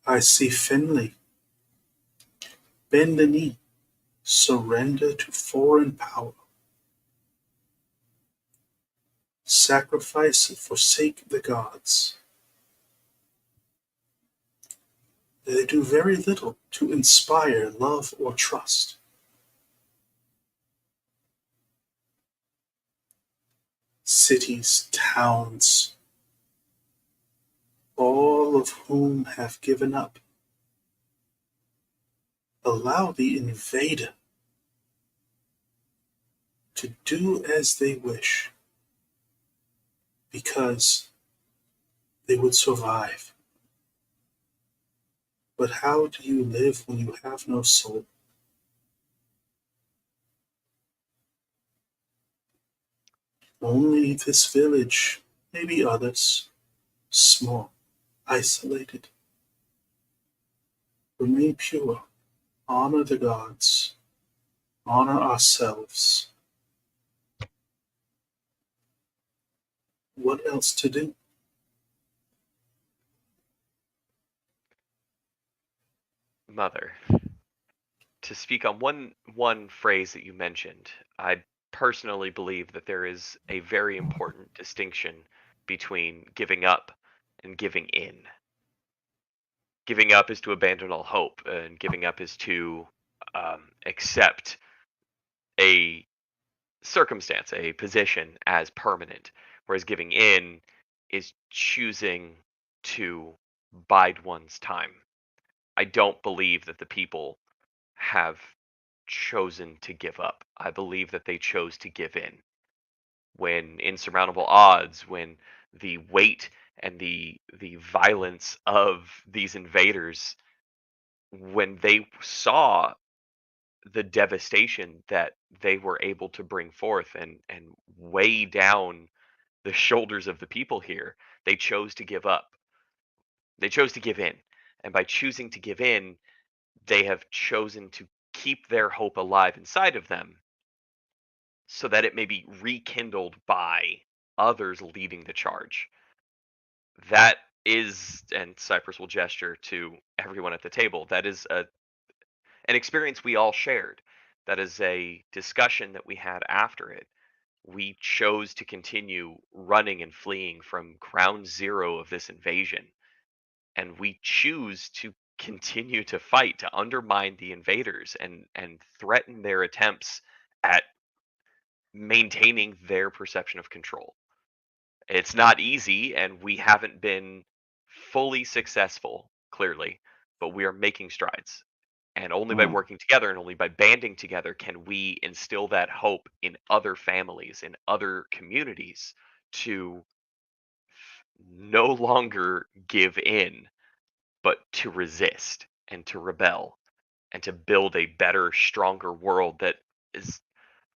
I see Finley bend the knee, surrender to foreign power, sacrifice and forsake the gods. They do very little to inspire love or trust. Cities, towns, all of whom have given up, allow the invader to do as they wish because they would survive. But how do you live when you have no soul? Only this village, maybe others, small, isolated. Remain pure, honor the gods, honor ourselves. What else to do? Mother, to speak on one phrase that you mentioned, I personally believe that there is a very important distinction between giving up and giving in. Giving up is to abandon all hope, and giving up is to accept a circumstance, a position as permanent, whereas giving in is choosing to bide one's time. I don't believe that the people have chosen to give up. I believe that they chose to give in. When insurmountable odds, when the weight and the violence of these invaders, when they saw the devastation that they were able to bring forth and weigh down the shoulders of the people here, they chose to give up. They chose to give in. And by choosing to give in, they have chosen to keep their hope alive inside of them so that it may be rekindled by others leading the charge. That is, and Cypress will gesture to everyone at the table, that is an experience we all shared. That is a discussion that we had after it. We chose to continue running and fleeing from ground zero of this invasion. And we choose to continue to fight to undermine the invaders and threaten their attempts at maintaining their perception of control. It's not easy, and we haven't been fully successful, clearly, but we are making strides. And only by Mm. working together and only by banding together can we instill that hope in other families, in other communities, to no longer give in, but to resist and to rebel and to build a better, stronger world that is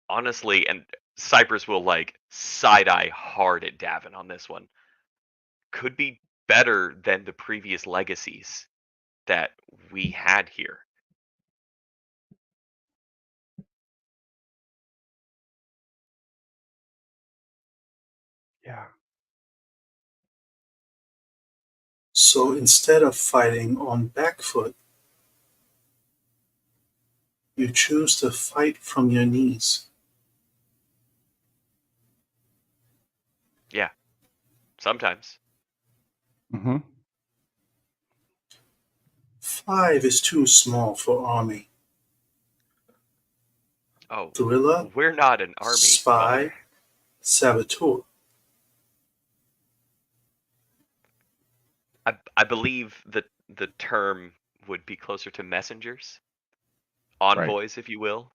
honestly, and Cypress will like side eye hard at Davin on this one, could be better than the previous legacies that we had here. Yeah. So instead of fighting on back foot, you choose to fight from your knees. Yeah, sometimes. Mm-hmm. 5 is too small for army. Oh, Guerrilla, we're not an army, spy, Father. saboteur. I believe that the term would be closer to messengers, envoys, if you will.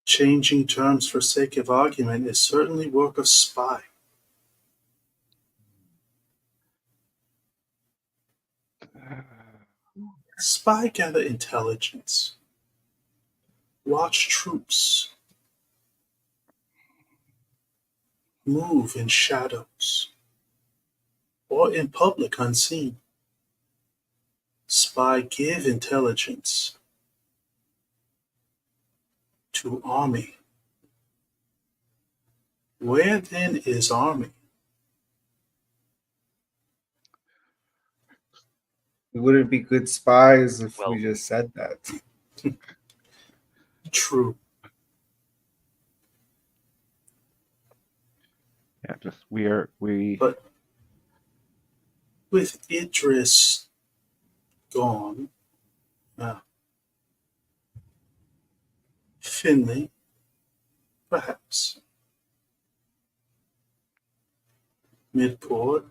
Changing terms for sake of argument is certainly work of spy. Spy gather intelligence. Watch troops. Move in shadows. Or in public unseen. Spy give intelligence to army. Where then is army? We wouldn't be good spies if Well- we just said that. True. Yeah, just we But with Idris gone, Finley, perhaps. Midport,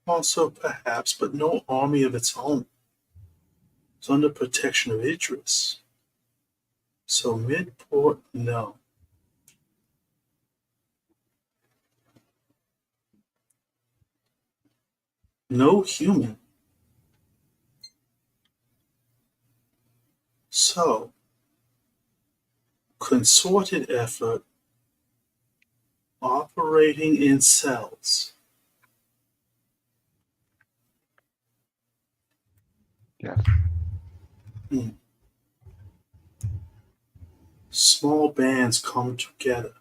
also perhaps, but no army of its own. It's under protection of Idris. So Midport, no. No human. So, consorted effort operating in cells. yes. Small bands come together.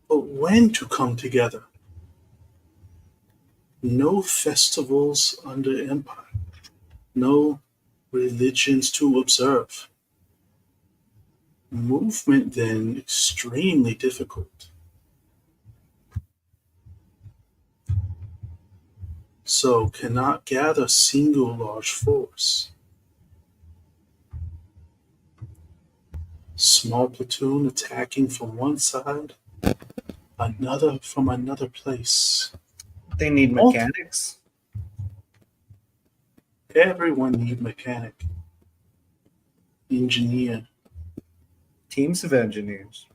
But when to come together? No festivals under empire. No religions to observe. Movement then extremely difficult. So cannot gather single large force. Small platoon attacking from one side, another from another place. They need mechanics. Everyone need mechanic, engineer. Teams of engineers.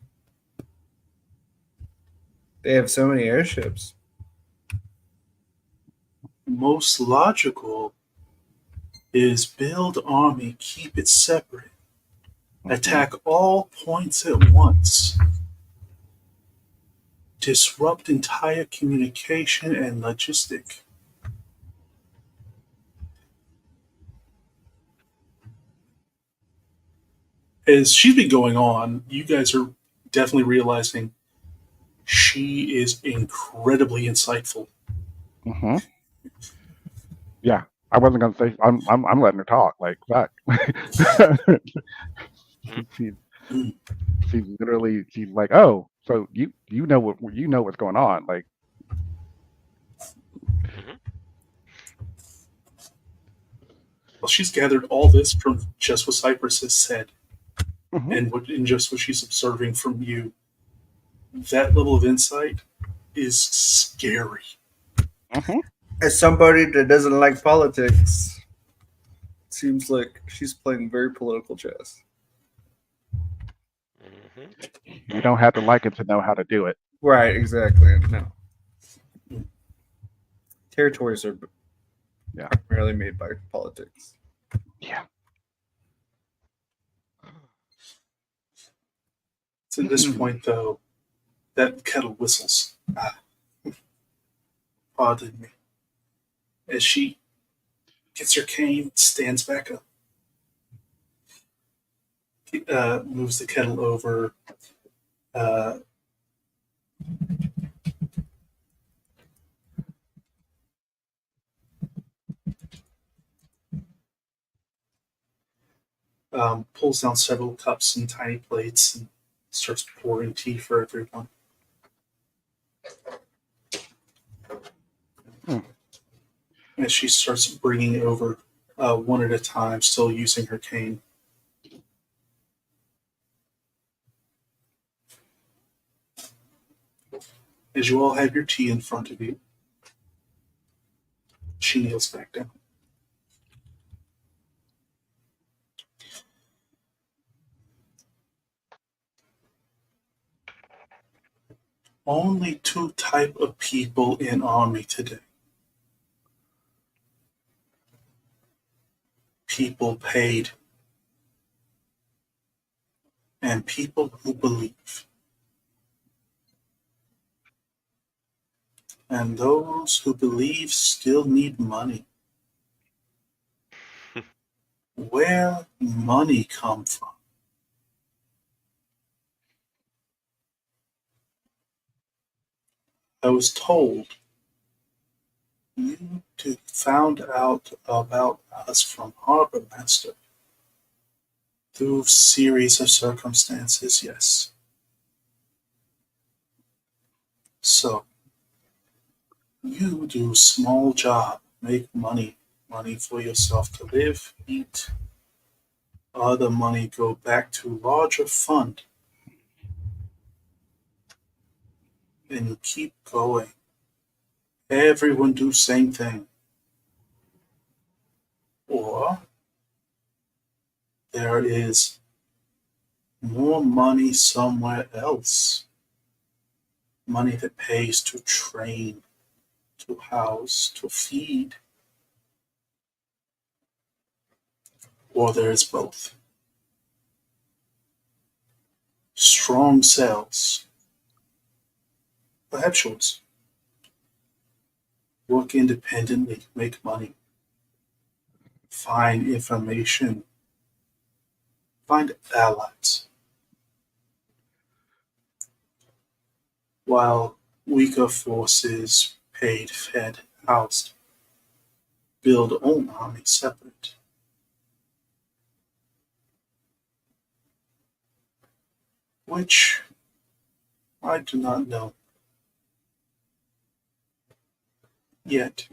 They have so many airships. Most logical is build army, keep it separate. Attack all points at once. Disrupt entire communication and logistic. As she's been going on, you guys are definitely realizing she is incredibly insightful. Mm-hmm. Yeah, I wasn't gonna say. I'm letting her talk. Like fuck. she, Mm. she's literally. She's like, oh, so you know what's going on. Like, Mhm. Well, she's gathered all this from just what Cypress has said mhm, and just what she's observing from you. That level of insight is scary. mhm. As somebody that doesn't like politics, it seems like she's playing very political chess. Mhm. You don't have to like it to know how to do it. Right, exactly. No. Territories are Yeah. primarily made by politics. Yeah. So at this point, though, that kettle whistles. Pardon me. As she gets her cane, stands back up, moves the kettle over, uh, pulls down several cups and tiny plates, and starts pouring tea for everyone. As she starts bringing over one at a time, still using her cane. As you all have your tea in front of you, she kneels back down. Only two type of people in army today. People paid and people who believe. And those who believe still need money. Where money come from? I was told you found out about us from Harbor Master through series of circumstances, yes. So you do small job, make money for yourself to live, eat. Other money go back to larger fund, and you keep going. Everyone do same thing. Or there is more money somewhere else. Money that pays to train, to house, to feed. Or there is both. Strong cells. Perhaps yours. Work independently, make money. Find information. Find allies. While weaker forces, paid, fed, housed, build own army separate. Which I do not know yet.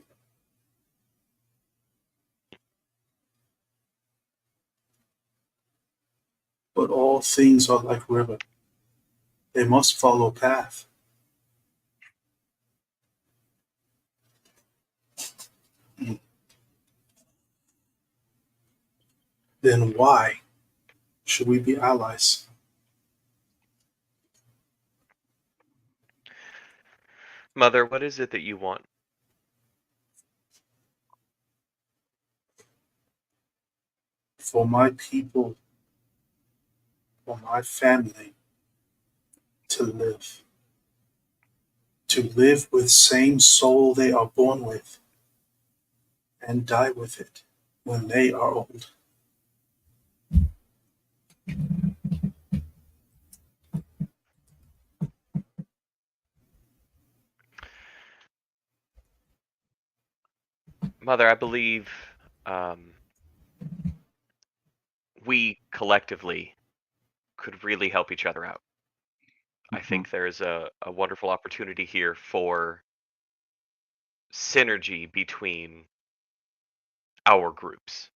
But all things are like river. They must follow path. then why should we be allies? Mother, what is it that you want? For my people, for my family to live. To live with same soul they are born with and die with it when they are old. Mother, I believe um, we collectively could really help each other out. I Mhm. think there's a wonderful opportunity here for synergy between our groups.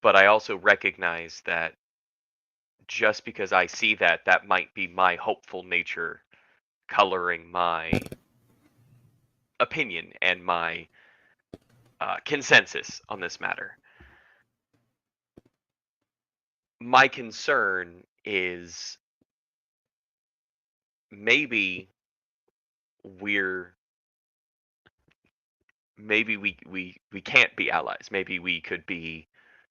But I also recognize that just because I see that, that might be my hopeful nature coloring my opinion and my consensus on this matter. My concern is maybe we're maybe we can't be allies. Maybe we could be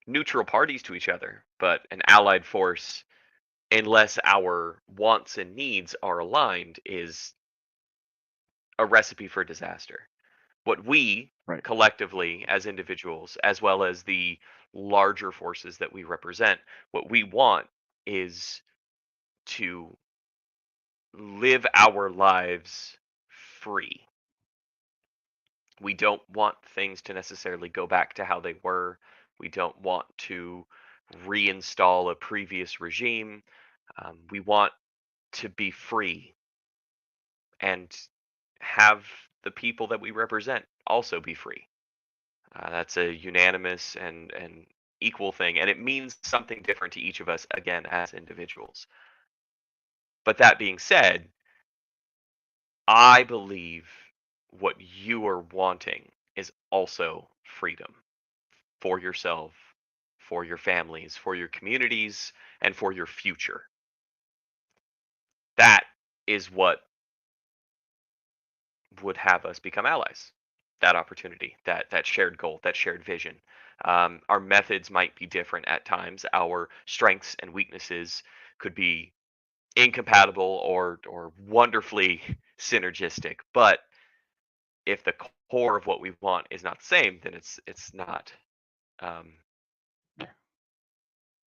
neutral parties to each other, but an allied force, unless our wants and needs are aligned, is a recipe for disaster. What we Right. collectively as individuals, as well as the larger forces that we represent, what we want is to live our lives free. We don't want things to necessarily go back to how they were. We don't want to reinstall a previous regime. We want to be free and have the people that we represent also be free. That's a unanimous and equal thing, and it means something different to each of us again as individuals. But that being said, I believe what you are wanting is also freedom for yourself, for your families, for your communities, and for your future. That is what would have us become allies. That opportunity, that shared goal, that shared vision. Our methods might be different at times. Our strengths and weaknesses could be incompatible or wonderfully synergistic. But if the core of what we want is not the same, then it's not. Um,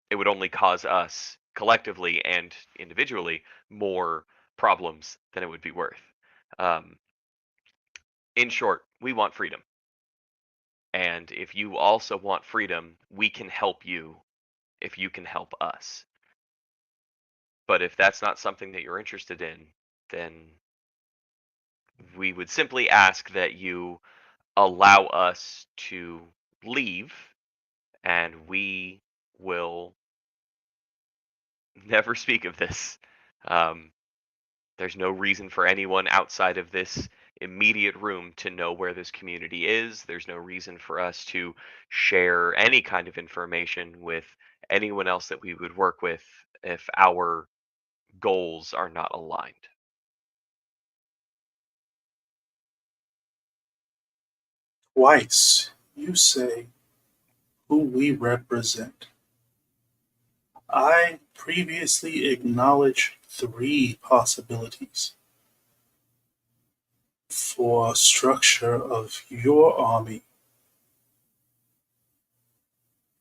it would only cause us collectively and individually more problems than it would be worth. Um, in short, we want freedom. And if you also want freedom, we can help you if you can help us. But if that's not something that you're interested in, then we would simply ask that you allow us to leave and we will never speak of this. Um, there's no reason for anyone outside of this immediate room to know where this community is. There's no reason for us to share any kind of information with anyone else that we would work with if our goals are not aligned. Twice you say who we represent. I previously acknowledged three possibilities for structure of your army.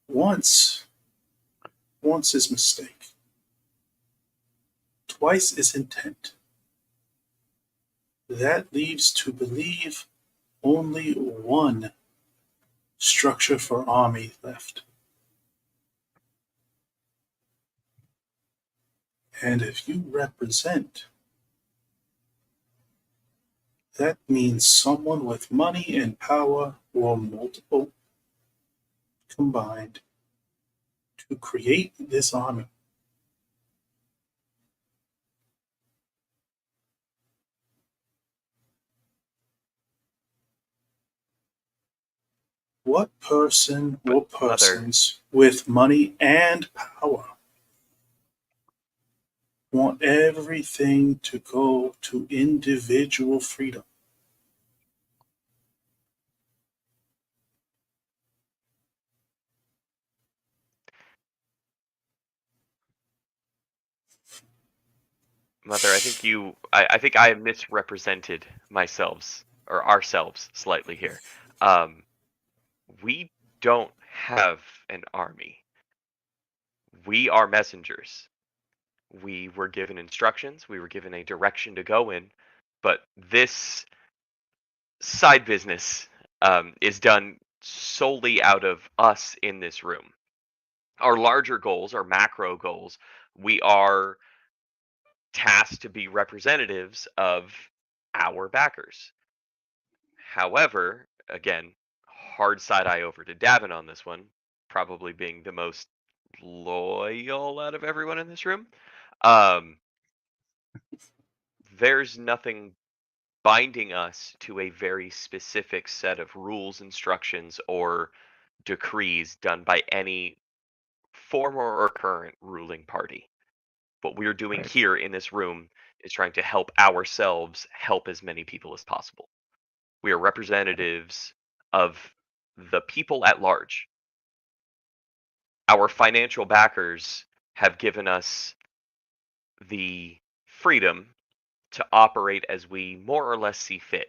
Once, once is mistake. Twice is intent. That leaves to believe only one structure for army left. And if you represent, that means someone with money and power or multiple combined to create this army. What person But, or Mother, persons with money and power want everything to go to individual freedom? Mother, I think I have misrepresented myself or ourselves slightly here. We don't have an army. We are messengers. We were given instructions. We were given a direction to go in, but this side business is done solely out of us in this room. Our larger goals, our macro goals, we are tasked to be representatives of our backers. However, again, hard side eye over to Davin on this one, probably being the most loyal out of everyone in this room. Um, there's nothing binding us to a very specific set of rules, instructions, or decrees done by any former or current ruling party. What we're doing Right. here in this room is trying to help ourselves help as many people as possible. We are representatives of the people at large. Our financial backers have given us the freedom to operate as we more or less see fit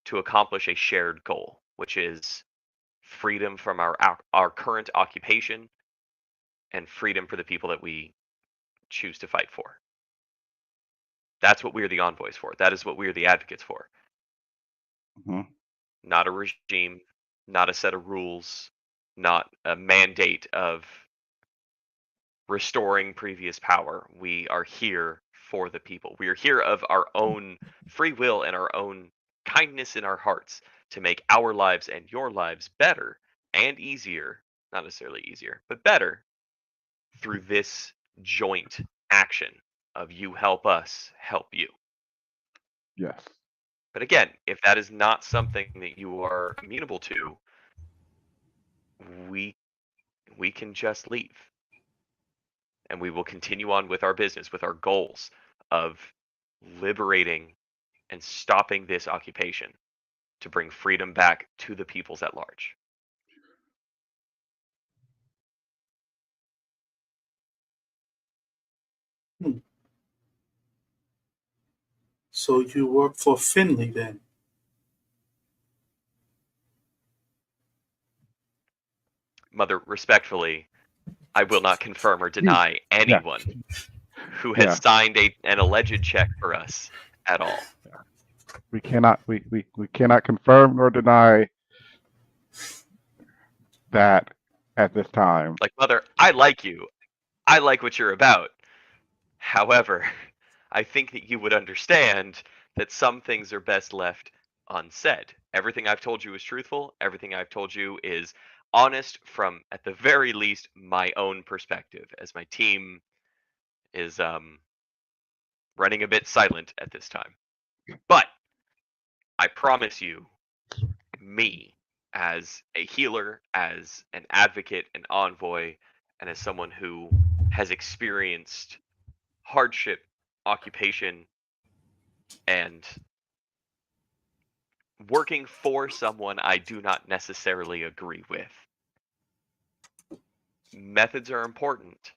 to accomplish a shared goal, which is freedom from our current occupation and freedom for the people that we choose to fight for. That's what we're the envoys for. That is what we're the advocates for. hmm Not a regime, not a set of rules, not a mandate of restoring previous power. We are here for the people. We are here of our own free will and our own kindness in our hearts to make our lives and your lives better and easier, not necessarily easier, but better through this joint action of you help us help you. Yes. But again, if that is not something that you are amenable to, we we can just leave. And we will continue on with our business, with our goals of liberating and stopping this occupation to bring freedom back to the peoples at large. Hmm. So you work for Finley then? Mother, respectfully, I will not confirm or You- deny Yeah. anyone who has Yeah. signed an alleged check for us at all. We cannot confirm nor deny that at this time. Like, Mother, I like you. I like what you're about. However, I think that you would understand that some things are best left unsaid. Everything I've told you is truthful. Everything I've told you is honest from, at the very least, my own perspective, as my team is running a bit silent at this time. But I promise you, me, as a healer, as an advocate, an envoy, and as someone who has experienced hardship, occupation, and working for someone I do not necessarily agree with. Methods are important,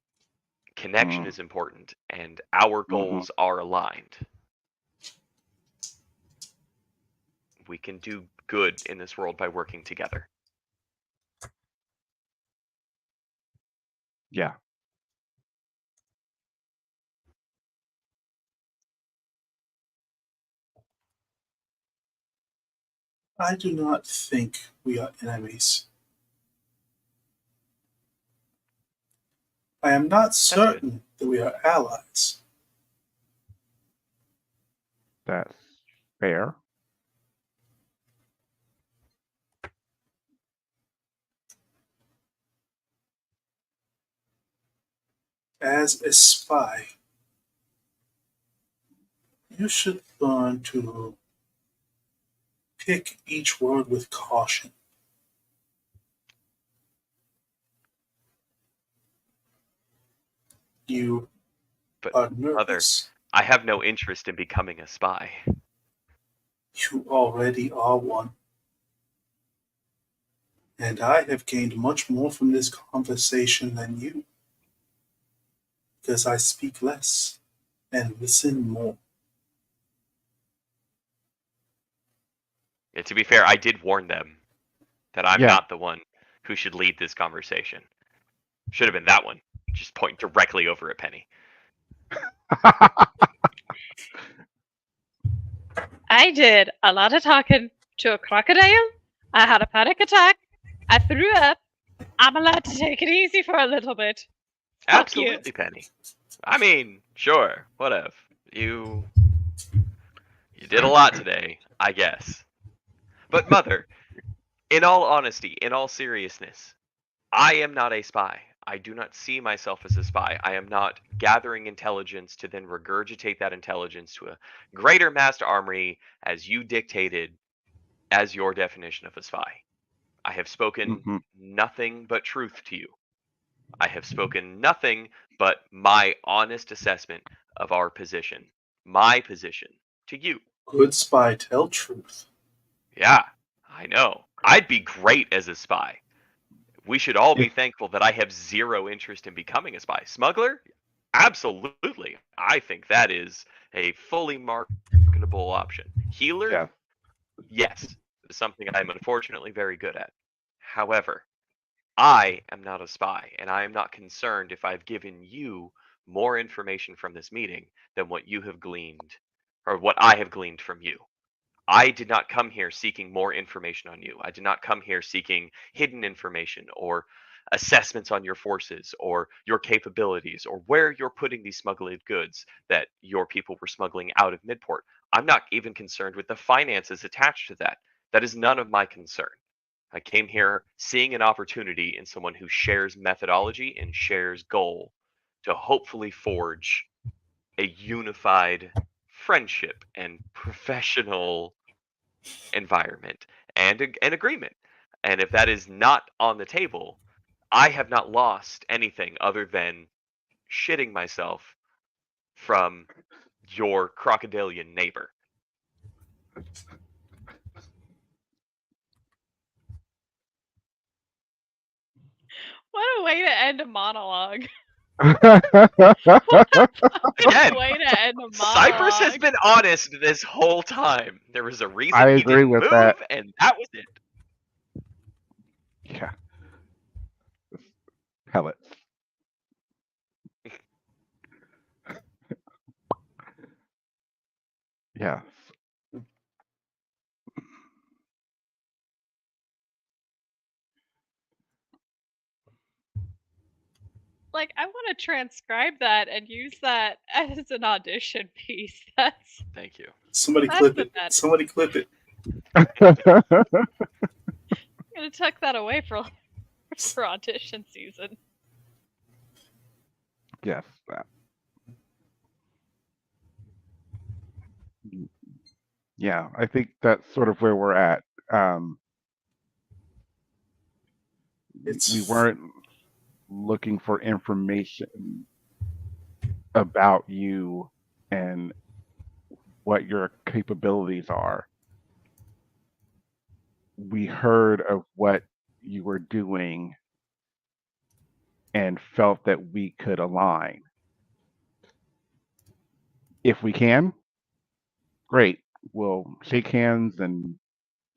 connection Mm, is important, and our mhm. goals are aligned. We can do good in this world by working together. Yeah. I do not think we are enemies. I am not That's good. certain that we are allies. That's fair. As a spy, you should learn to pick each word with caution. You But are Mother, nervous. I have no interest in becoming a spy. You already are one. And I have gained much more from this conversation than you, because I speak less and listen more. Yeah, to be fair, I did warn them that I'm Yeah. not the one who should lead this conversation. Should have been that one. Just point directly over at Penny. I did a lot of talking to a crocodile. I had a panic attack. I threw up. I'm allowed to take it easy for a little bit. Fuck you. Absolutely, Penny. I mean, sure, whatever. You did a lot today, I guess. But Mother, in all honesty, in all seriousness, I am not a spy. I do not see myself as a spy. I am not gathering intelligence to then regurgitate that intelligence to a greater mass armory as you dictated as your definition of a spy. I have spoken Mhm. nothing but truth to you. I have spoken nothing but my honest assessment of our position, my position to you. Good spy tell truth. Yeah, I know. I'd be great as a spy. We should all be If- thankful that I have zero interest in becoming a spy. Smuggler? Absolutely. I think that is a fully marketable option. Healer? Yeah. Yes. It's something I'm unfortunately very good at. However, I am not a spy, and I am not concerned if I've given you more information from this meeting than what you have gleaned, or what I have gleaned from you. I did not come here seeking more information on you. I did not come here seeking hidden information or assessments on your forces or your capabilities or where you're putting these smuggled goods that your people were smuggling out of Midport. I'm not even concerned with the finances attached to that. That is none of my concern. I came here seeing an opportunity in someone who shares methodology and shares goal to hopefully forge a unified friendship and professional environment and an agreement. And if that is not on the table, I have not lost anything other than shitting myself from your crocodilian neighbor. What a way to end a monologue. Again, Way to end a monologue. Cypress has been honest this whole time. There was a reason I he agree didn't with move, that. and that was it. Yeah. Pellets. Yes. Like, I want to transcribe that and use that as an audition piece. That's Thank you. Somebody That's clip the it. bad- Somebody clip it. I'm gonna tuck that away for audition season. Yes. That. Yeah, I think that's sort of where we're at. It's We weren't looking for information about you and what your capabilities are. We heard of what you were doing and felt that we could align. If we can, great. We'll shake hands and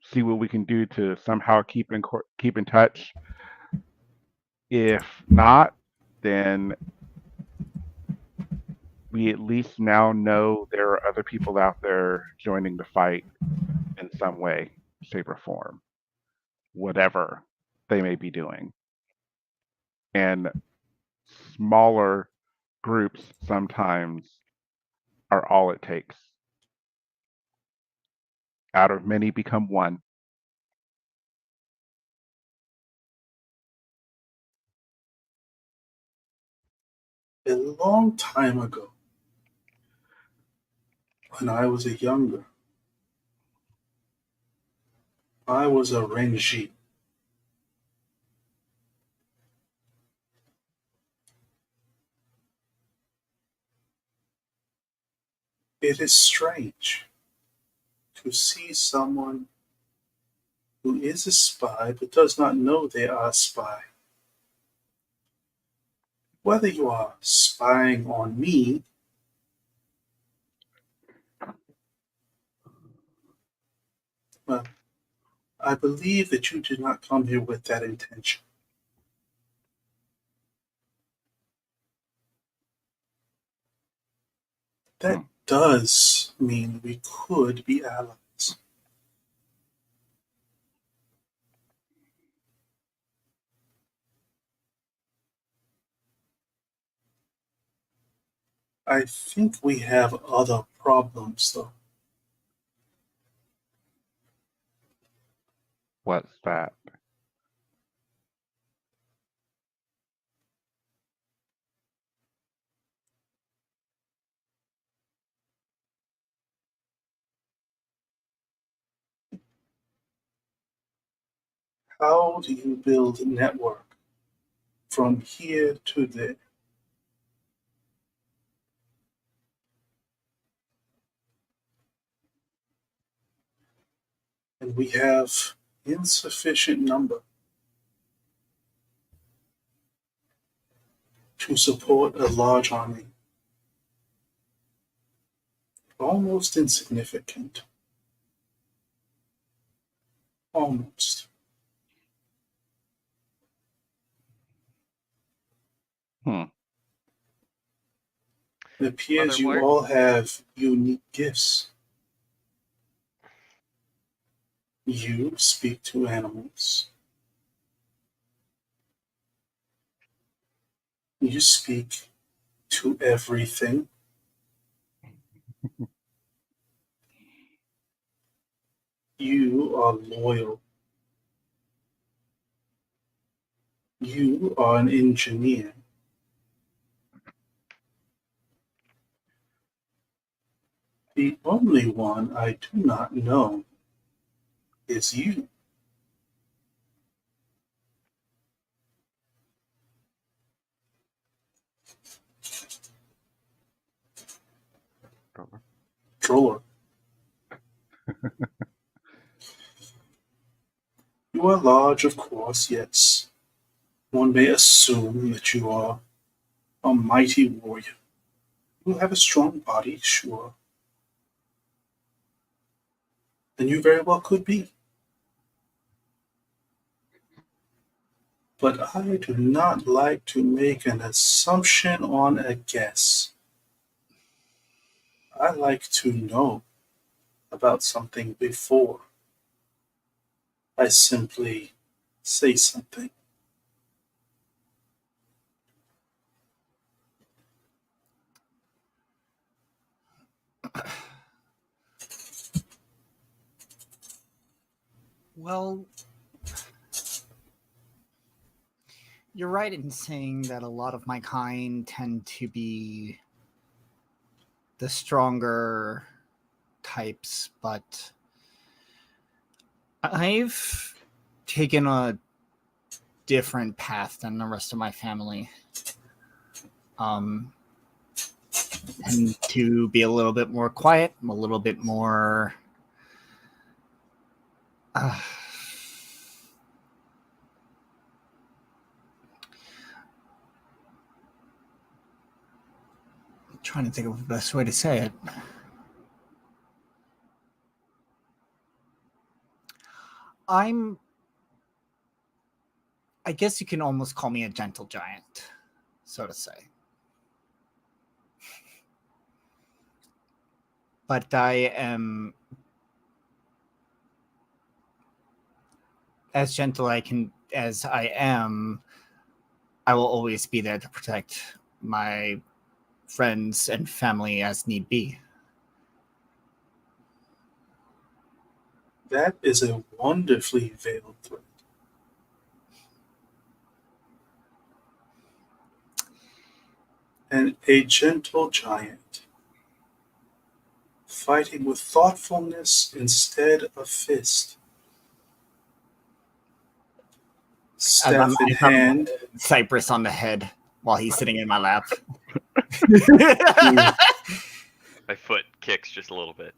see what we can do to somehow keep in touch. If not, then we at least now know there are other people out there joining the fight in some way, shape, or form, whatever they may be doing. And smaller groups sometimes are all it takes. Out of many become one. a long time ago when I was a younger. I was a Renji. It is strange to see someone who is a spy but does not know they are a spy. Whether you are spying on me, well, I believe that you did not come here with that intention. That does mean we could be allies. I think we have other problems, though. What's that? How do you build a network from here to there? And we have insufficient number to support a large army. Almost insignificant. Almost. It appears you Motherwort? all have unique gifts. You speak to animals. You speak to everything. You are loyal. You are an engineer. The only one I do not know is you. Droller. You are large, of course, yes. One may assume that you are a mighty warrior. You have a strong body, sure. And you very well could be. But I do not like to make an assumption on a guess. I like to know about something before I simply say something. Well, you're right in saying that a lot of my kind tend to be the stronger types, but I've taken a different path than the rest of my family. And to be a little bit more quiet, a little bit more trying to think of the best way to say it. I guess you can almost call me a gentle giant, so to say. But I am as gentle as I am. I will always be there to protect my friends and family as need be. That is a wonderfully veiled threat. And a gentle giant, fighting with thoughtfulness instead of fist. Staff in hand. Cypress on the head while he's sitting in my lap. My foot kicks just a little bit.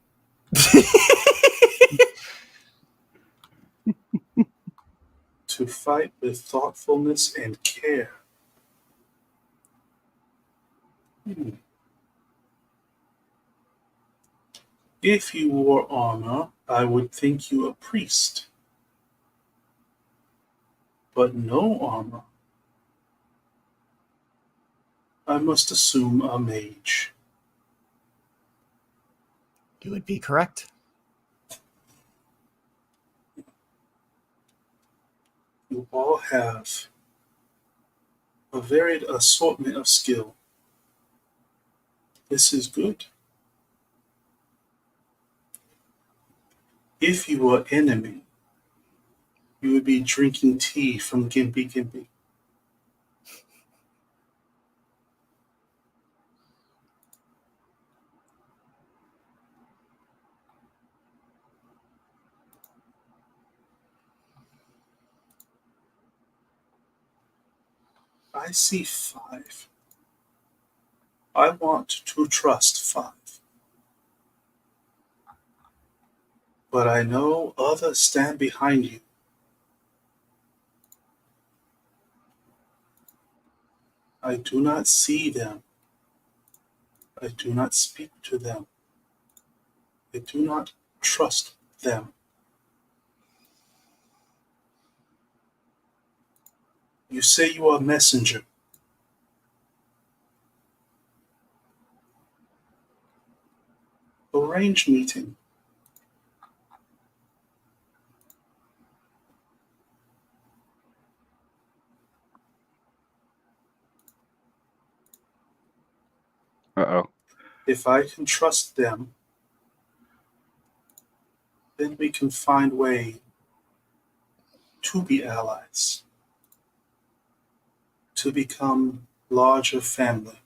To fight with thoughtfulness and care. If you wore armor, I would think you a priest. But no armor. I must assume a mage. You would be correct. You all have a varied assortment of skill. This is good. If you were enemy, you would be drinking tea from Gimpy Gimpy. I see 5. I want to trust 5. But I know others stand behind you. I do not see them. I do not speak to them. I do not trust them. You say you are a messenger. Arrange meeting. Uh-oh. If I can trust them, then we can find way to be allies, to become larger family.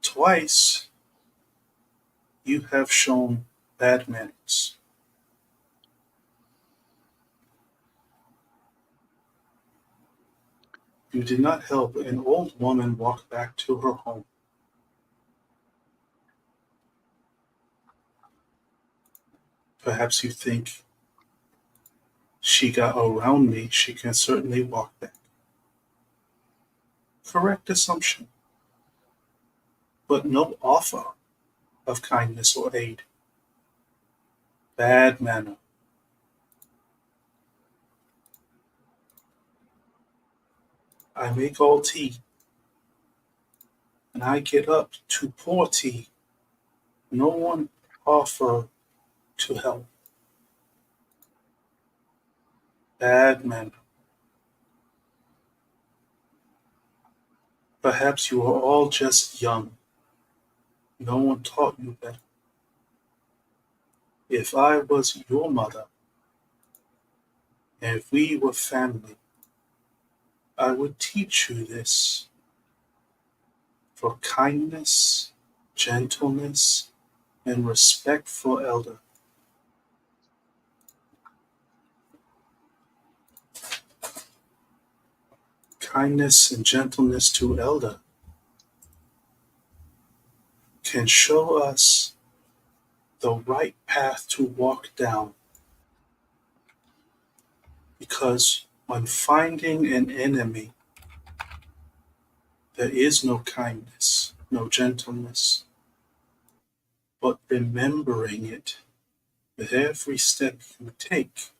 Twice you have shown bad manners. You did not help an old woman walk back to her home. Perhaps you think she got around me, she can certainly walk back. Correct assumption, but no offer of kindness or aid. Bad manner. I make all tea, and I get up to pour tea. No one offer to help. Bad manner. Perhaps you are all just young. No one taught you better. If I was your mother, and if we were family, I would teach you this. For kindness, gentleness, and respect for elder. Kindness and gentleness to elder can show us the right path to walk down. Because when finding an enemy, there is no kindness, no gentleness, but remembering it with every step you take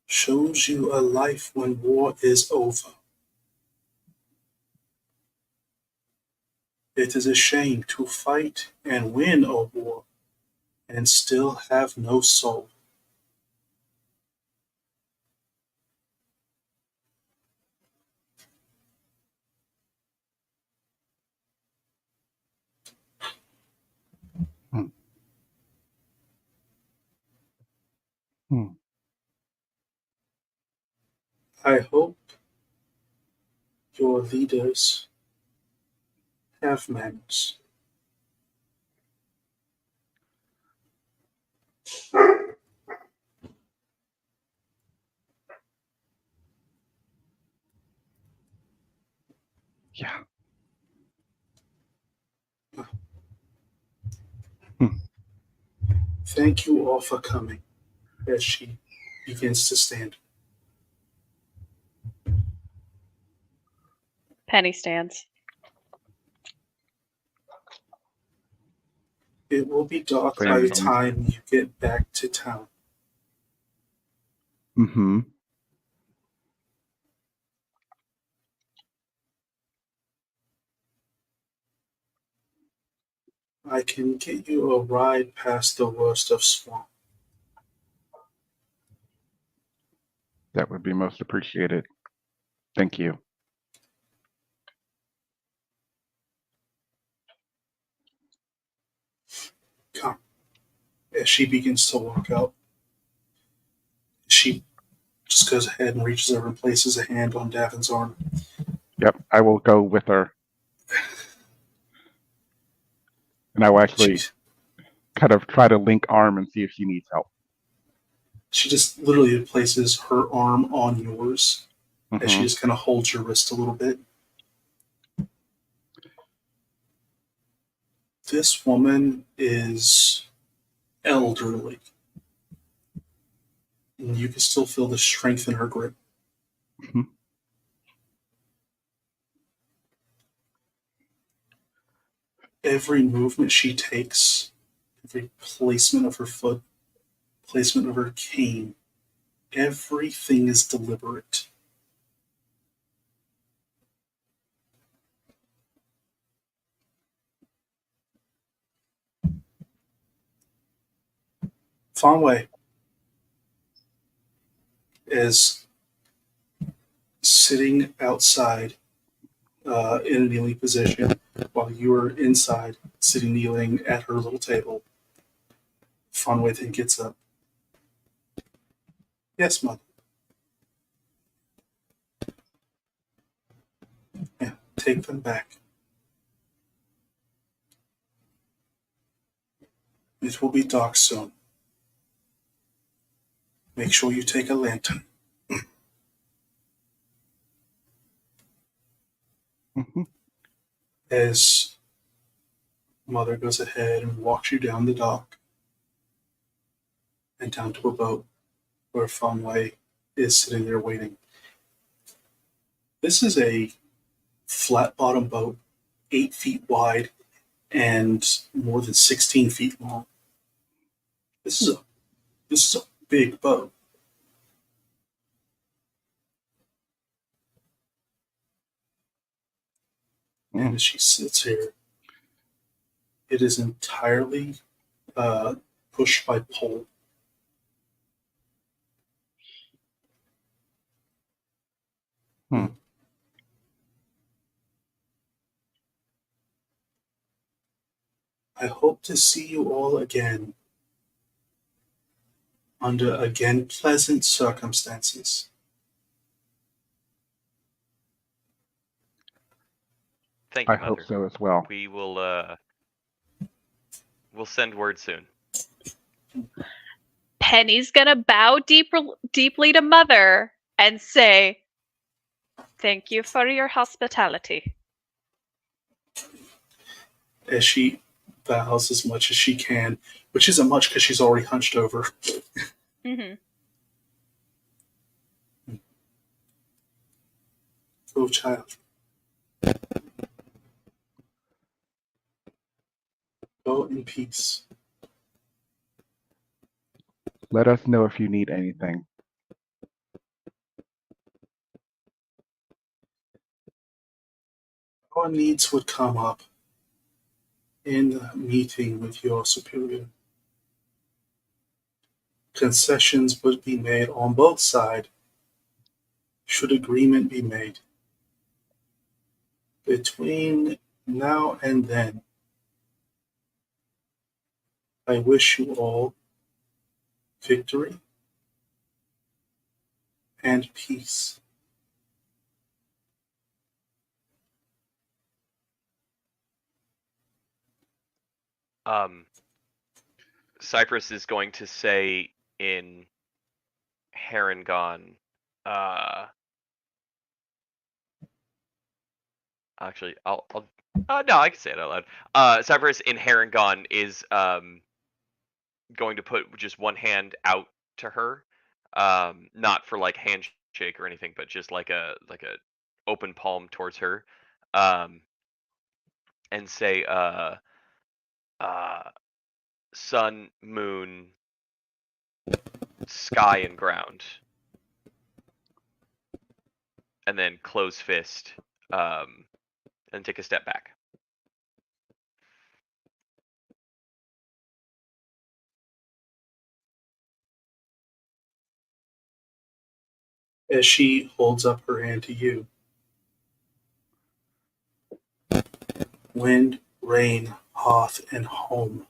shows you a life when war is over. It is a shame to fight and win a war and still have no soul. Hmm. Hmm. I hope your leaders have manners. Yeah. Thank you all for coming. As she begins to stand. Penny stands. It will be dark Same by the thing. time you get back to town. Mm-hmm. I can get you a ride past the worst of Swamp. That would be most appreciated. Thank you. Come. As she begins to walk out, she just goes ahead and reaches over and places a hand on Davin's arm. Yep, I will go with her. And I will actually kind of try to link arm and see if she needs help. She just literally places her arm on yours as she Mhm. just kind of holds your wrist a little bit. This woman is elderly. And you can still feel the strength in her grip. Mhm. Every movement she takes, every placement of her foot, placement of her cane, everything is deliberate. Fonway is sitting outside in a kneeling position while you are inside sitting kneeling at her little table. Fonway then gets up. Yes, mother. Yeah, take them back. It will be dark soon. Make sure you take a lantern. Mhm. As mother goes ahead and walks you down the dock and down to a boat where Fonway is sitting there waiting. This is a flat bottom boat, 8 feet wide and more than 16 feet long. This is a big boat. And as she sits here, it is entirely pushed by pole. Hmm. I hope to see you all again under again pleasant circumstances. Thank you, I hope Mother. so as well. We will we'll send word soon. Penny's gonna bow deeply to Mother and say, "Thank you for your hospitality." As she bows as much as she can, which isn't much because she's already hunched over. Mm-hmm. Oh, child. Go in peace. Let us know if you need anything. Our needs would come up in the meeting with your superior. Concessions would be made on both sides should agreement be made. Between now and then, I wish you all victory and peace. Cypress is going to say in Harengon, Actually, I'll no, I can say it out loud. Cypress in Harangon is going to put just one hand out to her, not for like handshake or anything, but just like a open palm towards her, um, and say, uh, sun, moon, sky, and ground, and then close fist, and take a step back. As she holds up her hand to you. Wind, rain, hearth, and home.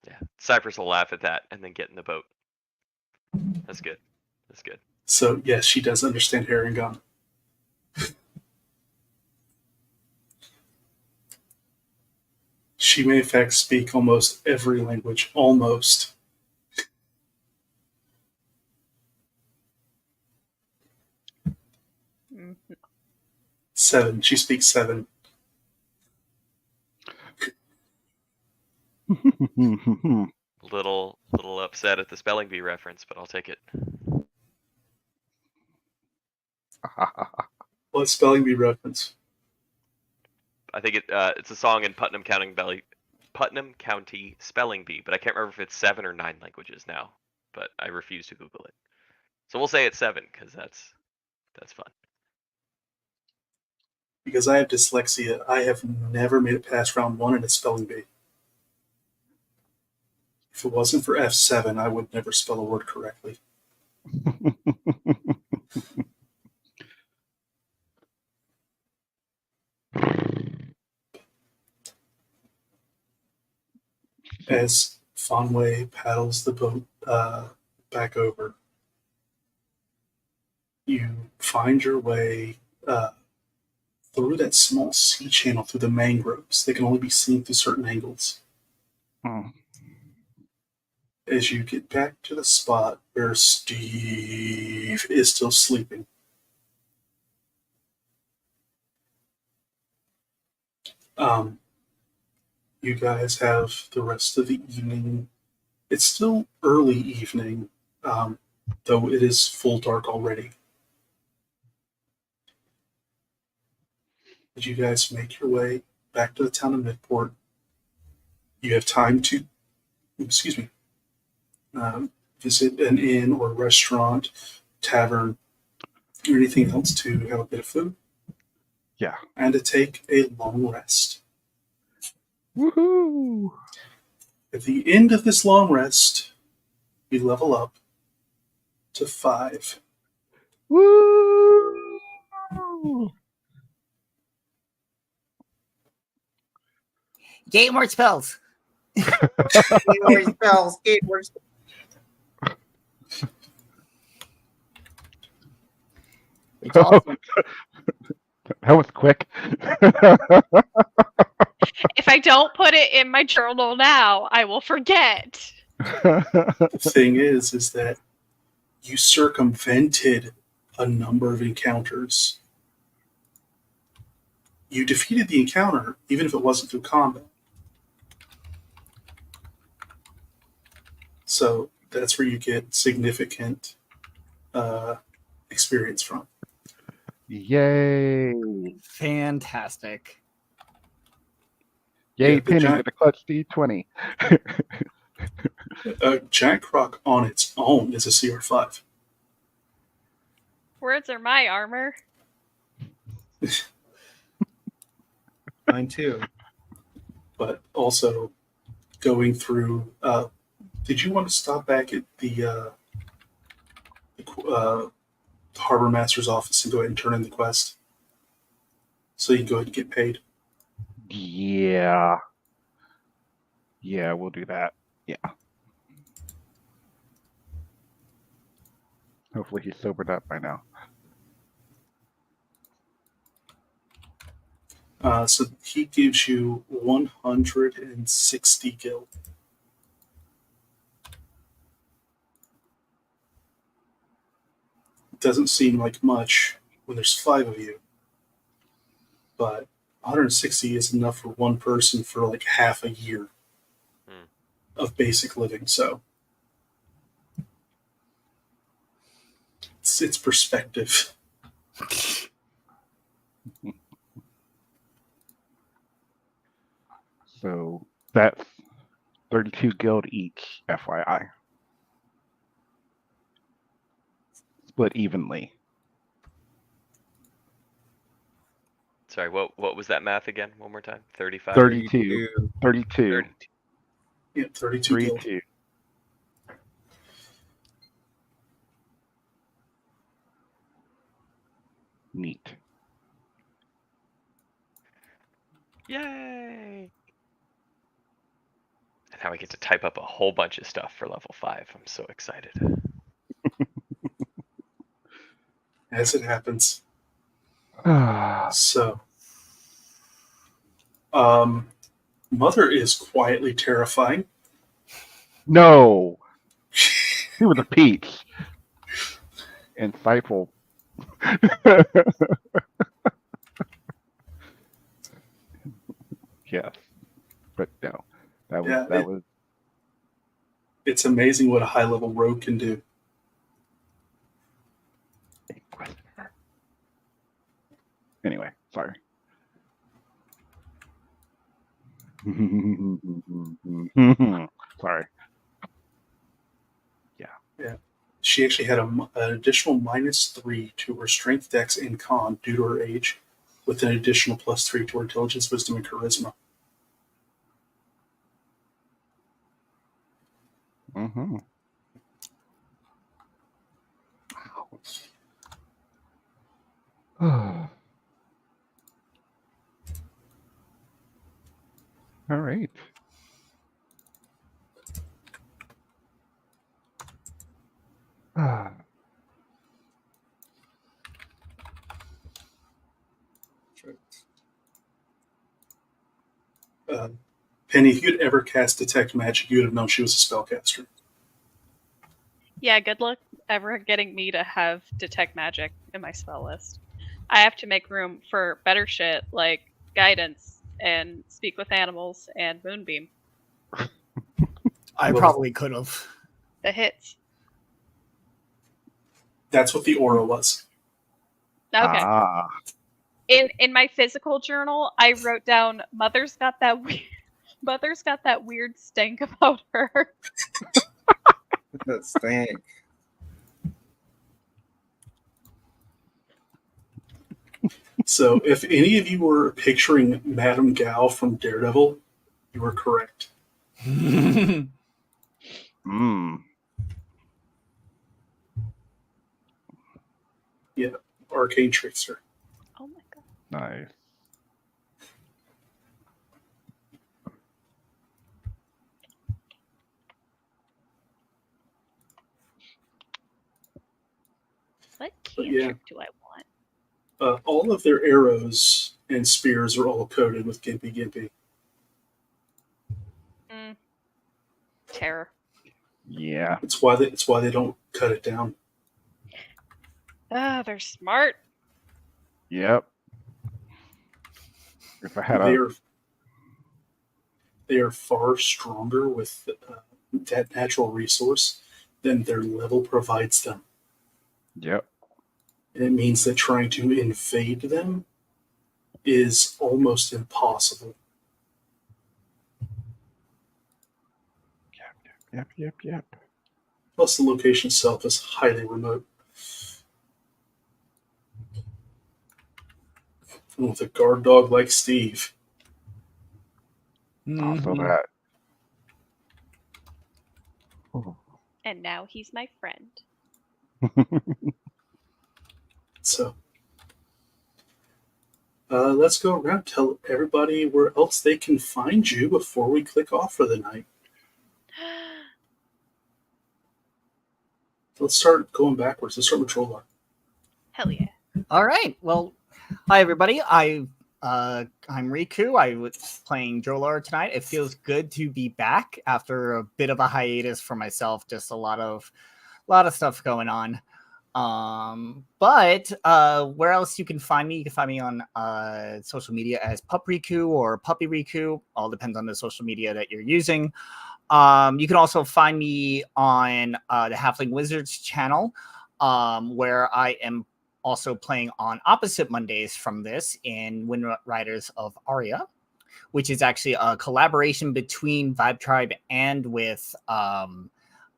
Yeah, Cypress will laugh at that and then get in the boat. That's good. That's good. So, yes, she does understand Harangon. She may, in fact, speak almost every language. Almost. Mhm. 7. She speaks 7. Little upset at the spelling bee reference, but I'll take it. What spelling bee reference? I think it's a song in Putnam County Spelling Bee, but I can't remember if it's 7 or 9 languages now. But I refuse to Google it. So we'll say it's 7 because that's fun. Because I have dyslexia, I have never made it past round 1 in a spelling bee. If it wasn't for F7, I would never spell a word correctly. As Fonway paddles the boat back over, you find your way through that small sea channel through the mangroves. They can only be seen through certain angles. Hmm. As you get back to the spot where Steve is still sleeping. You guys have the rest of the evening. It's still early evening, though it is full dark already. As you guys make your way back to the town of Midport, you have time to, visit an inn or restaurant, tavern, or anything else to have a bit of food. Yeah. And to take a long rest. Woohoo! At the end of this long rest, you level up to 5. Woo! Gain more spells. Gain more spells. Gain more spells. It's awesome. That was quick. If I don't put it in my journal now, I will forget. The thing is that you circumvented a number of encounters. You defeated the encounter, even if it wasn't through combat. So that's where you get significant experience from. Yay! Fantastic. Yay, Yeah, the Penny giant- with a clutch D20. Giant Croc on its own is a CR5. Words are my armor. Mine too. But also going through. Did you want to stop back at the harbor master's office and go ahead and turn in the quest? So you can go ahead and get paid. Yeah. Yeah, we'll do that. Yeah. Hopefully he's sobered up by now. So he gives you 160 gil. doesn't seem like much when there's 5 of you, but 160 is enough for one person for like half a year of basic living. So it's perspective. So that's 32 guild each, FYI. Split evenly. Sorry, what was that math again? One more time. 35? 32. 32. 32. Yeah, 32 guild. 32. Neat. Yay! And now I get to type up a whole bunch of stuff for level 5. I'm so excited. As it happens. So, Mother is quietly terrifying. No! He was a peach. Insightful. Yes. But no. That was It's amazing what a high level rogue can do. Anyway, sorry. Sorry. Yeah. She actually had an additional -3 to her strength, dex, and con due to her age, with an additional +3 to her intelligence, wisdom, and charisma. Mm-hmm. Wow. All right. Penny, if you'd ever cast Detect Magic, you would have known she was a spellcaster. Yeah, good luck ever getting me to have Detect Magic in my spell list. I have to make room for better shit like Guidance and Speak with Animals and Moonbeam. I probably could have. The hits. That's what the aura was. Okay. Ah. In my physical journal, I wrote down Mother's got that weird stank about her. That stank. So, if any of you were picturing Madame Gao from Daredevil, you were correct. Mm. Yeah, Arcane Trickster. Oh my god. Nice. What But cantrip do I want? All of their arrows and spears are all coated with Gimpy Gimpy. Terror. Yeah. It's why they don't cut it down. Ah, they're smart. Yep. If I had They are far stronger with that natural resource than their level provides them. Yep. And it means that trying to invade them is almost impossible. Yep. Plus, the location itself is highly remote. And with a guard dog like Steve, Also that. And now he's my friend. so let's go around, tell everybody where else they can find you before we click off for the night. Let's start going backwards. Let's start with Trolar. Hell yeah. All right. Well, hi everybody. I'm Riku. I was playing Drolar tonight. It feels good to be back after a bit of a hiatus for myself. Just a lot of stuff going on. But where else you can find me? You can find me on social media as Pupriku or Puppy Riku. All depends on the social media that you're using. You can also find me on the Halfling Wizards channel, where I am also playing on opposite Mondays from this in Wind Riders of Aria, which is actually a collaboration between Vibe Tribe and with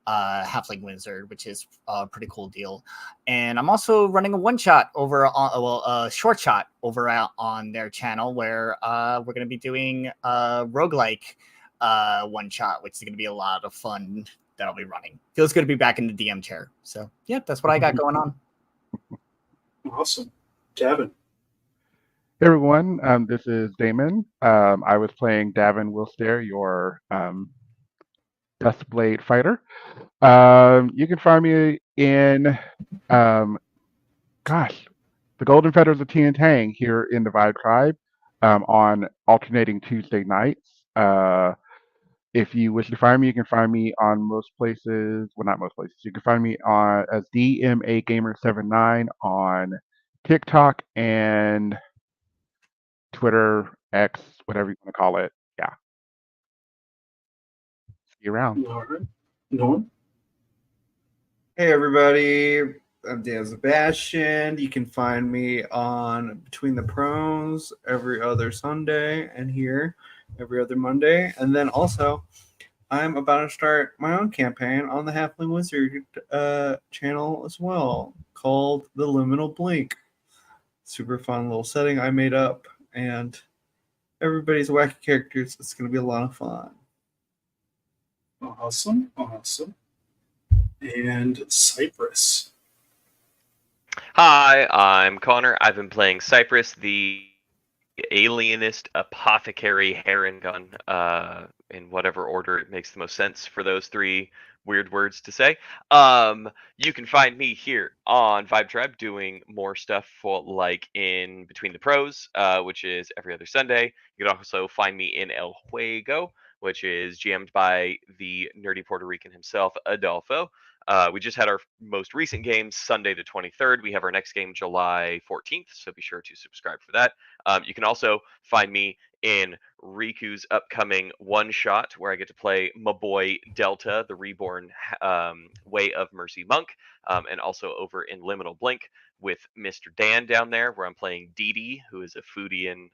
Halfling Wizard, which is a pretty cool deal. And I'm also running a one shot over on, a short shot over on their channel where we're going to be doing a roguelike one shot, which is going to be a lot of fun that I'll be running. Feels good to be back in the DM chair. So, yeah, that's what I got going on. Awesome. Gavin. Hey everyone, this is Damon. I was playing Davin Wilster, your Dustblade fighter. You can find me in, the Golden Feathers of Tian Tang here in the Vibe Tribe on alternating Tuesday nights. If you wish to find me, you can find me on most places. Well, not most places. You can find me on as DMA Gamer 79 on TikTok and Twitter, X, whatever you want to call it. Yeah. See you around. All right. Norm. Hey everybody, I'm Dan Sebastian. You can find me on Between the Pros every other Sunday and here every other Monday. And then also, I'm about to start my own campaign on the Halfling Wizard channel as well, called The Liminal Blink. Super fun little setting I made up, and everybody's wacky characters. It's going to be a lot of fun. Awesome. Awesome. And Cypress. Hi, I'm Connor. I've been playing Cypress, the alienist apothecary heron gun, in whatever order it makes the most sense for those three weird words to say. You can find me here on Vibe Tribe doing more stuff for like in Between the Pros, which is every other Sunday. You can also find me in El Juego, which is GM'd by the nerdy Puerto Rican himself, Adolfo. We just had our most recent game Sunday the 23rd. We have our next game July 14th, so be sure to subscribe for that. You can also find me in Riku's upcoming one shot, where I get to play my boy Delta, the reborn Way of Mercy monk, and also over in Liminal Blink with Mr. Dan down there, where I'm playing Didi, who is a Foodian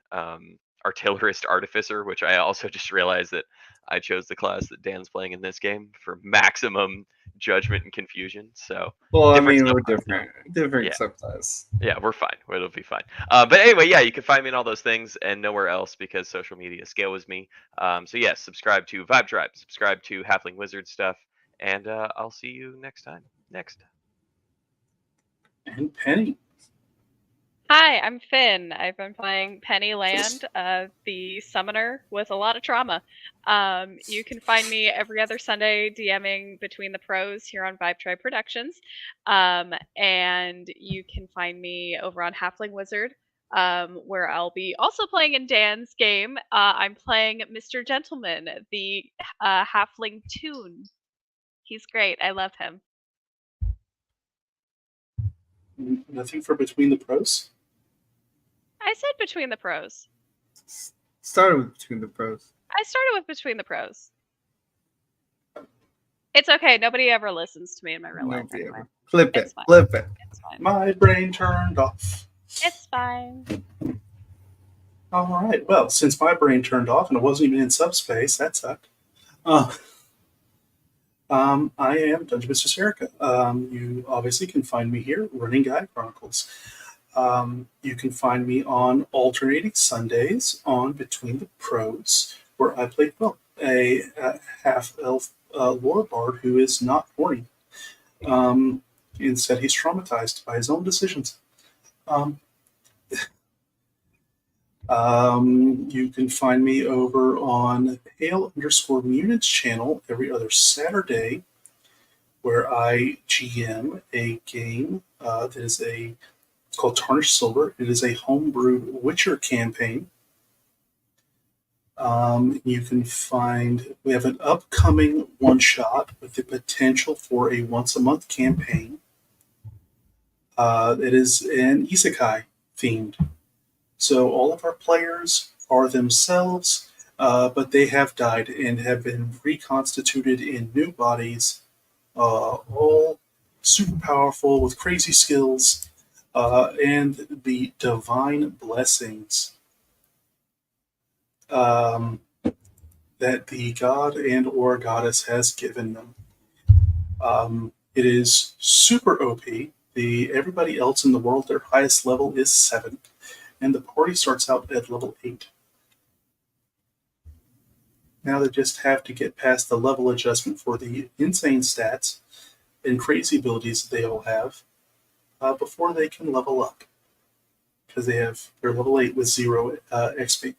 artillerist artificer, which I also just realized that I chose the class that Dan's playing in this game for maximum judgment and confusion. So, well, I different mean, we're subclass. different Yeah. subclass. Yeah, we're fine. It'll be fine. But anyway, yeah, you can find me in all those things and nowhere else because social media scares me. So yes, subscribe to Vibe Tribe, subscribe to Halfling Wizard stuff, and I'll see you next time. Next. And Penny. Hi, I'm Finn. I've been playing Pennyland, the summoner with a lot of trauma. You can find me every other Sunday DMing Between the Pros here on Vibe Tribe Productions. And you can find me over on Halfling Wizard, where I'll be also playing in Dan's game. I'm playing Mr. Gentleman, the Halfling Toon. He's great. I love him. Nothing for Between the Pros? I said Between the Pros. Started with Between the Pros. I started with Between the Pros. It's okay. Nobody ever listens to me in my real life. Nobody Anyway. ever. Flip It's it. fine. Flip it. It's fine. My brain turned off. It's fine. All right. Well, since my brain turned off and it wasn't even in subspace, that sucked. I am Dungeon Mistress Erica. You obviously can find me here running Gaea Chronicles. You can find me on alternating Sundays on Between the Pros, where I play Phil, a half-elf lore bard who is not horny. Instead, he's traumatized by his own decisions. You can find me over on Pale_Mutants channel every other Saturday, where I GM a game that is it's called Tarnished Silver. It is a homebrewed Witcher campaign. You can find we have an upcoming one shot with the potential for a once a month campaign. It is an isekai themed. So all of our players are themselves, but they have died and have been reconstituted in new bodies, all super powerful with crazy skills and the divine blessings that the god and or goddess has given them. It is super OP. Everybody else in the world, their highest level is 7, and the party starts out at level 8. Now they just have to get past the level adjustment for the insane stats and crazy abilities that they all have before they can level up, because they're level 8 with 0 XP.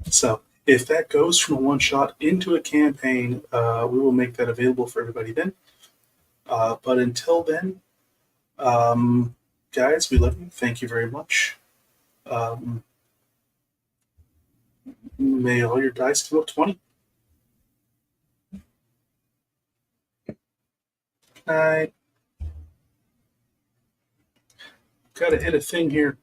So if that goes from a one-shot into a campaign, we will make that available for everybody then. But until then, guys, we love you. Thank you very much. May all your dice come up 20. I gotta hit a thing here.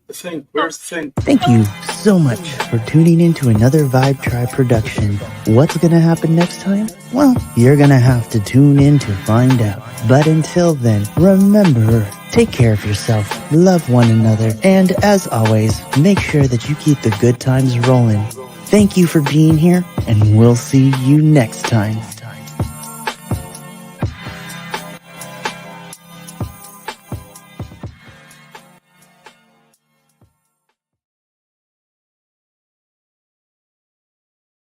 The thing. Where's the thing? Thank you so much for tuning in to another Vibe Tribe production. What's gonna happen next time? Well, you're gonna have to tune in to find out. But until then, remember, take care of yourself, love one another, and as always, make sure that you keep the good times rolling. Thank you for being here, and we'll see you next time.